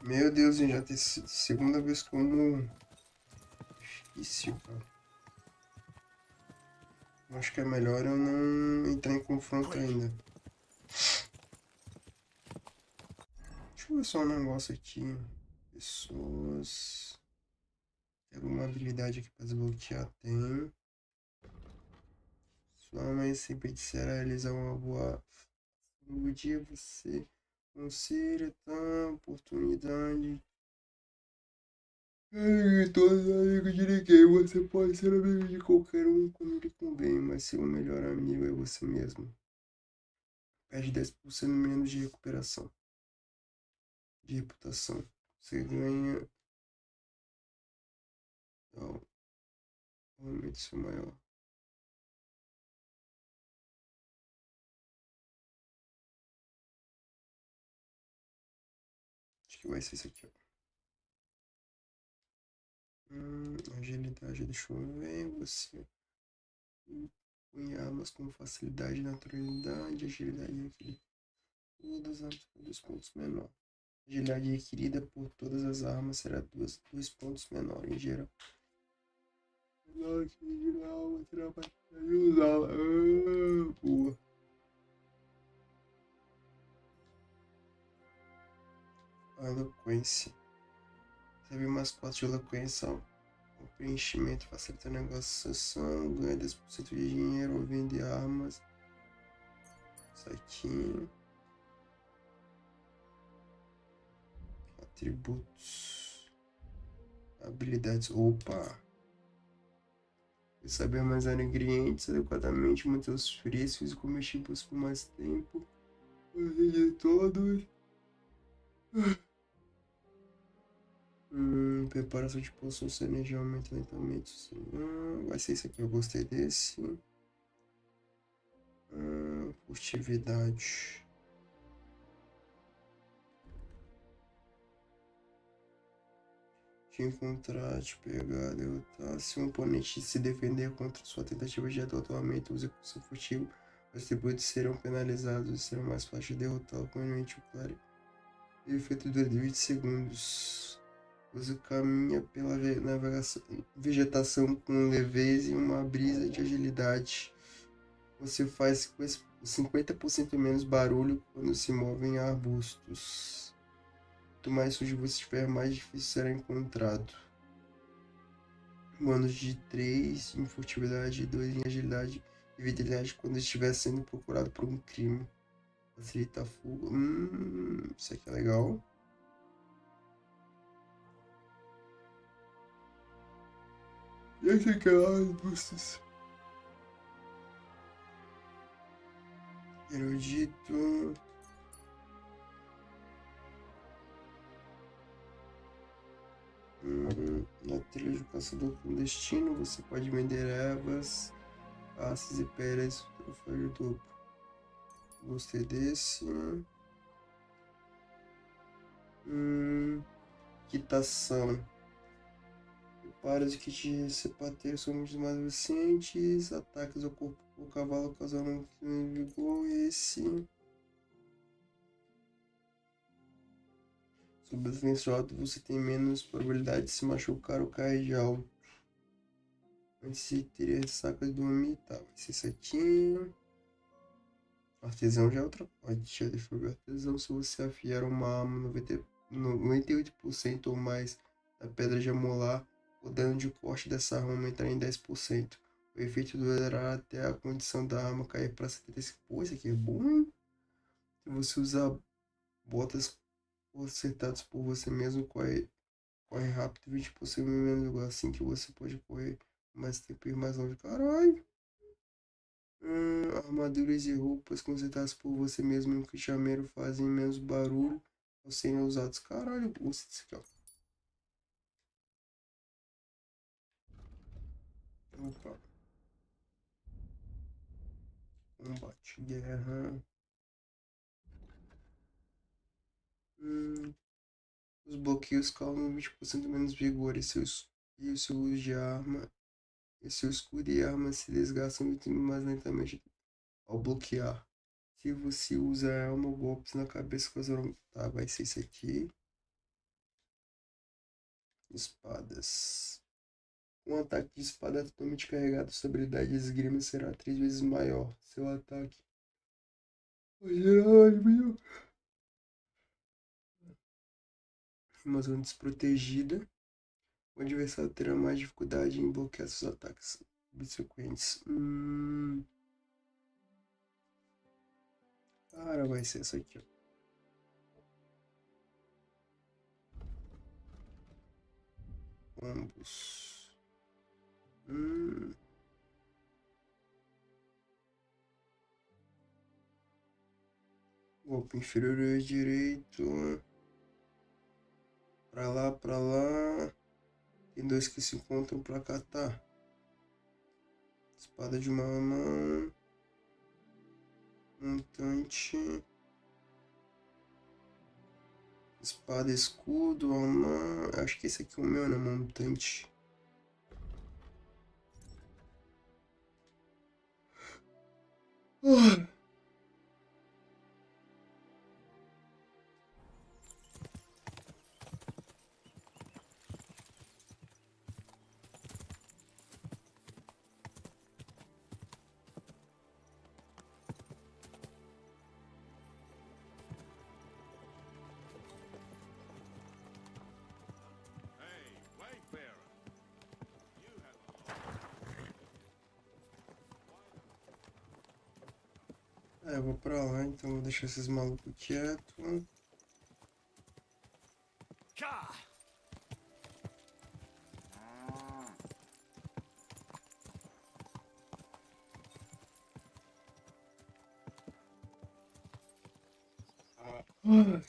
Meu Deus, gente, já tem segunda vez que eu morro. Difícil, cara. Acho que é melhor eu não entrar em confronto ainda. Deixa eu ver só um negócio aqui. Pessoas. Tem alguma habilidade aqui pra desbloquear? Tem. Sua mãe sempre disser realizar uma boa. Um dia você conselha a oportunidade. Todos amigos de ninguém. Você pode ser amigo de qualquer um quando lhe convém, mas seu melhor amigo é você mesmo. Perde 10% menos de recuperação. De reputação. Você ganha. Então, realmente seu maior. Acho que vai ser isso aqui, ó. Agilidade, deixa eu ver. Você põe armas com facilidade, naturalidade, agilidade requerida. Todas as 2 pontos menor. Agilidade requerida por todas as armas será 2 pontos menor em geral. Boa. Eloquência. Recebe mais 4 de eloquência. O preenchimento facilita a negociação. Ganha 10% de dinheiro ou vende armas. Isso aqui. Atributos. Habilidades. Opa! Saber armazenar ingredientes adequadamente, manter os frescos e comestíveis por mais tempo. De todos. Preparação de poções de energia aumenta lentamente. Vai ser isso aqui, eu gostei desse. Furtividade. Te encontrar, te pegar, derrotar. Se um oponente se defender contra sua tentativa de atualmente, use curso furtivo. Os tributos serão penalizados e serão mais fáceis de derrotar oponente o claro. Efeito de 20 segundos. Você caminha pela vegetação com leveza e uma brisa de agilidade. Você faz 50% menos barulho quando se move em arbustos. Quanto mais sujo você estiver, mais difícil será encontrado. Bônus de 3 em furtividade e 2 em agilidade e vitalidade quando estiver sendo procurado por um crime. Facilita a fuga. Isso aqui é legal. E esse aqui é lá, arbustos. Erudito. Na trilha de caçador clandestino, você pode vender ervas, passes e peras troféu de topo. Gostei desse. Quitação. Preparos que te rebater são muito mais eficientes. Ataques ao corpo ou cavalo causando um vigor. Esse. Sob as linhas alto, você tem menos probabilidade de se machucar ou cair de alto. Antes de ter ressaca de dormir, tá. Vai ser isso aqui. Artesão já é outra coisa. Deixa eu ver. Artesão, se você afiar uma arma 98% ou mais da pedra de amolar, o dano de corte dessa arma aumentará em 10%. O efeito durará até a condição da arma cair para 75%. Pô, isso aqui é bom, hein? Se você usar botas consertadas por você mesmo, corre rápido 20% menos igual. Assim que você pode correr mais tempo e ir mais longe. Caralho! Armaduras e roupas consertadas por você mesmo no chameiro fazem menos barulho ao serem usados. Caralho, gostei disso aqui, ó. Opa. Combate, guerra. Os bloqueios causam 20% menos vigor e seu uso de arma. E seu escudo e arma se desgastam mais lentamente ao bloquear. Se você usa alma, golpes na cabeça causaram... Tá, vai ser isso aqui. Espadas. Um ataque de espada totalmente carregado, sua habilidade de esgrima será 3 vezes maior. Seu ataque. Uma zona desprotegida. O adversário terá mais dificuldade em bloquear seus ataques subsequentes. Cara, vai ser essa aqui, ó. Ambos. Golpe inferior à direito. Pra lá, pra lá. Tem dois que se encontram pra catar. Espada de uma mão. Montante. Espada, escudo, alma. Acho que esse aqui é o meu, né? Montante. Eu vou pra lá, então vou deixar esses malucos quietos.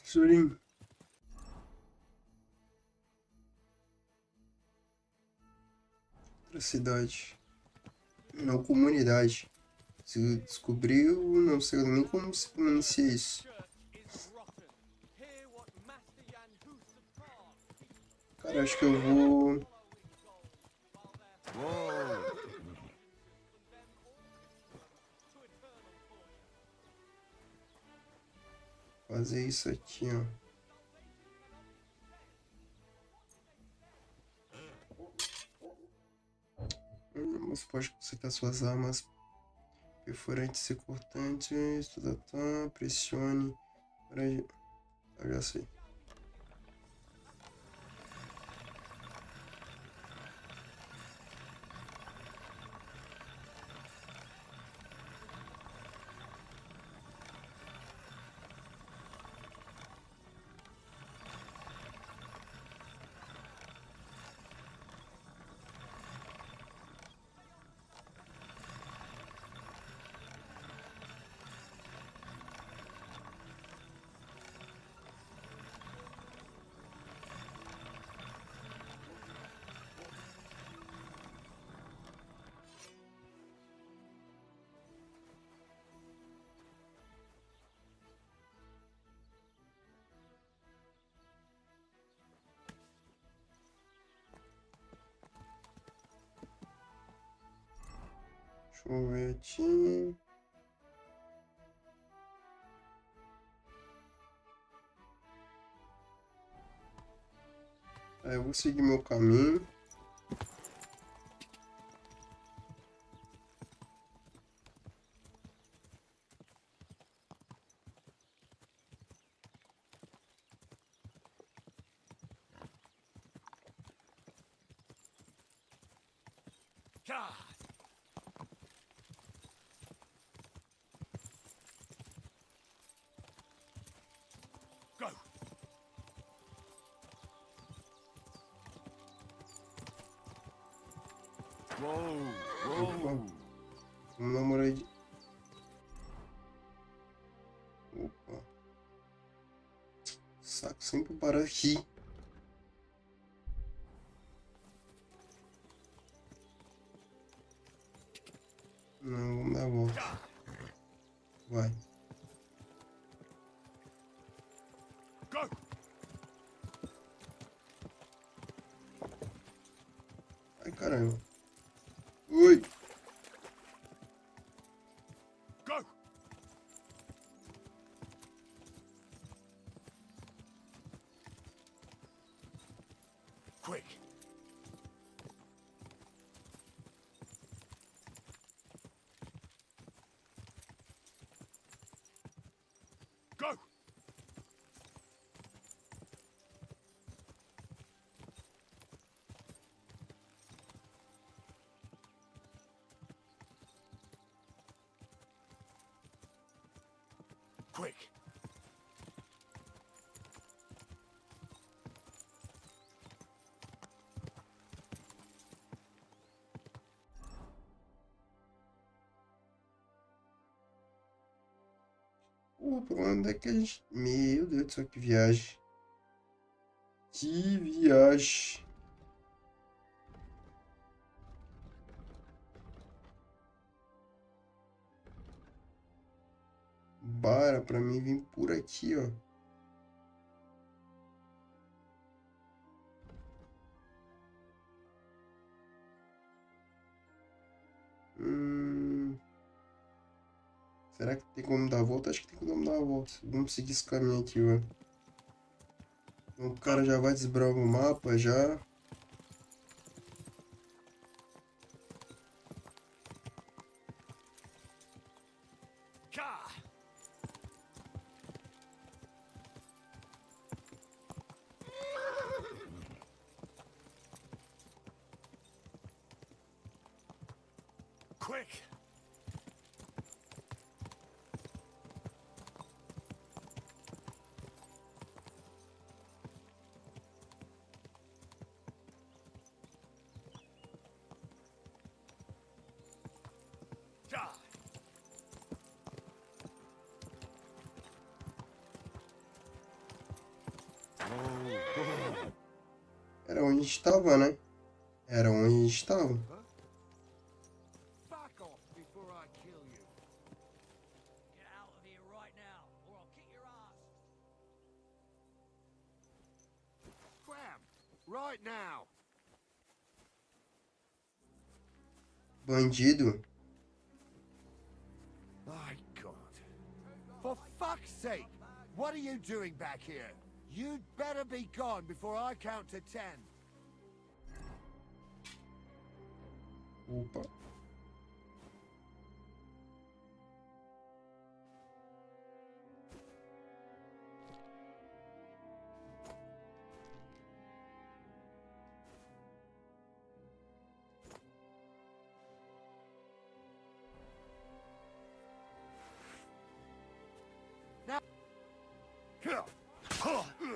Sorinho. Outra cidade. Não, comunidade. Se descobriu, não sei nem como se pronuncia isso. Cara, acho que eu vou... fazer isso aqui, ó. Você pode consertar suas armas perfurantes e cortantes. Pressione. Eu já sei. Deixa eu ver aqui. Eu vou seguir meu caminho. Vamos dar uma olhadinha. Opa. Saco sempre para aqui. Não, vamos dar a volta. Vai. Ai, caramba. Ui. Pô, por onde é que a gente... Meu Deus do céu, que viagem. Que viagem. Bora pra mim vir por aqui, ó. Será que tem como dar a volta? Acho que tem como dar a volta. Vamos seguir esse caminho aqui, ó. Então, o cara já vai desbravar o mapa já. Quick! Era onde a gente tava, né? Era onde a gente tava. Back off before I kill you. Get out of here right now, or I'll kick your ass. Bam! Right now! Bandido. My God. For fuck's sake! What are you doing back here? You'd better be gone before I count to 10. Opa.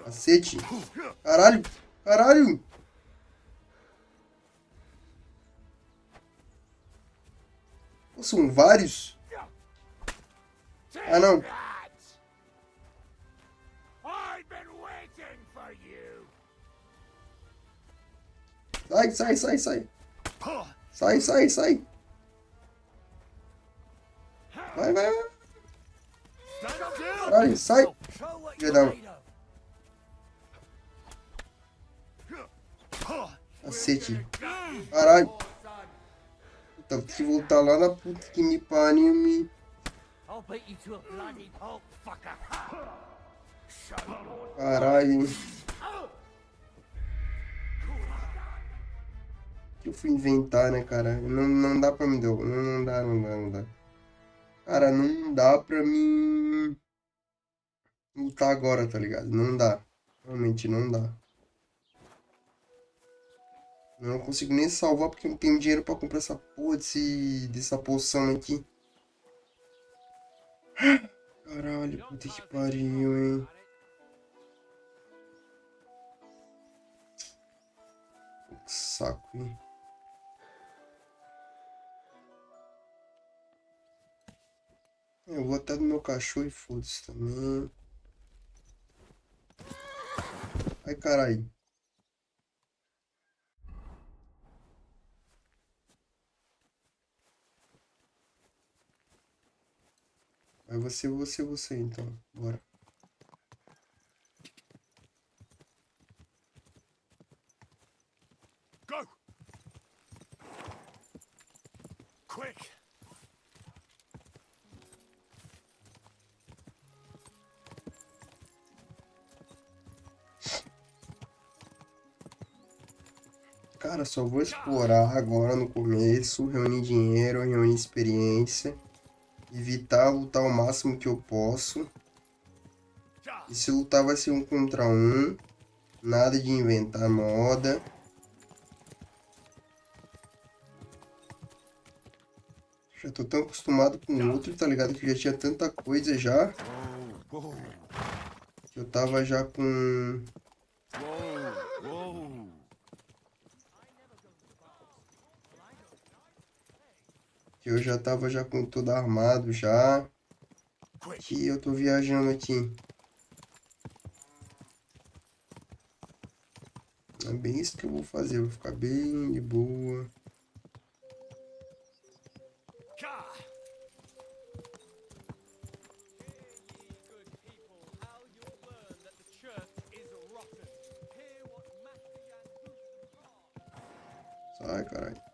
Cacete. Caralho. Caralho. Pô, são vários. Ah, não. I've been waiting for you. Sai, sai, sai, sai. Sai, sai, sai. Vai, vai, vai. Caralho, sai. Filha da... Cacete. Caralho. Puta, vou ter que voltar lá na puta que me pariu, me... Caralho, hein. O que eu fui inventar, né, cara? Não dá pra me dar. Não dá, não dá, não dá. Cara, não dá pra mim lutar agora, tá ligado? Não dá. Realmente não dá. Não consigo nem salvar porque não tenho dinheiro pra comprar essa porra dessa poção aqui. Caralho, puta que pariu, hein. Que saco, hein. Eu vou até do meu cachorro e foda-se também. Ai, caralho. Vai você, então. Bora. Go! Quick! Cara, só vou explorar agora no começo, reunir dinheiro, reunir experiência, evitar lutar o máximo que eu posso. E se lutar vai ser 1 contra 1, nada de inventar moda. Já tô tão acostumado com o outro, tá ligado? Que já tinha tanta coisa já. Que eu tava já com... Que eu já tava já com tudo armado já. Que eu tô viajando aqui. É bem isso que eu vou fazer. Eu vou ficar bem de boa. Sai, caralho.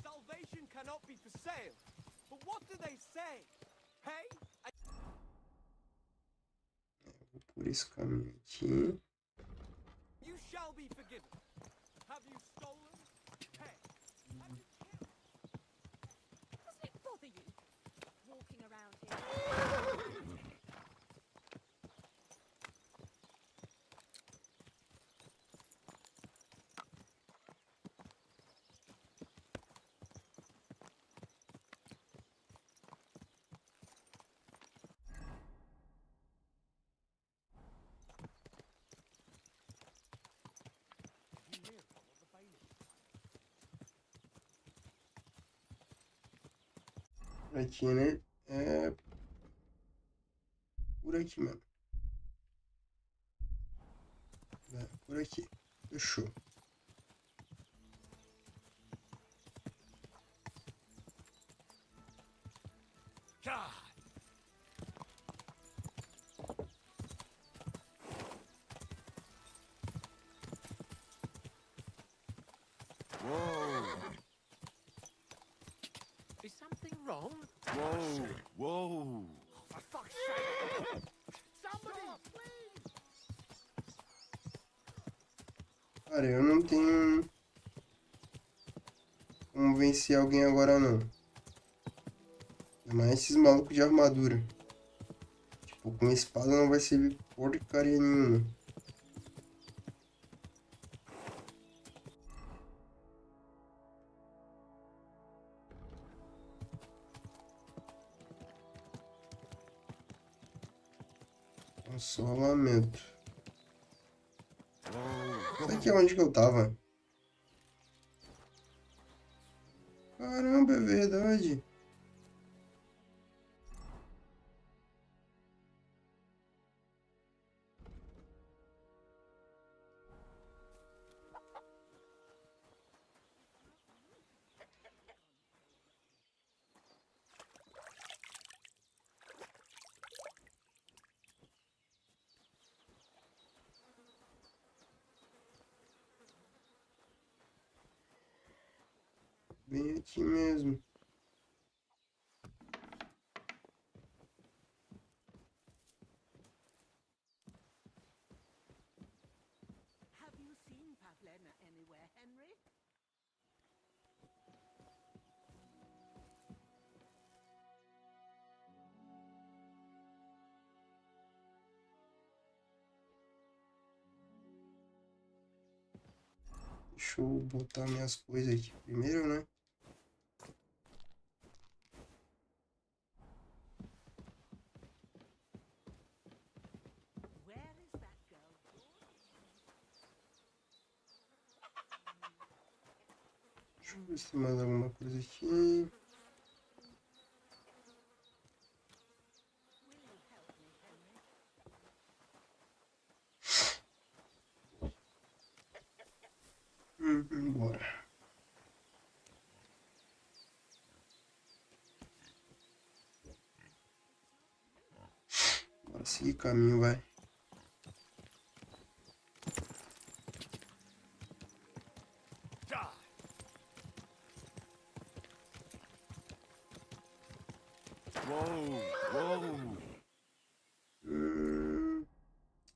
Salvation cannot be for sale. But what do they say? Hey? Vou por esse caminho aqui. You shall be forgiven. Have you stolen? Hey. Have you killed? Doesn't it bother you walking around here? Aqui, né? É por aqui mesmo. É por aqui. Fechou. Is something wrong? Whoa, whoa. For fuck's sake! Somebody, please! Cara, eu não tenho como vencer alguém agora, não. Ainda mais esses malucos de armadura. Tipo, com espada não vai servir porcaria nenhuma. Só lamento. Isso aqui é onde que eu tava? Caramba, é verdade. Bem aqui mesmo. Have you seen Pavlena anywhere, Henry? Deixa eu botar minhas coisas aqui primeiro, né? Where is that girl? Deixa eu ver se tem mais alguma coisa aqui. Bora. Bora seguir caminho, vai.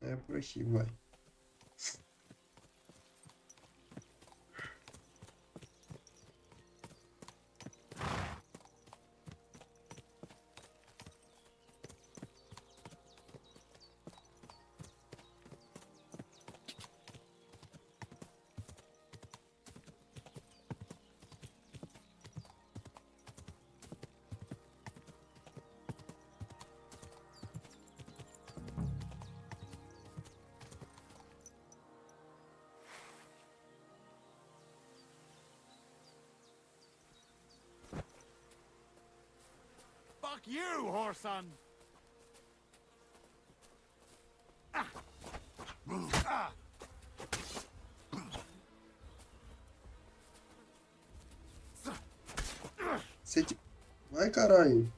É por aqui, vai. Fuck you, whoreson! Vai, caralho.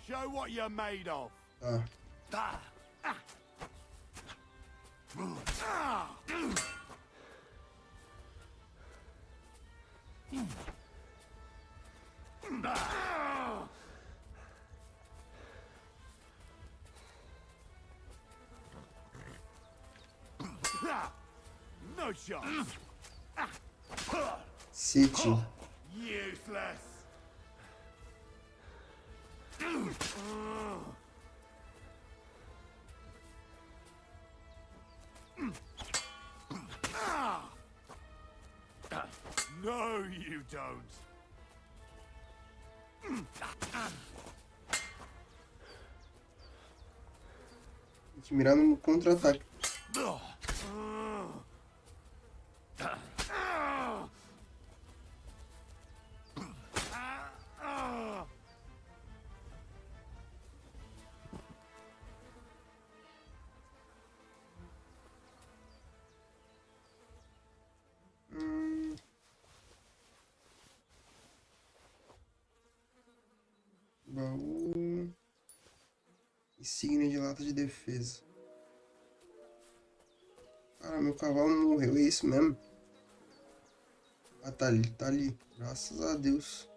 Show what you're made of. Tá. No chance. City. Useless. No, you don't. Tem que mirar no contra-ataque. Baú. Insígnia de lata de defesa. Cara, meu cavalo morreu, é isso mesmo? Ah, tá ali, tá ali. Graças a Deus.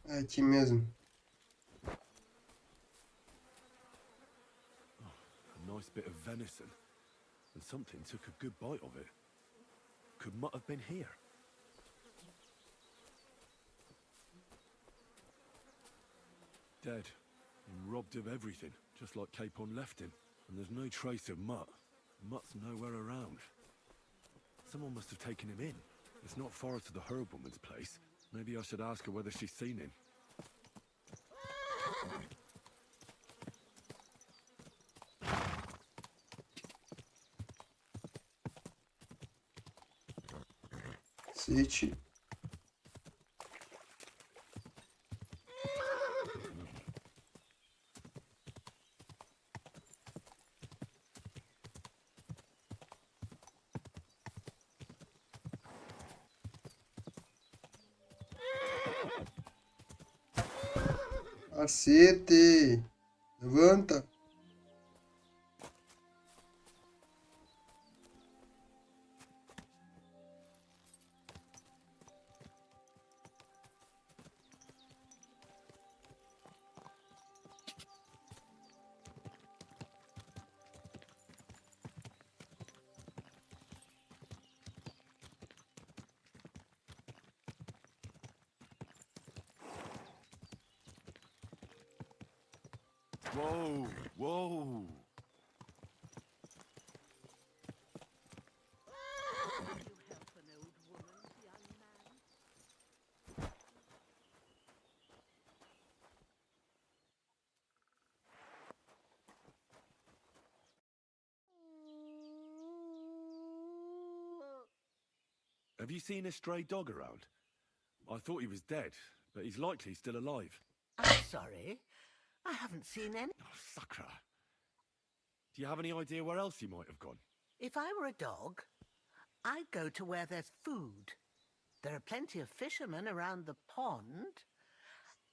É aqui mesmo. A nice bit of venison, and something took a good bite of it. Could Mutt have been here? Dead, and robbed of everything, just like Capon left him. And there's no trace of Mutt. Mutt's nowhere around. Someone must have taken him in. It's not far to the herb woman's place. Maybe I should ask her whether she's seen him. City. Cacete! Levanta! Whoa, whoa! Have you seen a stray dog around? I thought he was dead, but he's likely still alive. I'm sorry. I haven't seen any. Oh, sucker. Do you have any idea where else he might have gone? If I were a dog, I'd go to where there's food. There are plenty of fishermen around the pond,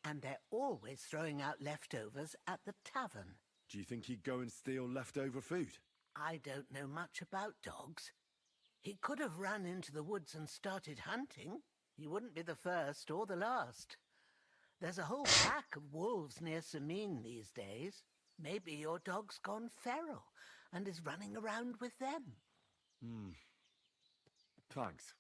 and they're always throwing out leftovers at the tavern. Do you think he'd go and steal leftover food? I don't know much about dogs. He could have run into the woods and started hunting. He wouldn't be the first or the last. There's a whole pack of wolves near Samine these days. Maybe your dog's gone feral and is running around with them. Thanks.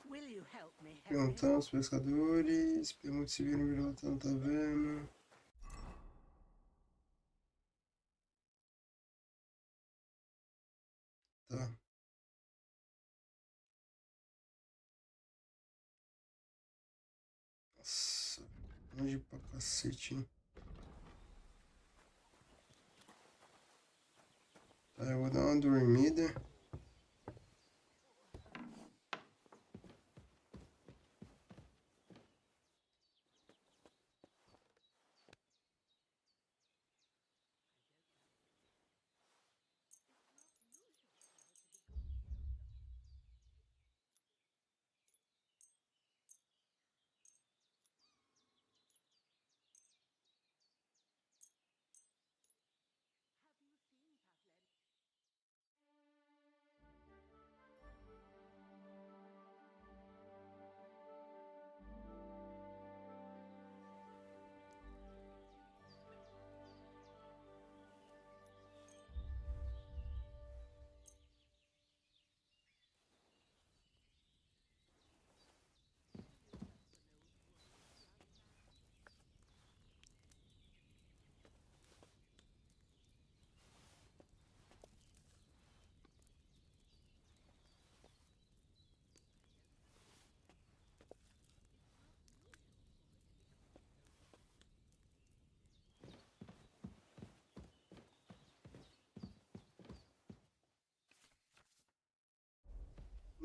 Will you help me, Harry? Perguntar aos pescadores. Pergunte se viram vir lá na taverna. Tá. Nossa, longe pra cacete, hein? Tá, eu vou dar uma dormida.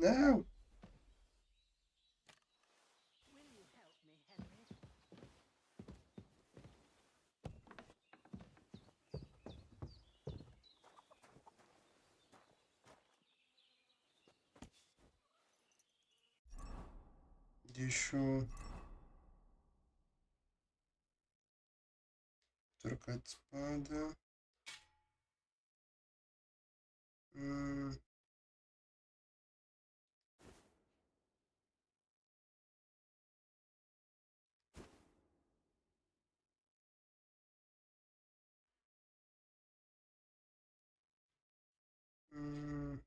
Não! Deixa eu trocar de espada. Hum. Hum.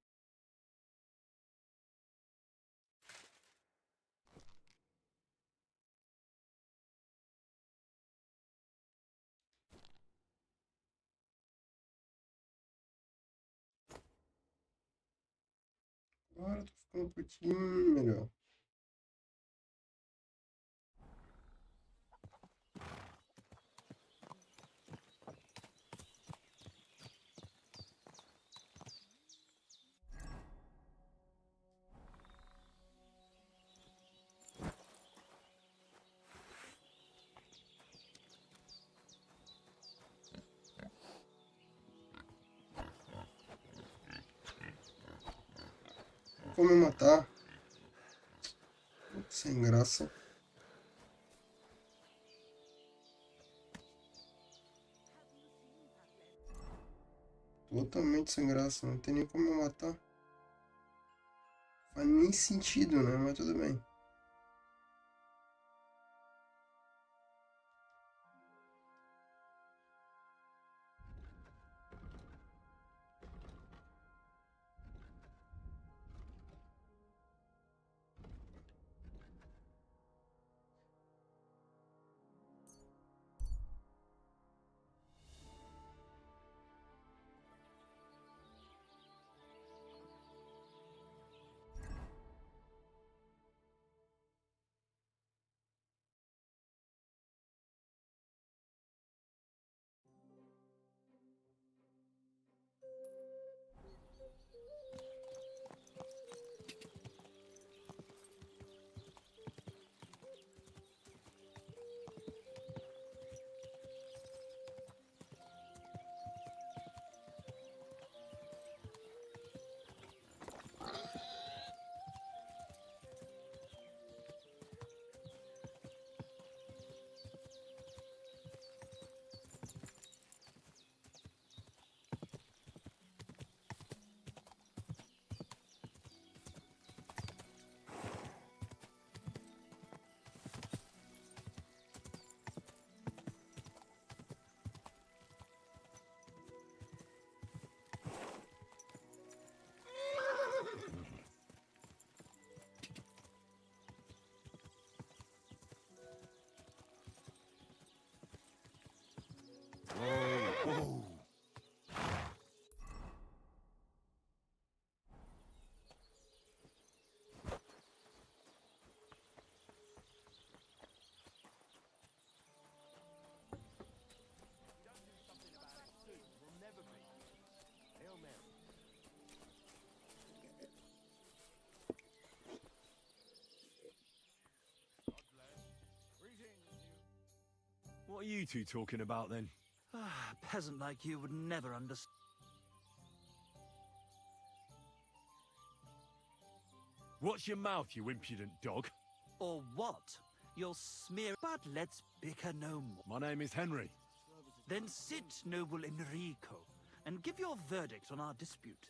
Agora tô ficando um pouquinho melhor. Como me matar? Sem graça. Totalmente sem graça. Não tem nem como me matar. Faz nem sentido, né? Mas tudo bem. What are you two talking about then? A peasant like you would never understand. Watch your mouth, you impudent dog. Or what? You'll smear. But let's bicker no more. My name is Henry. Then sit, noble Enrico, and give your verdict on our dispute.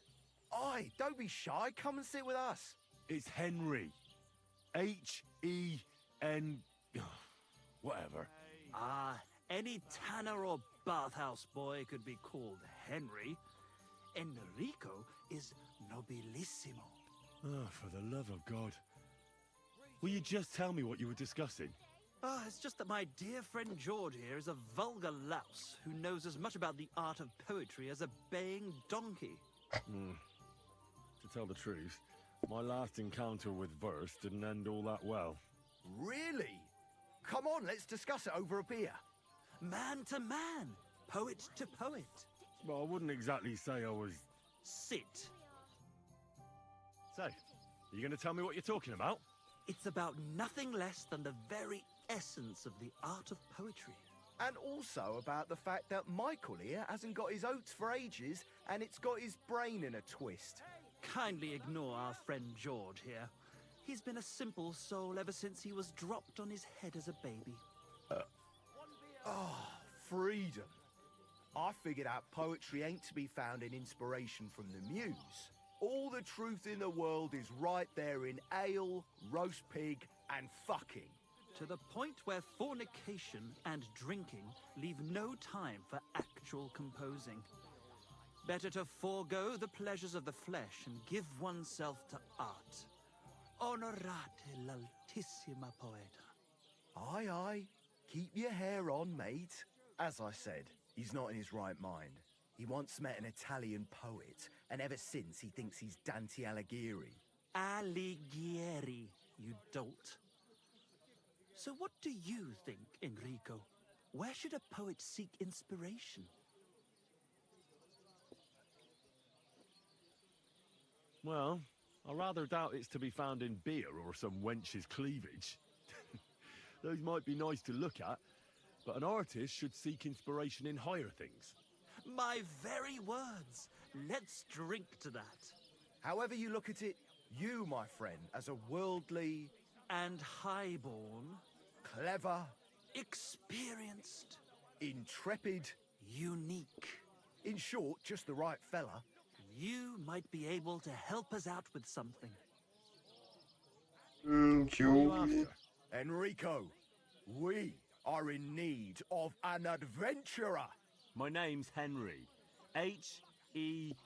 Oi, don't be shy. Come and sit with us. It's Henry. H-E-N... whatever. Ah, any tanner or bathhouse boy could be called Henry. Enrico is nobilissimo. Oh, for the love of God. Will you just tell me what you were discussing? It's just that my dear friend George here is a vulgar louse who knows as much about the art of poetry as a baying donkey. To tell the truth, my last encounter with verse didn't end all that well. Really? Come on, let's discuss it over a beer. Man to man, poet to poet. Well, I wouldn't exactly say I was... Sit. So, are you going to tell me what you're talking about? It's about nothing less than the very essence of the art of poetry. And also about the fact that Michael here hasn't got his oats for ages, and it's got his brain in a twist. Kindly ignore our friend George here. He's been a simple soul ever since he was dropped on his head as a baby. Freedom. I figured out poetry ain't to be found in inspiration from the muse. All the truth in the world is right there in ale, roast pig, and fucking. To the point where fornication and drinking leave no time for actual composing. Better to forego the pleasures of the flesh and give oneself to art. Honorate l'altissima poeta. Aye, aye. Keep your hair on, mate. As I said, he's not in his right mind. He once met an Italian poet, and ever since he thinks he's Dante Alighieri. Alighieri, you dolt. So what do you think, Enrico? Where should a poet seek inspiration? Well, I rather doubt it's to be found in beer or some wench's cleavage. Those might be nice to look at, but an artist should seek inspiration in higher things. My very words. Let's drink to that. However you look at it, you, my friend, as a worldly... and highborn... clever... experienced... intrepid... unique... in short, just the right fella... you might be able to help us out with something. Enrico, we are in need of an adventurer. My name's Henry. H-E-N...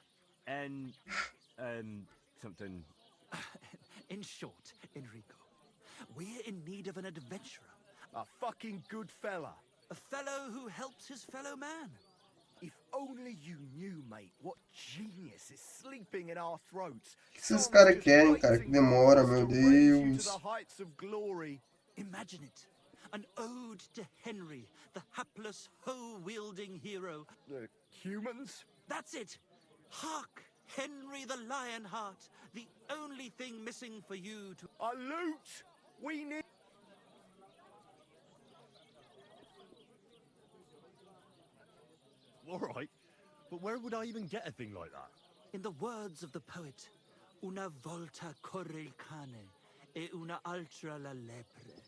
something... In short, Enrico, we're in need of an adventurer. A fucking good fella. A fellow who helps his fellow man. If only you knew, mate, what genius is sleeping in our throats. O que esses caras querem, cara? Que demora, meu Deus. To the heights of glory. Imagine it. An ode to Henry, the hapless, hoe-wielding hero. The humans? That's it. Hark, Henry the Lionheart. The only thing missing for you to... A loot! We need... All right, but where would I even get a thing like that? In the words of the poet, una volta corre il cane e una altra la lepre.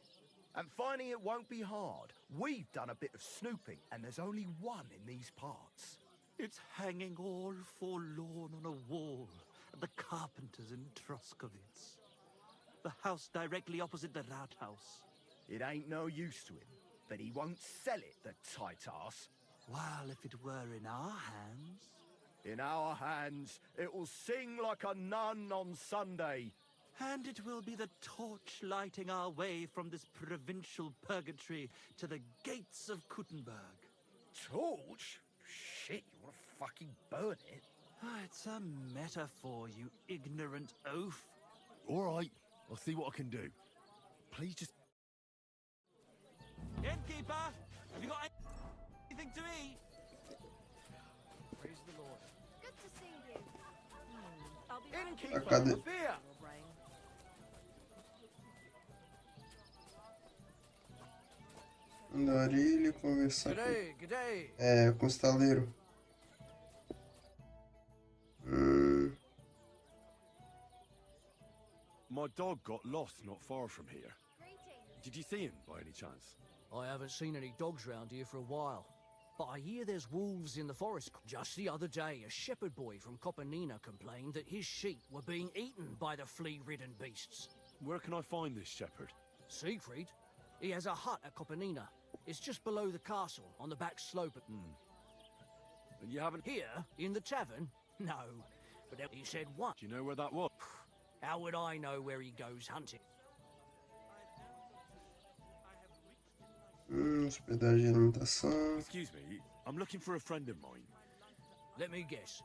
And finding it won't be hard. We've done a bit of snooping, and there's only one in these parts. It's hanging all forlorn on a wall at the carpenters in Troskovitz. The house directly opposite the Rathaus. It ain't no use to him, but he won't sell it, the tight ass. Well, if it were in our hands... In our hands, it will sing like a nun on Sunday. And it will be the torch lighting our way from this provincial purgatory to the gates of Kuttenberg. Torch? Shit, you want to fucking burn it? It's a metaphor, you ignorant oaf. All right, I'll see what I can do. Please just... Innkeeper, have you got anything to eat? Praise the Lord. Good to see you. I'll be right Innkeeper, Cadê? a beer! Andarilha, conversar G'day, g'day. com o estaleiro. My dog got lost not far from here. Did you see him by any chance? I haven't seen any dogs round here for a while, but I hear there's wolves in the forest. Just the other day, a shepherd boy from Copenina complained that his sheep were being eaten by the flea-ridden beasts. Where can I find this shepherd? Siegfried? He has a hut at Copenina. It's just below the castle, on the back slope. And you haven't... Here, in the tavern? No. But he said what? Do you know where that was? How would I know where he goes hunting? Hospedagem e alimentação. Excuse me, I'm looking for a friend of mine. Let me guess.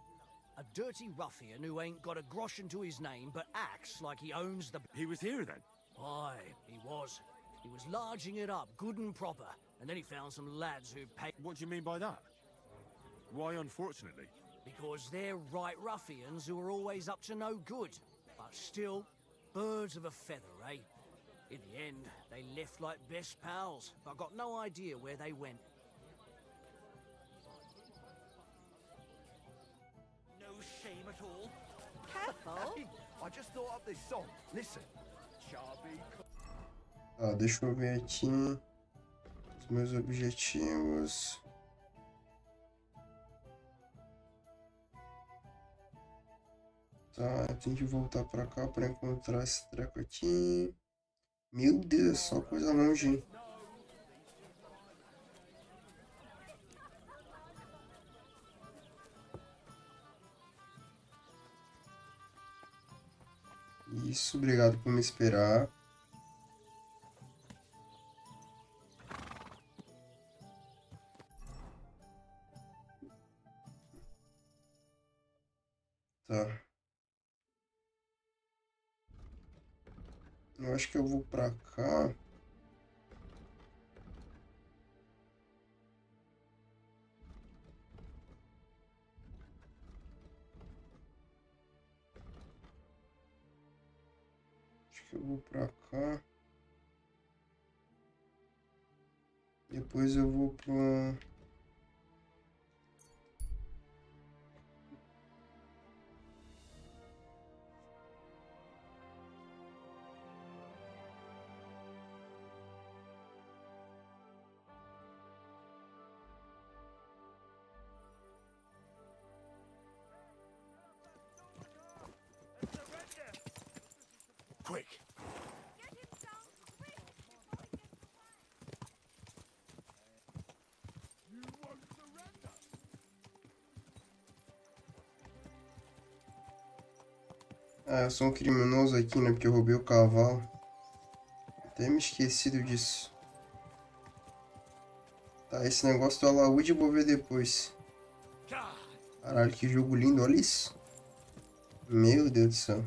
A dirty ruffian who ain't got a groschen to his name but acts like he owns the... He was here then? Aye, he was. He was larging it up, good and proper. And then he found some lads who paid... What do you mean by that? Why unfortunately? Because they're right ruffians who are always up to no good. But still, birds of a feather, eh? In the end, they left like best pals. I've got no idea where they went. No shame at all. Careful. Hey, I just thought up this song. Listen. Chubby. Tá, deixa eu ver aqui os meus objetivos. Tá, eu tenho que voltar pra cá pra encontrar esse treco aqui. Meu Deus, só coisa longe, hein? Isso, obrigado por me esperar. Tá. Eu acho que eu vou pra cá. Acho que eu vou pra cá. Depois eu vou pra... Quick. Ah, eu sou um criminoso aqui, né? Porque eu roubei o cavalo. Até me esquecido disso. Tá, esse negócio do alaúde eu vou ver depois. Caralho, que jogo lindo, olha isso. Meu Deus do céu.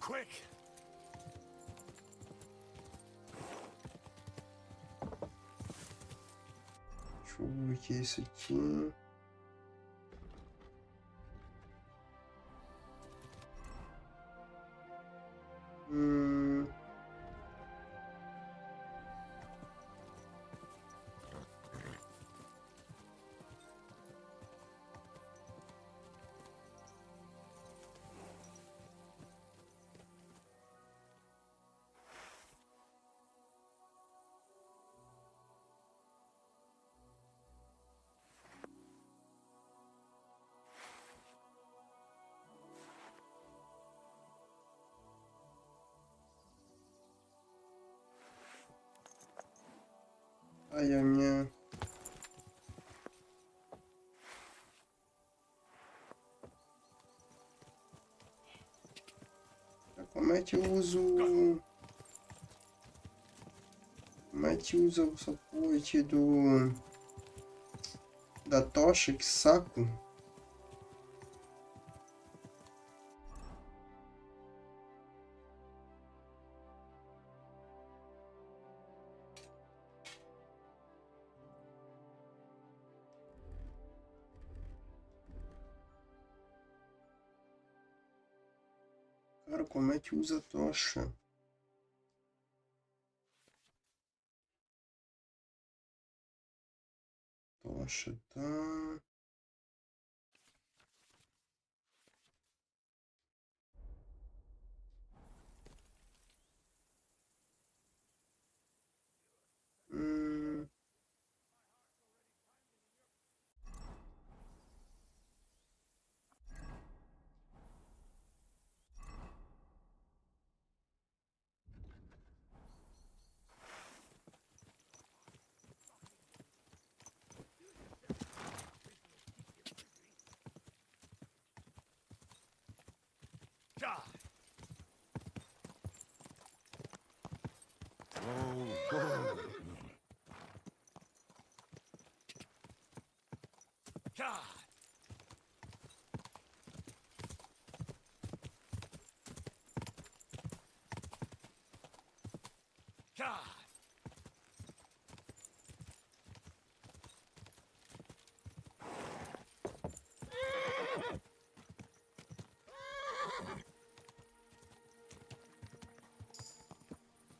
Quick. Deixa eu ver o que é isso aqui. Ai, a minha... Como é que eu uso... Como é que usa essa porra aqui da tocha? Que saco. Cara, como é que usa a tocha? Tocha, tá... Hum...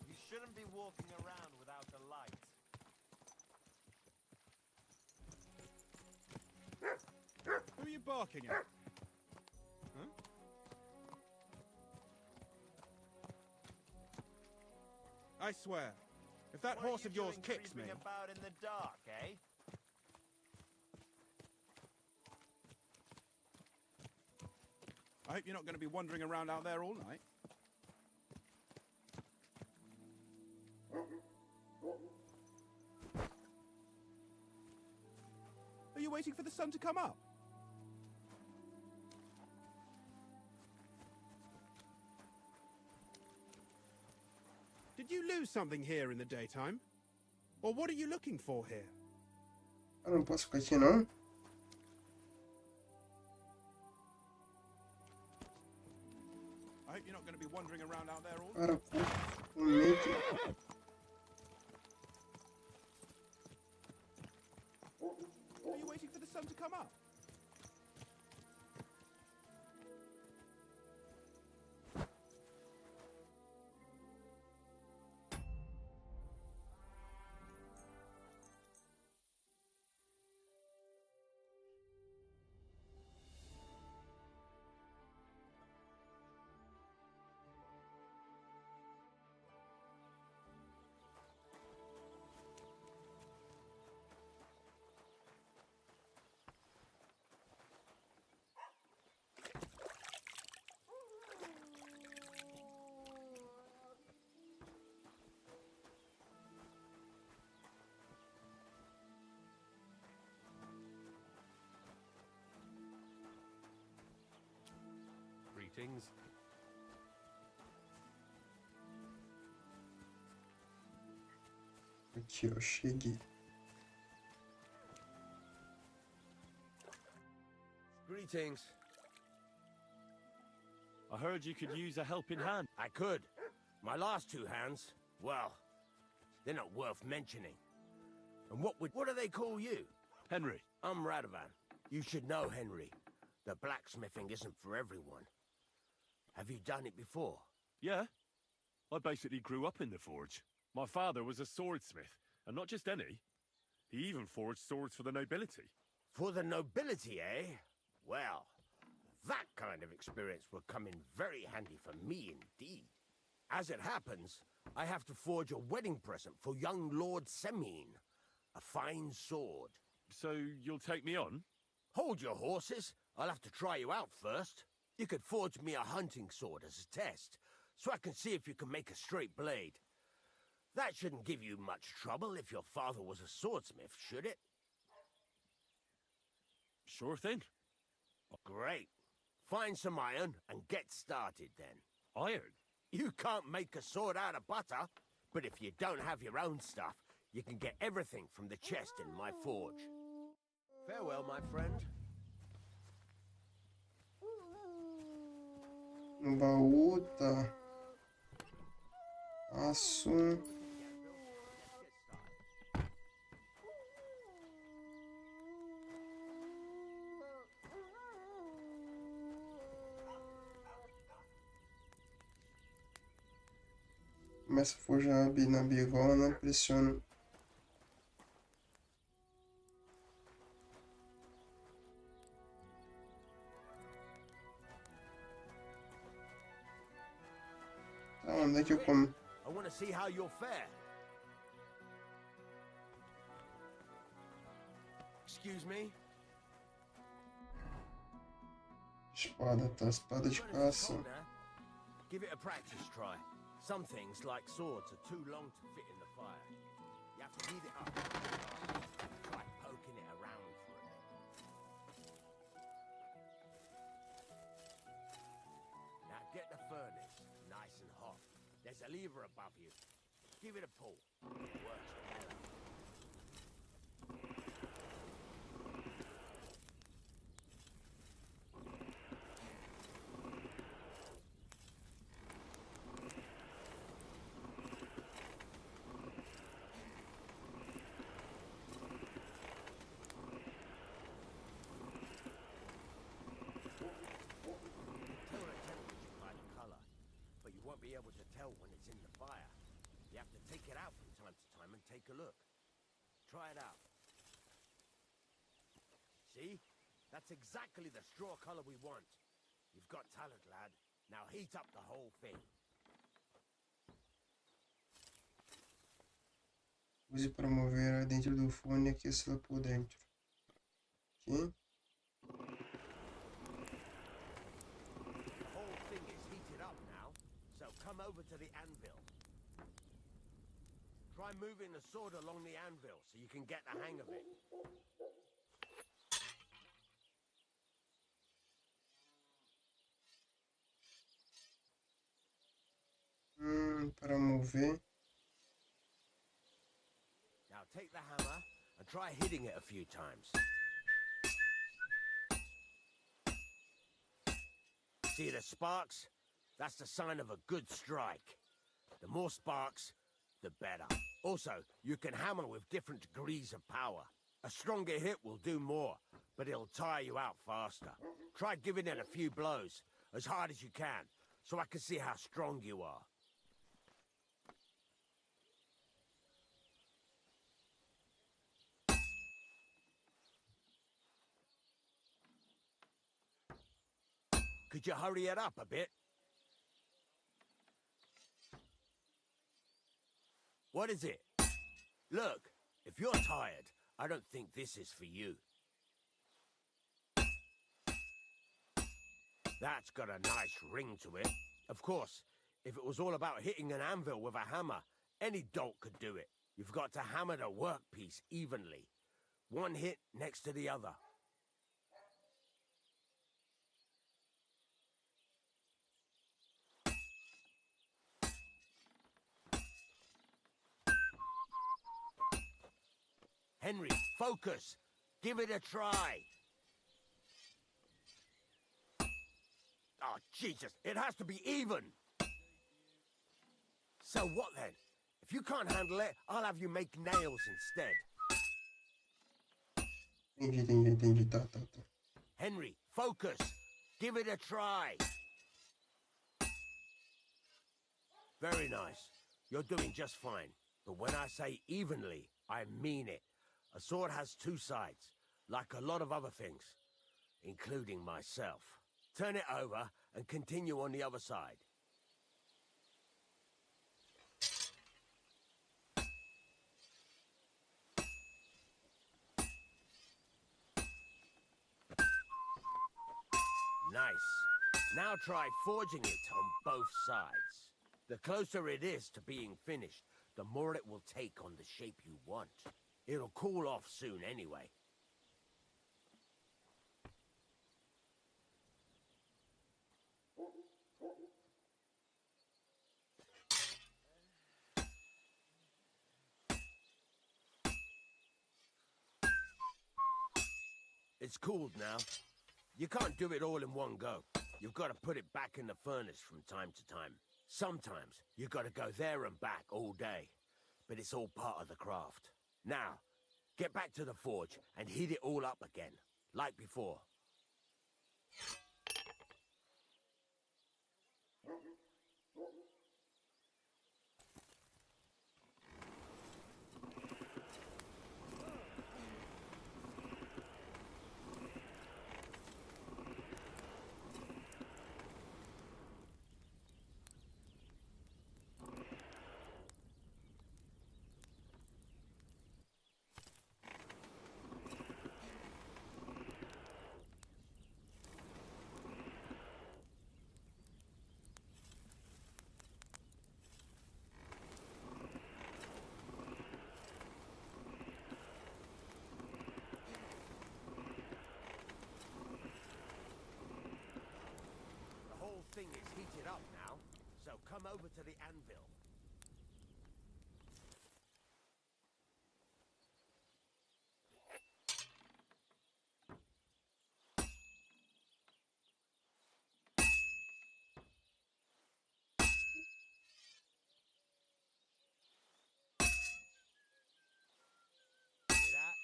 You shouldn't be walking around without a light. Who are you barking at? Huh? I swear, if that horse of yours kicks me... about in the dark, eh? I hope you're not going to be wandering around out there all night. Are you waiting for the sun to come up? Did you lose something here in the daytime? Or what are you looking for here? Ah, não posso ficar aqui, não? I hope you're not going to be wandering around out there all Cara, com medo. Are you waiting for the sun to come up? Greetings. Aqui, ó, cheguei. Greetings. I heard you could use a helping hand. I could. My last two hands, well, they're not worth mentioning. And what do they call you? Henry. I'm Radovan. You should know, Henry. The blacksmithing isn't for everyone. Have you done it before? Yeah. I basically grew up in the forge. My father was a swordsmith, and not just any. He even forged swords for the nobility. For the nobility, eh? Well, that kind of experience will come in very handy for me indeed. As it happens, I have to forge a wedding present for young Lord Semine. A fine sword. So you'll take me on? Hold your horses. I'll have to try you out first. You could forge me a hunting sword as a test, so I can see if you can make a straight blade. That shouldn't give you much trouble if your father was a swordsmith, should it? Sure thing. Great. Find some iron and get started then. Iron? You can't make a sword out of butter, but if you don't have your own stuff, you can get everything from the chest in my forge. Farewell, my friend. No baú tá aço. Começa a forjar na bigona, pressiona. Tá, onde é que eu como? I want to see how you'll fare. Excuse me? Espada, tá? Espada de caça. Give it a practice try. Some things, like swords, are too long to fit in the fire. You have to heat it up. Try poking it around for a bit. Now get the furnace nice and hot. There's a lever above you. Give it a pull. It works well. Be able to tell when it's in the fire. You have to take it out from time to time and take a look. Try it out. See? That's exactly the straw color we want. You've got talent, lad. Now heat up the whole thing. Use para mover dentro do fone e aqueça por dentro. Aqui. Come over to the anvil. Try moving the sword along the anvil so you can get the hang of it. Para mover. Now take the hammer and try hitting it a few times. See the sparks? That's the sign of a good strike. The more sparks, the better. Also, you can hammer with different degrees of power. A stronger hit will do more, but it'll tire you out faster. Try giving it a few blows, as hard as you can, so I can see how strong you are. Could you hurry it up a bit? What is it? Look, if you're tired, I don't think this is for you. That's got a nice ring to it. Of course, if it was all about hitting an anvil with a hammer, any dolt could do it. You've got to hammer the workpiece evenly. One hit next to the other. Henry, focus. Give it a try. Oh, Jesus, it has to be even. So what then? If you can't handle it, I'll have you make nails instead. Entendi. Tá. Henry, focus. Give it a try. Very nice. You're doing just fine. But when I say evenly, I mean it. A sword has two sides, like a lot of other things, including myself. Turn it over and continue on the other side. Nice. Now try forging it on both sides. The closer it is to being finished, the more it will take on the shape you want. It'll cool off soon anyway. It's cooled now. You can't do it all in one go. You've got to put it back in the furnace from time to time. Sometimes you've got to go there and back all day. But it's all part of the craft. Now, get back to the forge and heat it all up again, like before. over to the anvil. Hear that?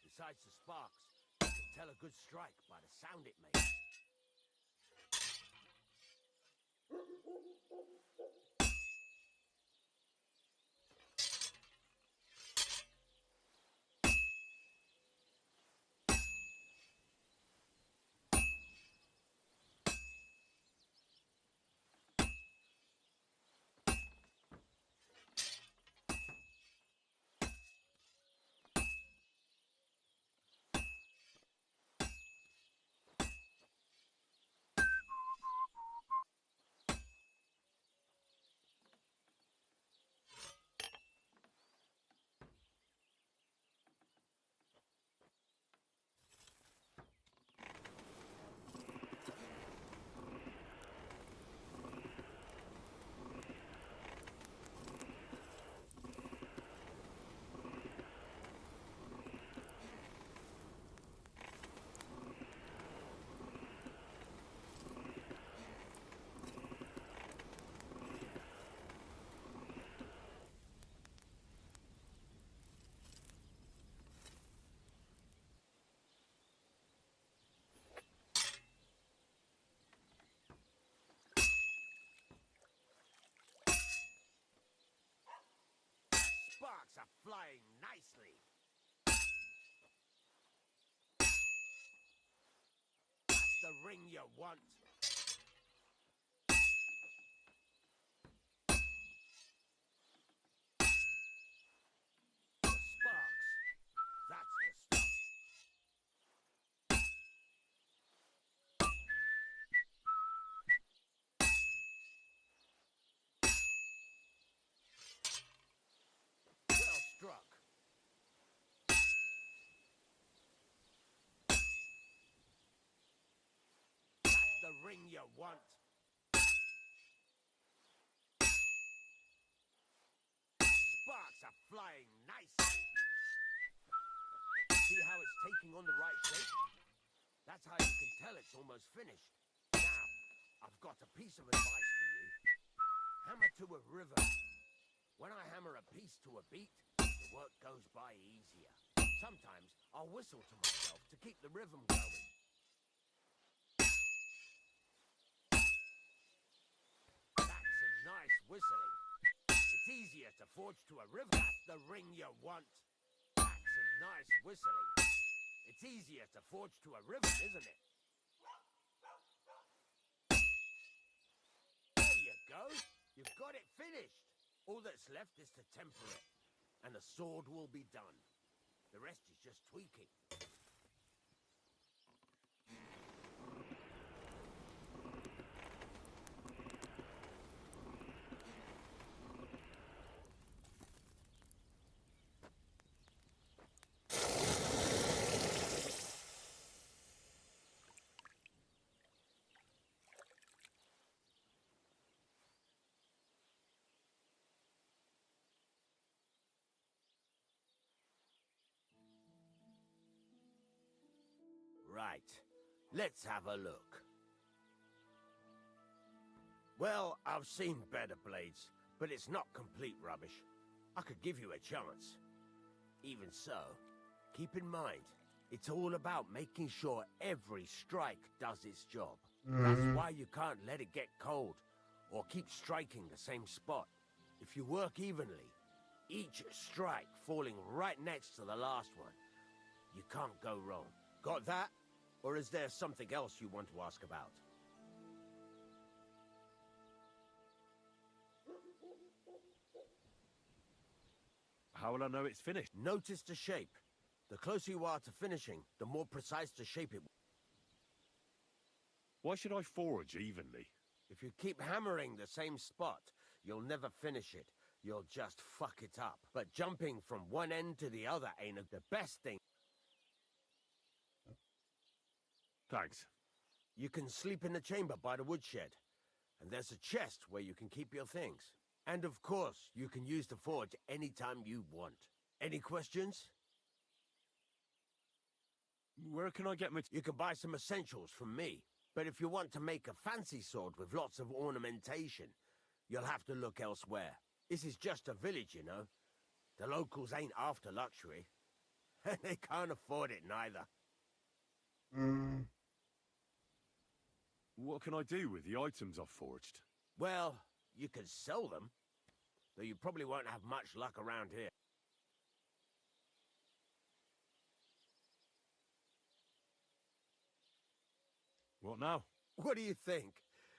Besides the sparks, you can tell a good strike by the sound it makes. Sparks are flying nicely. That's the ring you want. The sparks. That's the stuff. Well struck. That's the ring you want. Sparks are flying nicely. See how it's taking on the right shape? That's how you can tell it's almost finished. Now, I've got a piece of advice for you. Hammer to a rhythm. When I hammer a piece to a beat, the work goes by easier. Sometimes I'll whistle to myself to keep the rhythm going. That's some nice whistling. It's easier to forge to a rhythm. That's the ring you want. That's some nice whistling. It's easier to forge to a rhythm, isn't it? There you go. You've got it finished. All that's left is to temper it, and the sword will be done. The rest is just tweaking. Right, let's have a look. Well, I've seen better blades, but it's not complete rubbish. I could give you a chance. Even so, keep in mind, it's all about making sure every strike does its job. That's why you can't let it get cold, or keep striking the same spot. If you work evenly, each strike falling right next to the last one, you can't go wrong. Got that? Or is there something else you want to ask about? How will I know it's finished? Notice the shape. The closer you are to finishing, the more precise the shape it will. Why should I forge evenly? If you keep hammering the same spot, you'll never finish it. You'll just fuck it up. But jumping from one end to the other ain't the best thing. Thanks. You can sleep in the chamber by the woodshed. And there's a chest where you can keep your things. And of course, you can use the forge anytime you want. Any questions? Where can I get my... You can buy some essentials from me. But if you want to make a fancy sword with lots of ornamentation, you'll have to look elsewhere. This is just a village, you know. The locals ain't after luxury. And they can't afford it neither. What can I do with the items I've forged? Well, you can sell them. Though you probably won't have much luck around here. What now? What do you think?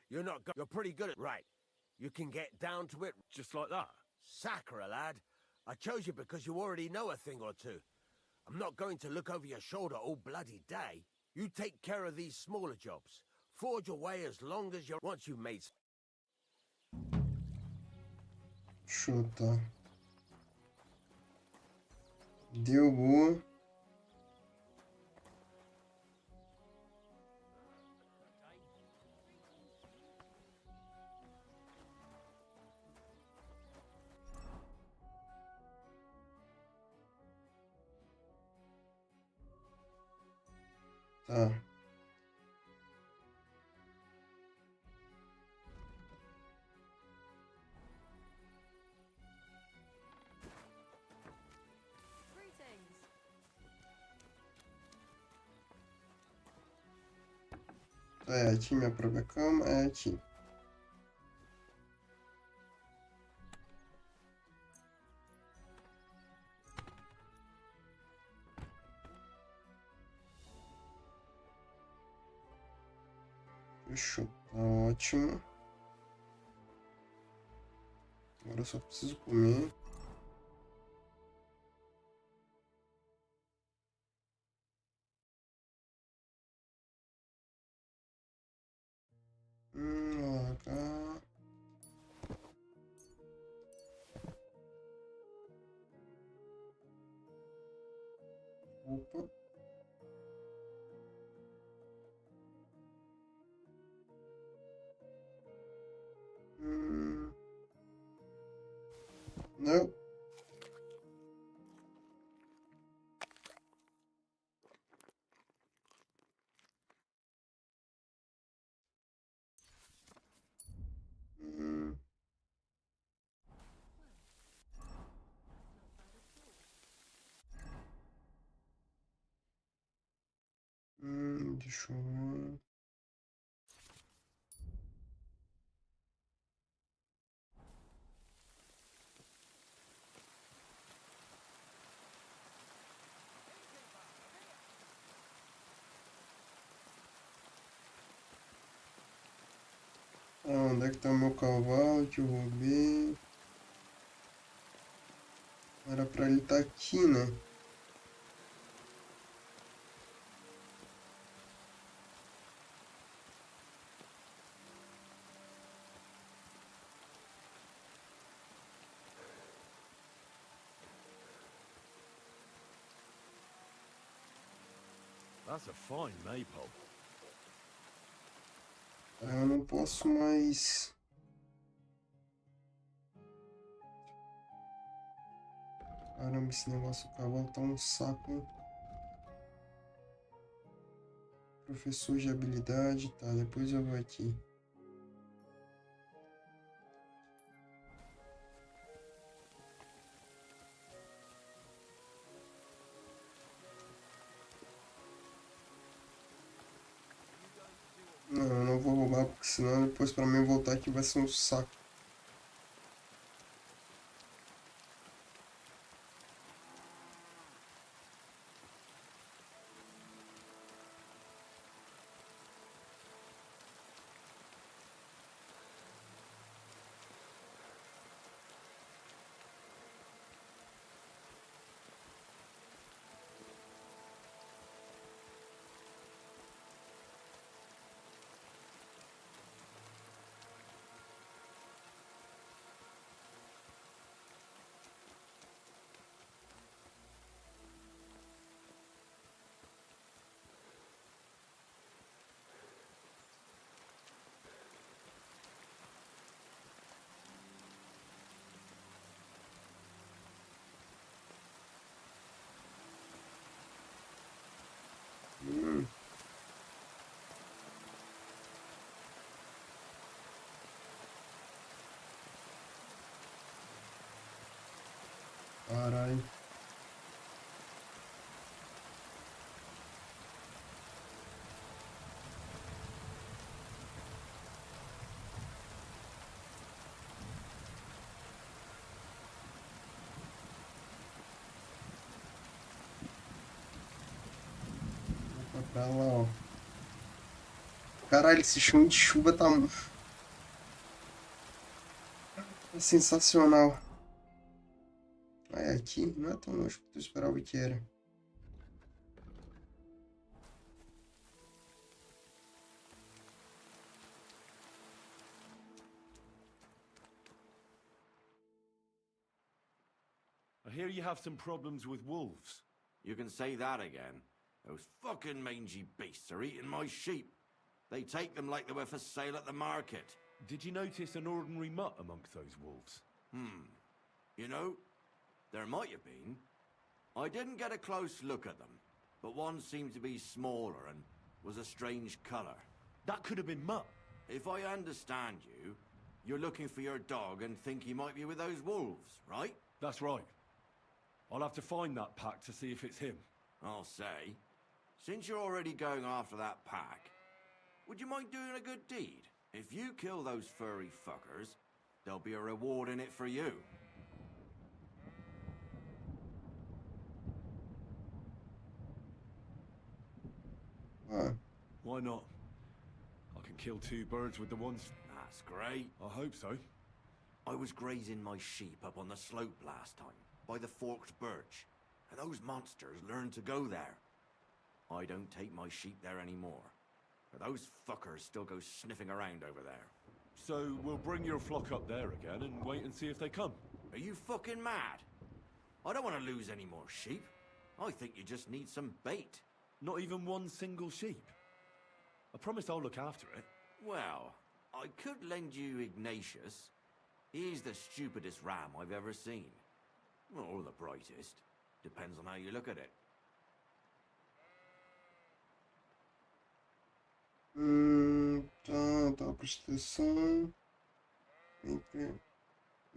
You're not you're pretty good at... Right. You can get down to it... Just like that? Sacre, lad. I chose you because you already know a thing or two. I'm not going to look over your shoulder all bloody day. You take care of these smaller jobs. Forge away as long as you're... Once you've made... Chuta. Deu boa. Tá. É aqui minha própria cama, é aqui. Fechou, tá ótimo. Agora eu só preciso comer. Lá. Opa. Não. Deixa eu ver. Onde é que tá o meu cavalo que eu roubei? Era pra ele estar aqui, né? That's a fine maypole. Eu não posso mais... Caramba, esse negócio do cavalo tá um saco, hein? Professor de habilidade, tá, depois eu vou aqui. Não, eu não vou roubar, porque senão depois pra mim voltar aqui vai ser um saco. Pra lá, ó. Caralho, esse chão de chuva tá... É sensacional. Ah, é aqui? Não é tão longe quanto eu esperava que era. I hear you have some problems with wolves. You can say that again. Those fucking mangy beasts are eating my sheep. They take them like they were for sale at the market. Did you notice an ordinary mutt amongst those wolves? You know, there might have been. I didn't get a close look at them, but one seemed to be smaller and was a strange colour. That could have been Mutt. If I understand you, you're looking for your dog and think he might be with those wolves, right? That's right. I'll have to find that pack to see if it's him. I'll say, since you're already going after that pack, would you mind doing a good deed? If you kill those furry fuckers, there'll be a reward in it for you. Why not? I can kill two birds with the one... That's great. I hope so. I was grazing my sheep up on the slope last time, by the forked birch, and those monsters learned to go there. I don't take my sheep there anymore, but those fuckers still go sniffing around over there. So we'll bring your flock up there again and wait and see if they come. Are you fucking mad? I don't want to lose any more sheep. I think you just need some bait. Not even one single sheep? I promise I'll look after it. Well, I could lend you Ignatius. He's the stupidest ram I've ever seen. Or the brightest. Depends on how you look at it. Tá, prostituição. Vou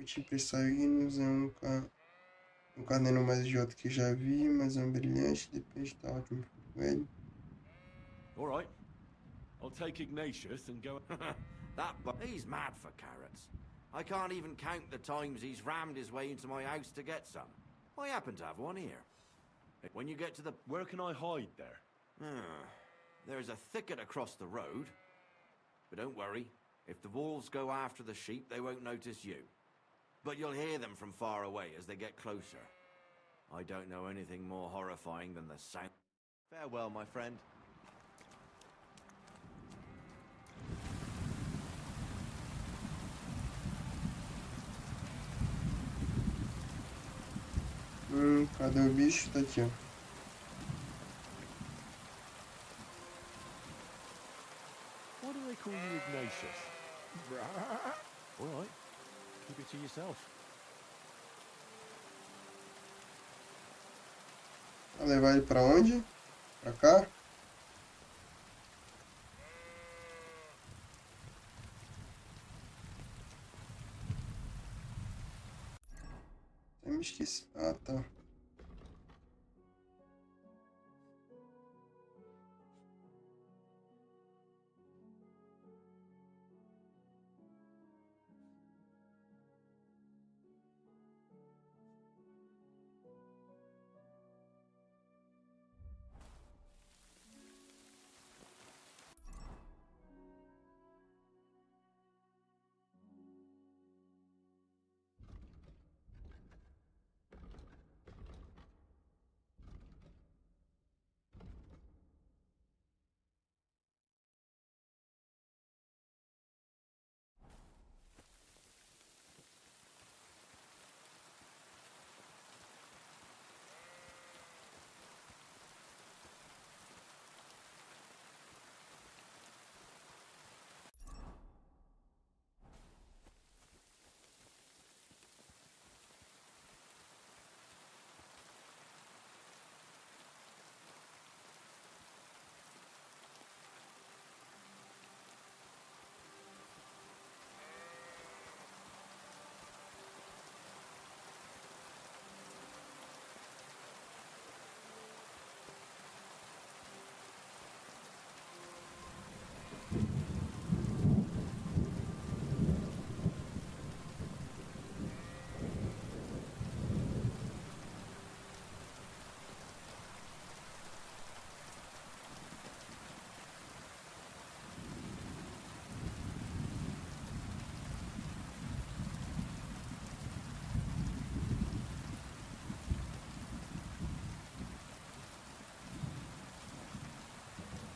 te emprestar hinos, um caderno mais idiota que já vi, mas é um brilhante, depende, tá ótimo pro velho. Alright. I'll take Ignatius and go... He's mad for carrots. I can't even count the times he's rammed his way into my house to get some. I happen to have one here. When you get to the... Where can I hide there? There's a thicket across the road. But don't worry. If the wolves go after the sheep, they won't notice you. But you'll hear them from far away as they get closer. I don't know anything more horrifying than the sound... Farewell, my friend. Cadê o bicho? Tá aqui, ó. Why do they call you Ignatius? Alright. Keep it to yourself. Vai levar ele pra onde? Pra cá? Eu me esqueci. Ah, tá.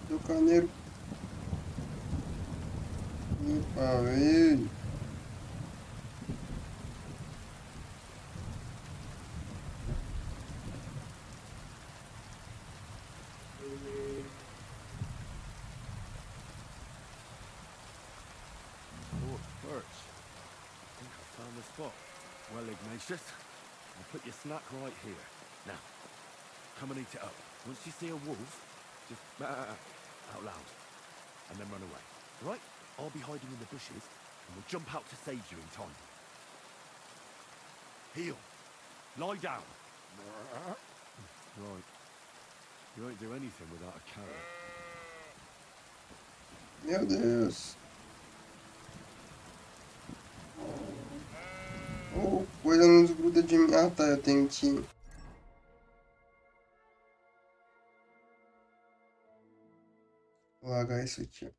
Do carneiro. Epa, velho. Oh, birch. I think I found the spot. Well, Ignatius, I'll put your snack right here. Now, come and eat it up. Once you see a wolf, just out loud, and then run away. All right? I'll be hiding in the bushes, and we'll jump out to save you in time. Heel. Lie down. Right. You won't do anything without a carrot. Meu Deus. Oh, coisa não desgruda de mim. Ah, tá, eu tenho que... largar isso aqui, ó.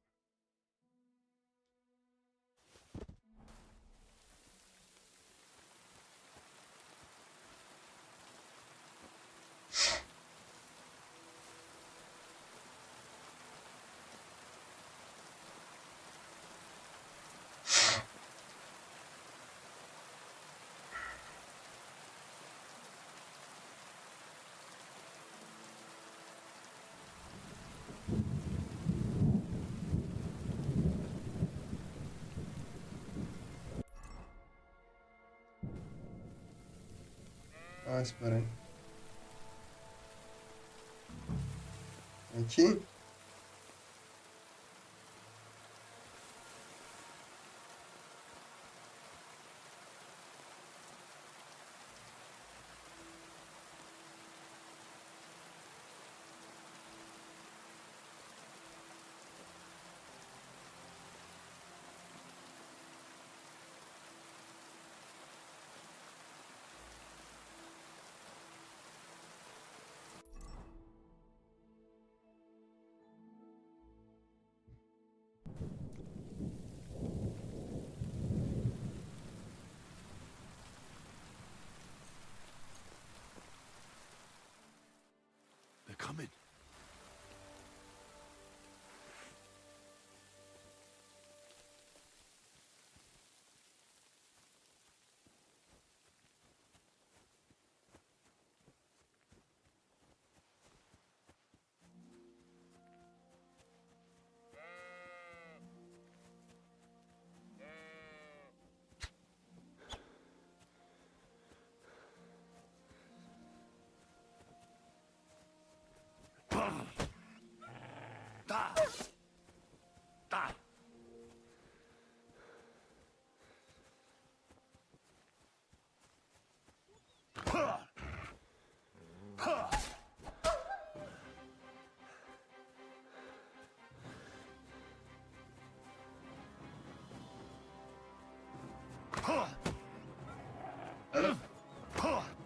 Ah, espera aí. Aqui? They're coming.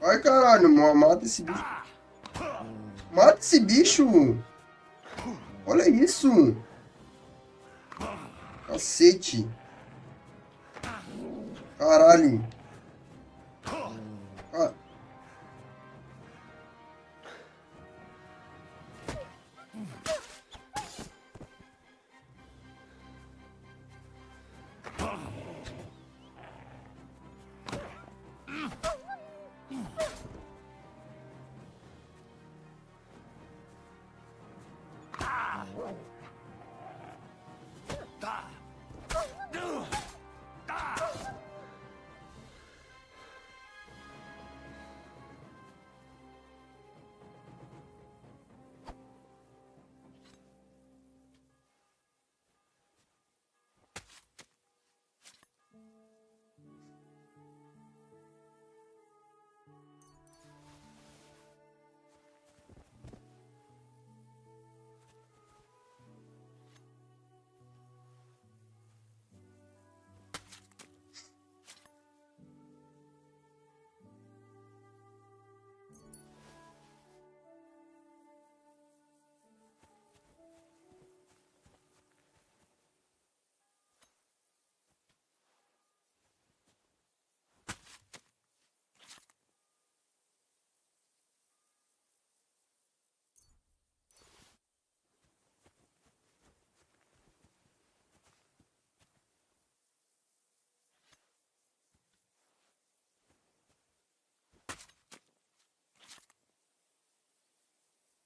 Ai, caralho, mata esse bicho. Mata esse bicho. Olha isso. Cacete. Caralho. Ah.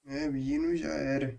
É, menino já era.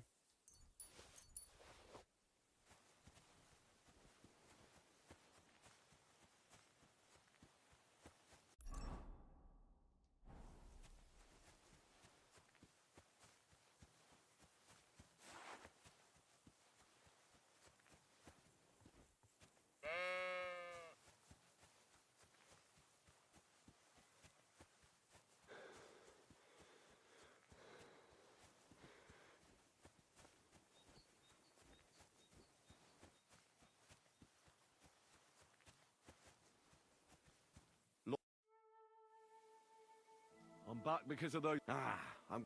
I'm back because of those...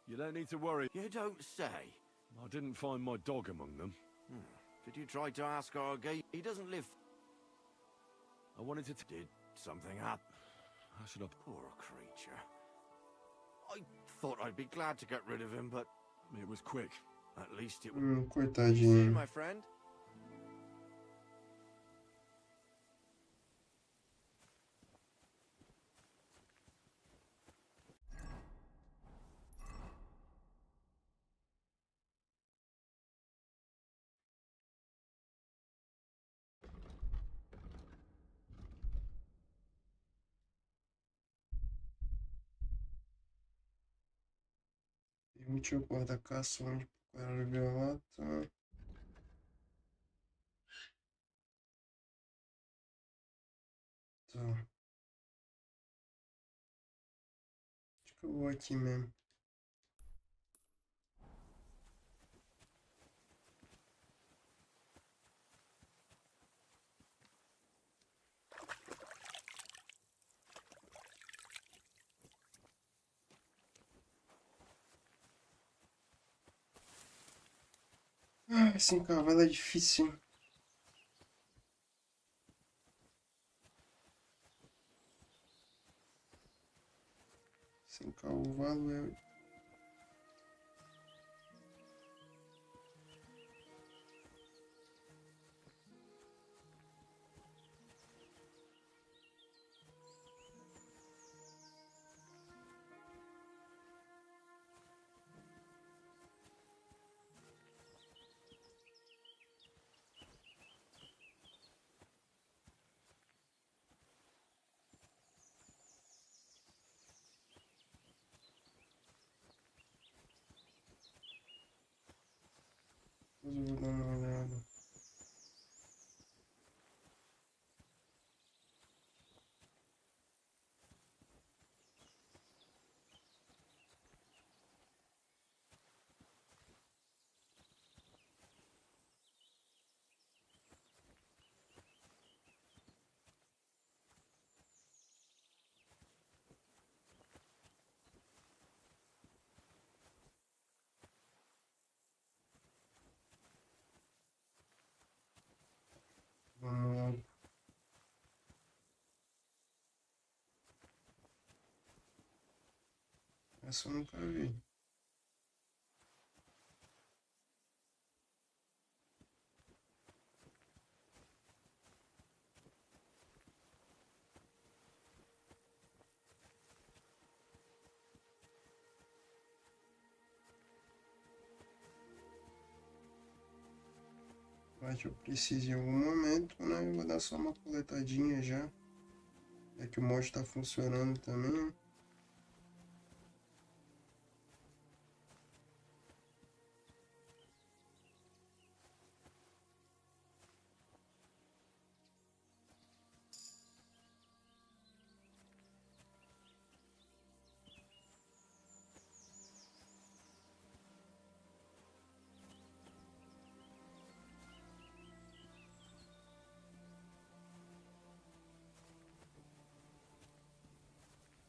You don't need to worry. You don't say. I didn't find my dog among them. Did you try to ask our gate? He doesn't live... I wanted to... Did something happen? How should I... Poor creature. I thought I'd be glad to get rid of him, but... It was quick. At least it was... Coitadinho. My friend. Permite o guarda-caça onde procurar o vira-lata. Tá. Acho que eu vou aqui mesmo. Sem cavalo é difícil, hein? Sem cavalo é... Depois eu vou dar uma olhada. Vamos lá. Essa eu nunca vi. Mas eu preciso em algum momento, né? Eu vou dar só uma coletadinha já. É que o mod tá funcionando também, né?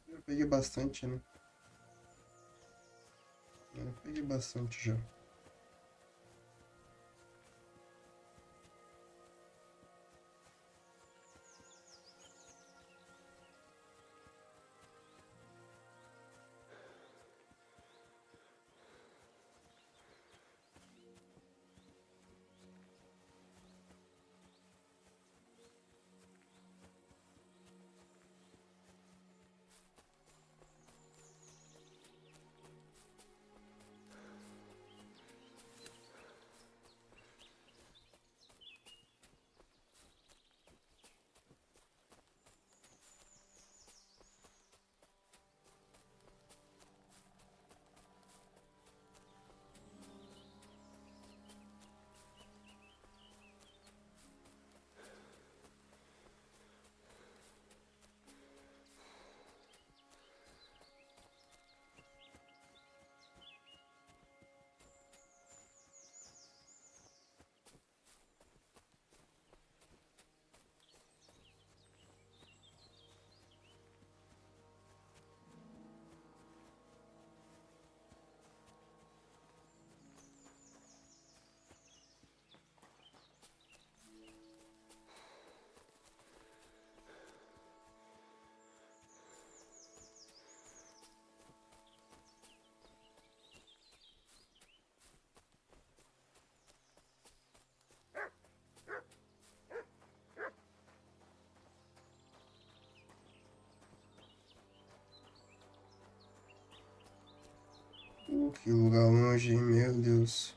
Eu peguei bastante, né? Eu peguei bastante já. Que lugar longe, hein? Meu Deus.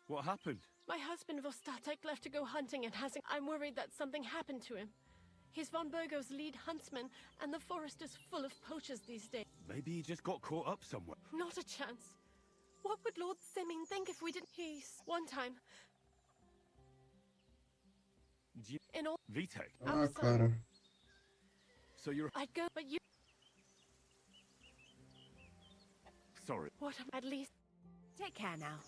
What happened? My husband Vostatek left to go hunting and hasn't. I'm worried that something happened to him. He's von Burgo's lead huntsman, and the forest is full of poachers these days. Maybe he just got caught up somewhere. Not a chance. What would Lord Simming think if we didn't? He's one time. In all. Vitek? Ah, claro. So you're. I'd go, but you. Sorry. What? At least. Take care now.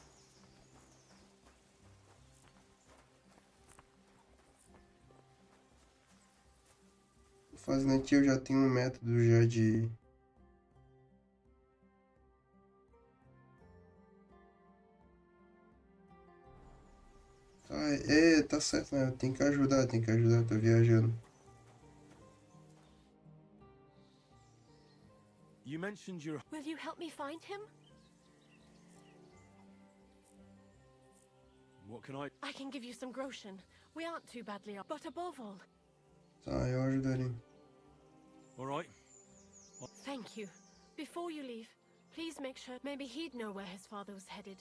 Fazendo aqui eu já tenho um método já de... Tá certo, né? Tem que ajudar, tô viajando. You mentioned your... Will you help me find him? What can I... I can give you some groschen. We aren't too badly off. But above all... Tá, eu ajudarei. All right. Thank you. Before you leave, please make sure maybe he'd know where his father was headed.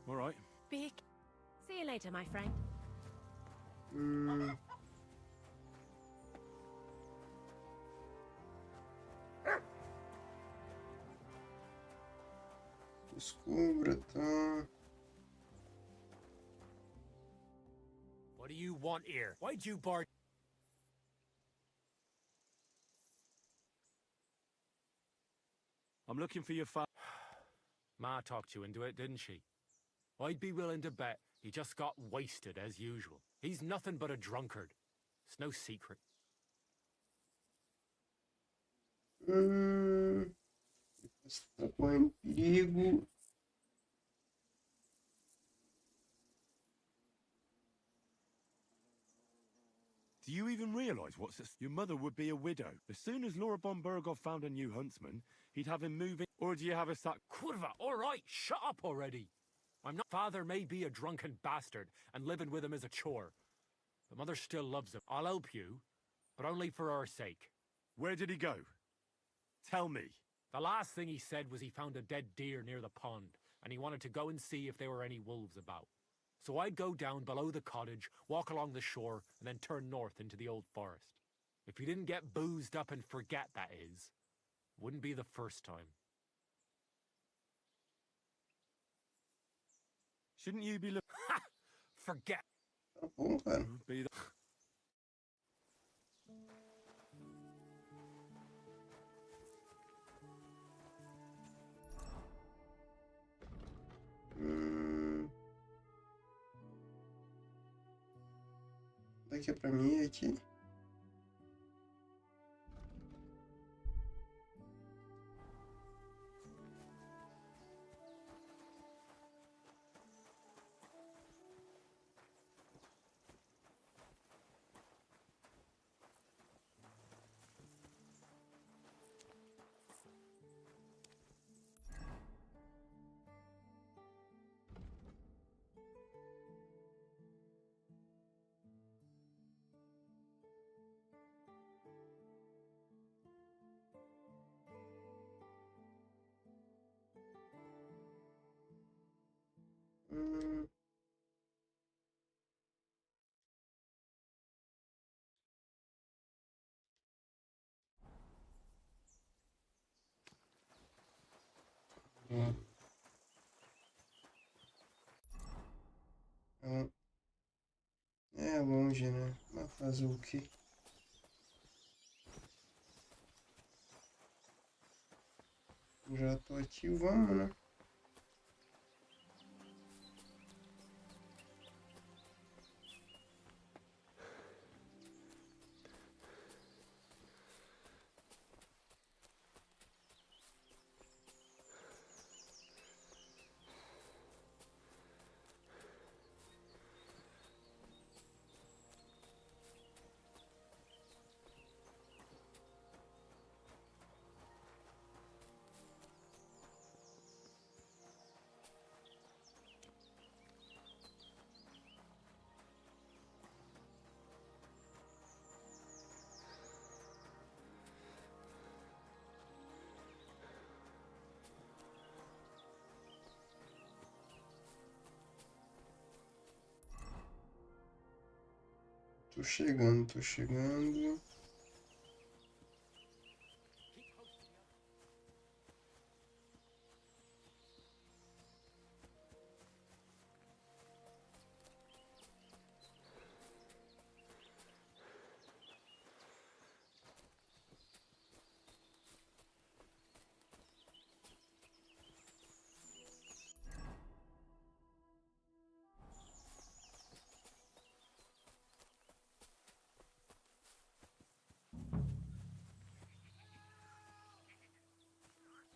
All right. Big. See you later, my friend. Descubra, tá. What do you want here? Why'd you bar... I'm looking for your Ma talked you into it, didn't she? I'd be willing to bet he just got wasted as usual. He's nothing but a drunkard. It's no secret. Está correndo perigo. Do you even realize what's this? Your mother would be a widow. As soon as Laura von Burgov found a new huntsman, he'd have him moving. Or do you have a sack? Kurva, all right, shut up already. I'm not... Father may be a drunken bastard, and living with him is a chore. But Mother still loves him. I'll help you, but only for our sake. Where did he go? Tell me. The last thing he said was he found a dead deer near the pond, and he wanted to go and see if there were any wolves about. So I'd go down below the cottage, walk along the shore, and then turn north into the old forest. If he didn't get boozed up and forget, that is, wouldn't be the first time. Shouldn't you be Ha! Forget. Tá bom, cara. Be the... Daqui é pra mim aqui. É longe, né? Mas fazer o quê? Já tô aqui, vamos, né? Tô chegando, tô chegando.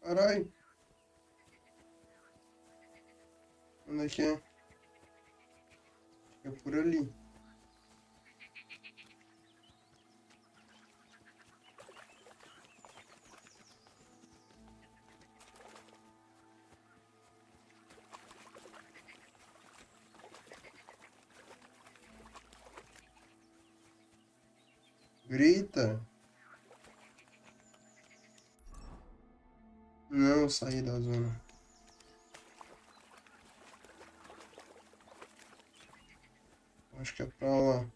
Caralho. Onde é que é? É por ali. Grita. Não, saí da zona. Acho que é pra lá.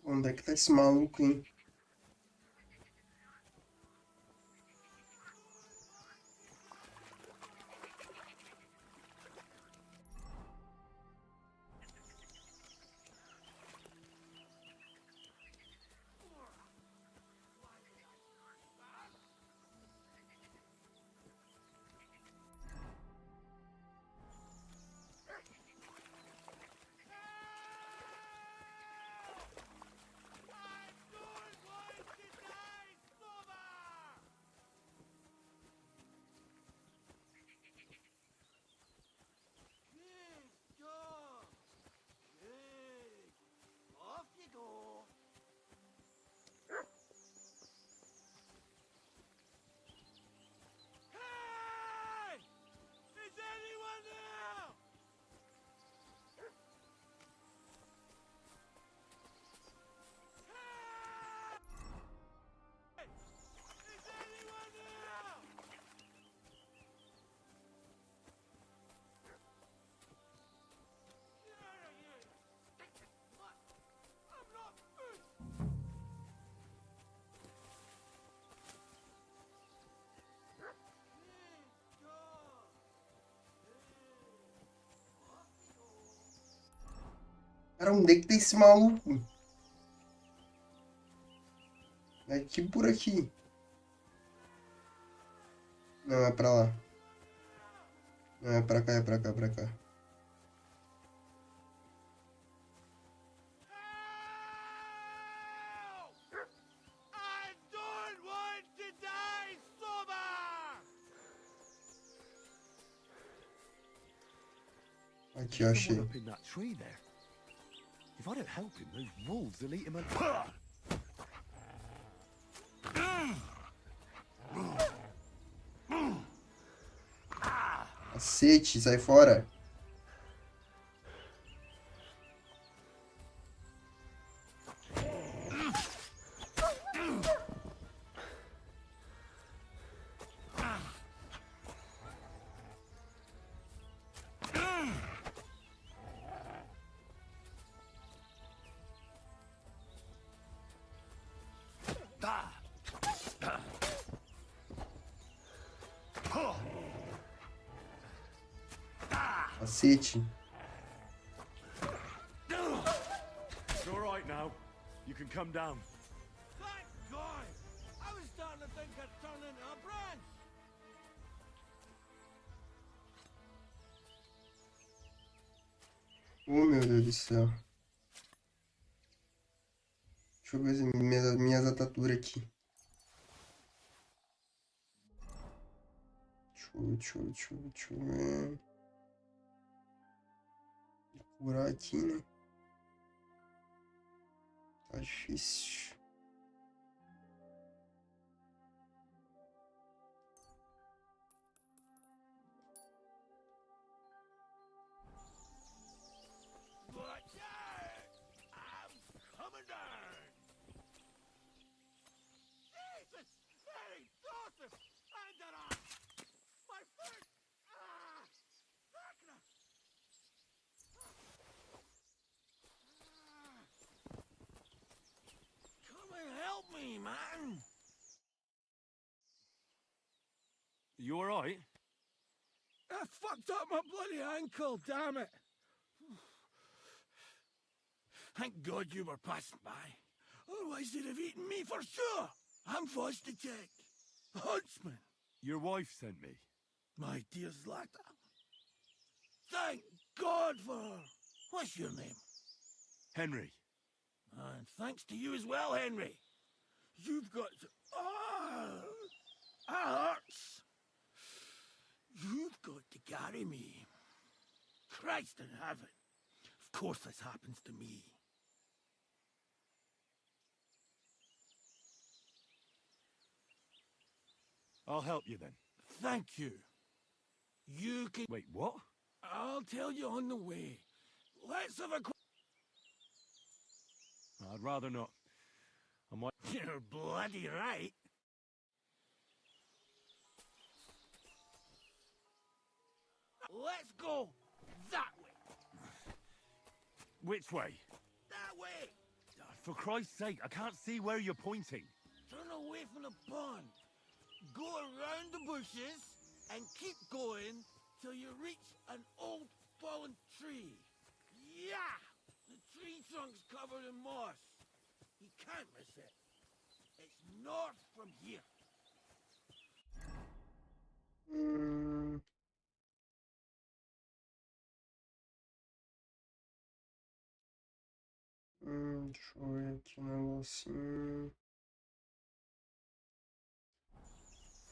Onde é que tá esse maluco, hein? Off you go. Hey! Is anyone there? Hey! Is anyone there? I'm not. Cara, onde é que tá esse maluco? É aqui por aqui. Não, é pra lá. Não, é pra cá, é pra cá, é pra cá. I don't want to die sober! Aqui, eu achei. Someone up in that tree there. If I don't help him, those wolves will eat him alive. Cacete, sai fora. Cacete. It's all right now. You can come down. Thank God! I was starting to think I'd turn into a branch. Oh, meu Deus do céu. Deixa eu ver as minhas ataturas aqui. Deixa eu ver. Vou curar aqui, né? Tá difícil. Watch out! I'm coming down! Jesus! Mary, Joseph! I fucked up my bloody ankle, damn it. Thank God you were passing by. Otherwise they'd have eaten me for sure. I'm forced to check. Huntsman. Your wife sent me. My dear Zlata. Thank God for her. What's your name? Henry. And thanks to you as well, Henry. You've got to... that hurts. You've got to carry me. Christ in heaven. Of course this happens to me. I'll help you then. Thank you. You can... Wait, what? I'll tell you on the way. Let's have a... I'd rather not. I might... You're bloody right. Let's go that way. Which way? That way. For Christ's sake, I can't see where you're pointing. Turn away from the pond. Go around the bushes and keep going till you reach an old fallen tree. Yeah! The tree trunk's covered in moss. You can't miss it. It's north from here. Deixa eu ver aqui um negocinho.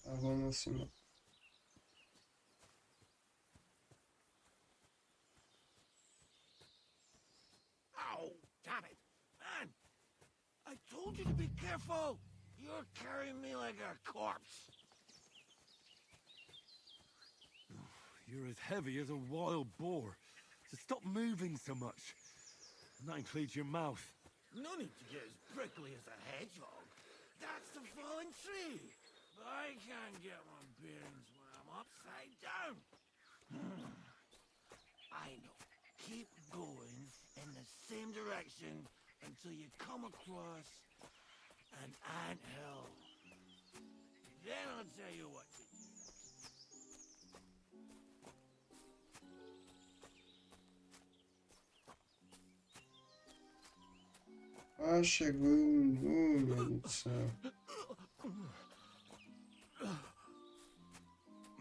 Tá, vamos acima. Ow! Damn it! Man! I told you to be careful! You're carrying me like a corpse. You're as heavy as a wild boar. So stop moving so much. And that includes your mouth. No need to get as prickly as a hedgehog. That's the fallen tree. But I can't get my bearings when I'm upside down. I know. Keep going in the same direction until you come across an anthill. Then I'll tell you what to do. Ah, chegou. Oh, meu Deus do céu.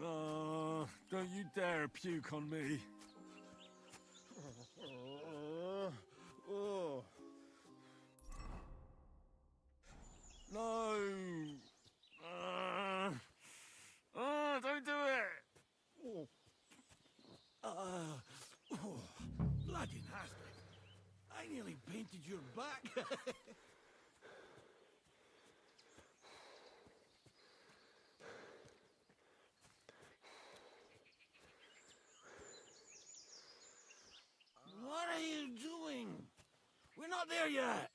Oh, don't you dare puke on me. Oh. No. Don't do it. Bloody nasty. I nearly painted your back. What are you doing? We're not there yet.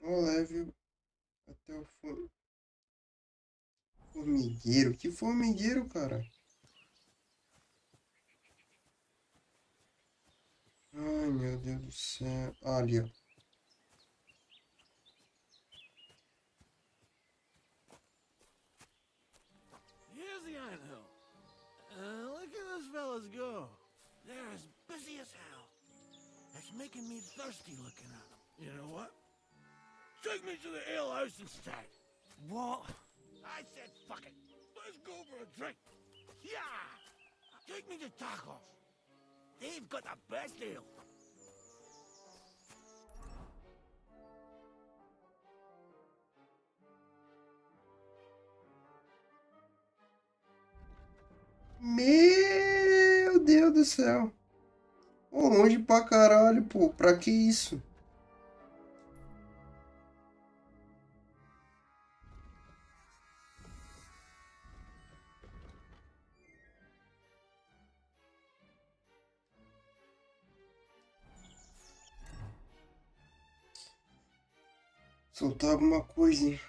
Não leve até o formigueiro. Que formigueiro, cara? Ai, meu Deus do céu. Ah, ali, ó. Here's the anthill. Look at those fellas go. They're as busy as hell. It's making me thirsty looking at them. You know what? Take me to the ale house instead. What? I said fuck it. Let's go for a drink. Yeah! Take me to tacos. They've got the best ale. Meu Deus do céu. Pô, longe pra caralho, pô. Pra que isso? Soltar alguma coisa, hein?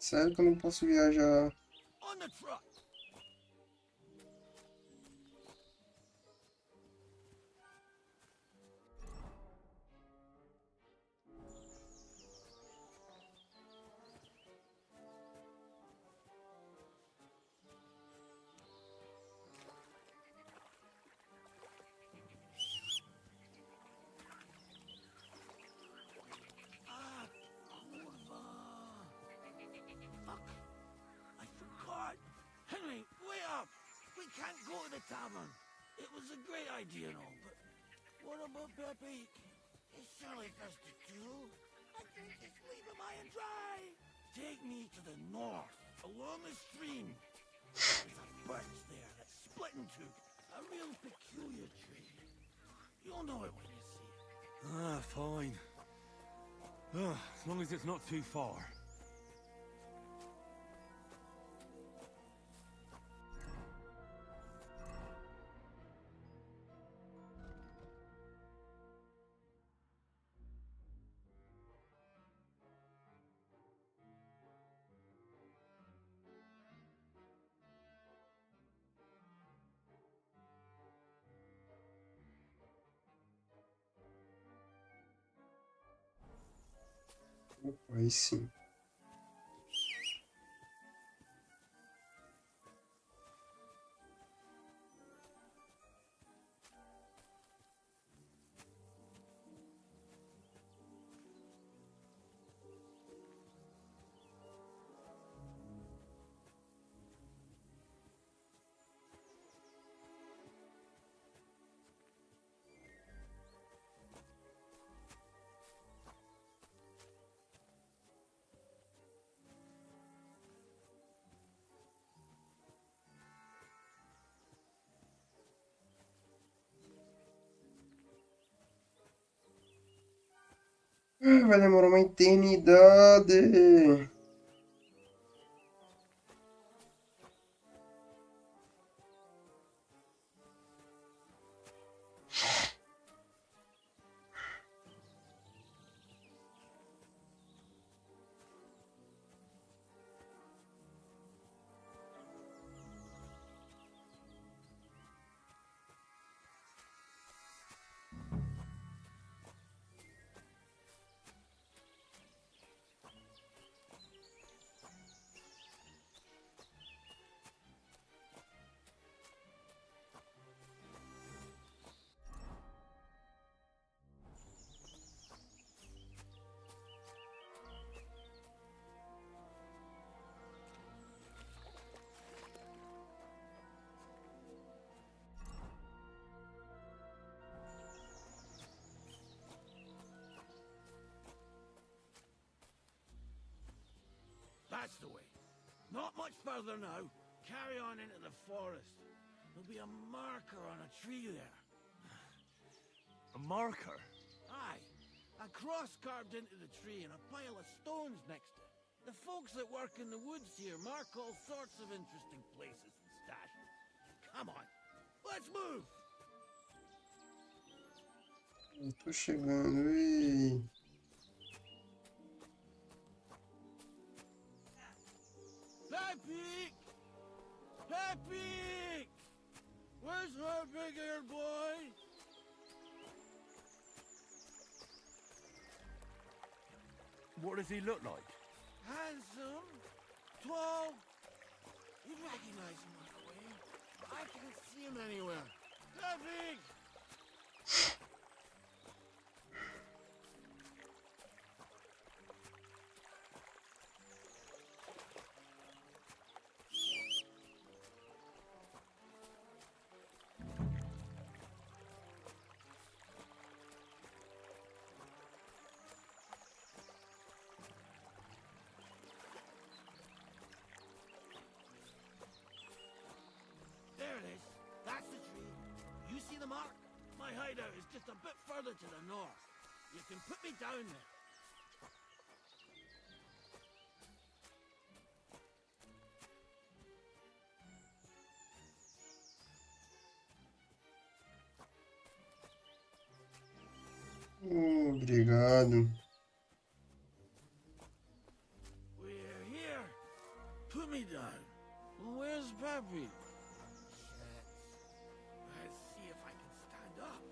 Sério que eu não posso viajar? On the trot. I forgot. Henry, wait up. We can't go to the tavern. It was a great idea and all, but what about Pepe? He's surely thirsty too. I think just leave him high and dry. Take me to the north, along the stream. There's a birch there that's split in two. A real peculiar tree. You'll know it when you see it. Ah, fine. As long as it's not too far. Opa, aí sim. Vai demorar uma eternidade. That's the way. Not much further now. Carry on into the forest. There'll be a marker on a tree there. A marker? Aye. A cross carved into the tree and a pile of stones next to it. The folks that work in the woods here mark all sorts of interesting places and stashes. Come on. Let's move! Eu tô chegando, ei. Pepe! Pepe! Where's our big-eared boy? What does he look like? Handsome, tall. You'd recognize him right away. I can't see him anywhere. Pepe! There it is. That's the tree. You see the mark? My hideout is just a bit further to the north. You can put me down there. Obrigado. We're here. puppy? Shit. Let's see if I can stand up.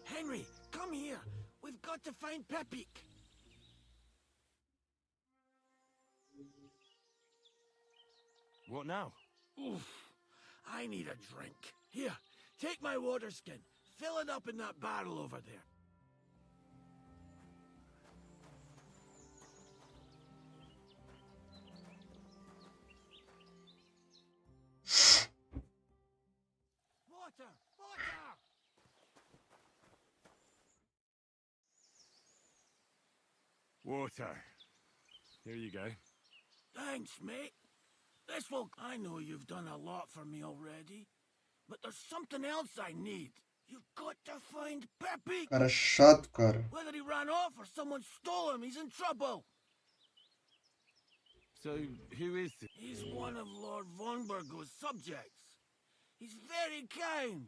Henry, come here. We've got to find Peppy. What now? Oof. I need a drink. Here, take my water skin. Fill it up in that barrel over there. Water! Water! Water. Here you go. Thanks, mate. This will... I know you've done a lot for me already, but there's something else I need. You've got to find Peppy. Cara chato, cara. Whether he ran off or someone stole him, he's in trouble. So, who is this? He's one of Lord von Burgo's subjects. He's very kind,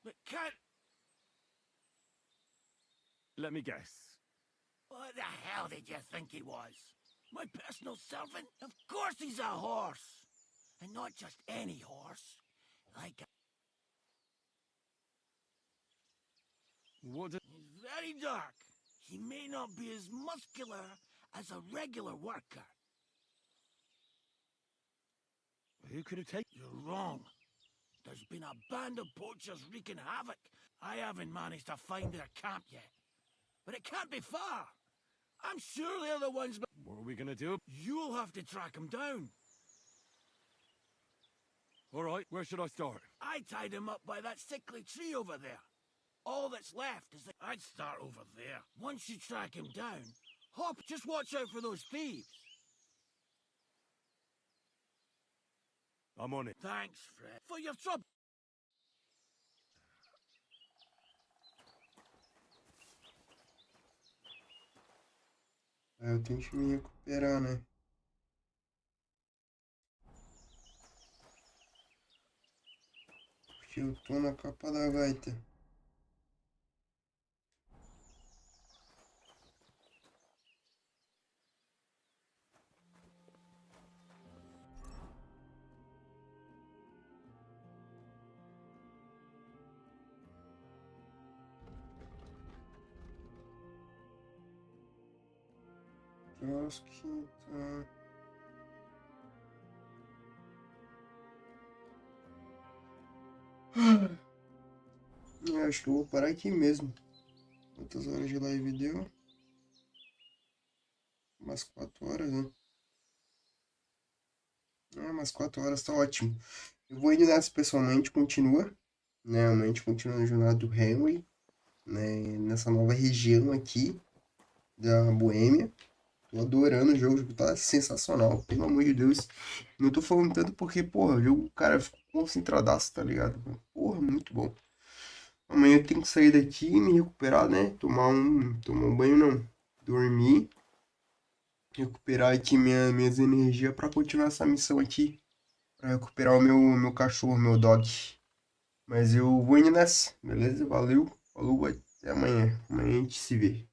but can't... Let me guess. What the hell did you think he was? My personal servant? Of course he's a horse. And not just any horse. Like a... What? He's very dark. He may not be as muscular as a regular worker. Who could have taken... You're wrong. There's been a band of poachers wreaking havoc. I haven't managed to find their camp yet. But it can't be far. I'm sure they're the ones... What are we gonna do? You'll have to track them down. All right, where should I start? I tied him up by that sickly tree over there. All that's left is that I'd start over there. Once you track him down, hop, just watch out for those thieves. I'm on it. Thanks, Fred, for your trouble. Eu tenho que me recuperar, né? Porque eu tô na capa da gaita. Acho que tá. Acho que eu vou parar aqui mesmo. Quantas horas de live deu? Umas 4 horas, né? Umas 4 horas tá ótimo. Eu vou indo nessa pessoalmente, continua. Né? A gente continua na jornada do Henry. Né? Nessa nova região aqui da Boêmia. Tô adorando o jogo tá sensacional, pelo amor de Deus. Não tô falando tanto porque, porra, o jogo, cara, ficou concentradaço, tá ligado? Porra, muito bom. Amanhã eu tenho que sair daqui e me recuperar, né? Tomar um banho, não. Dormir. Recuperar aqui minhas energias pra continuar essa missão aqui. Pra recuperar o meu cachorro, meu dog. Mas eu vou indo nessa, beleza? Valeu, falou, até amanhã. Amanhã a gente se vê.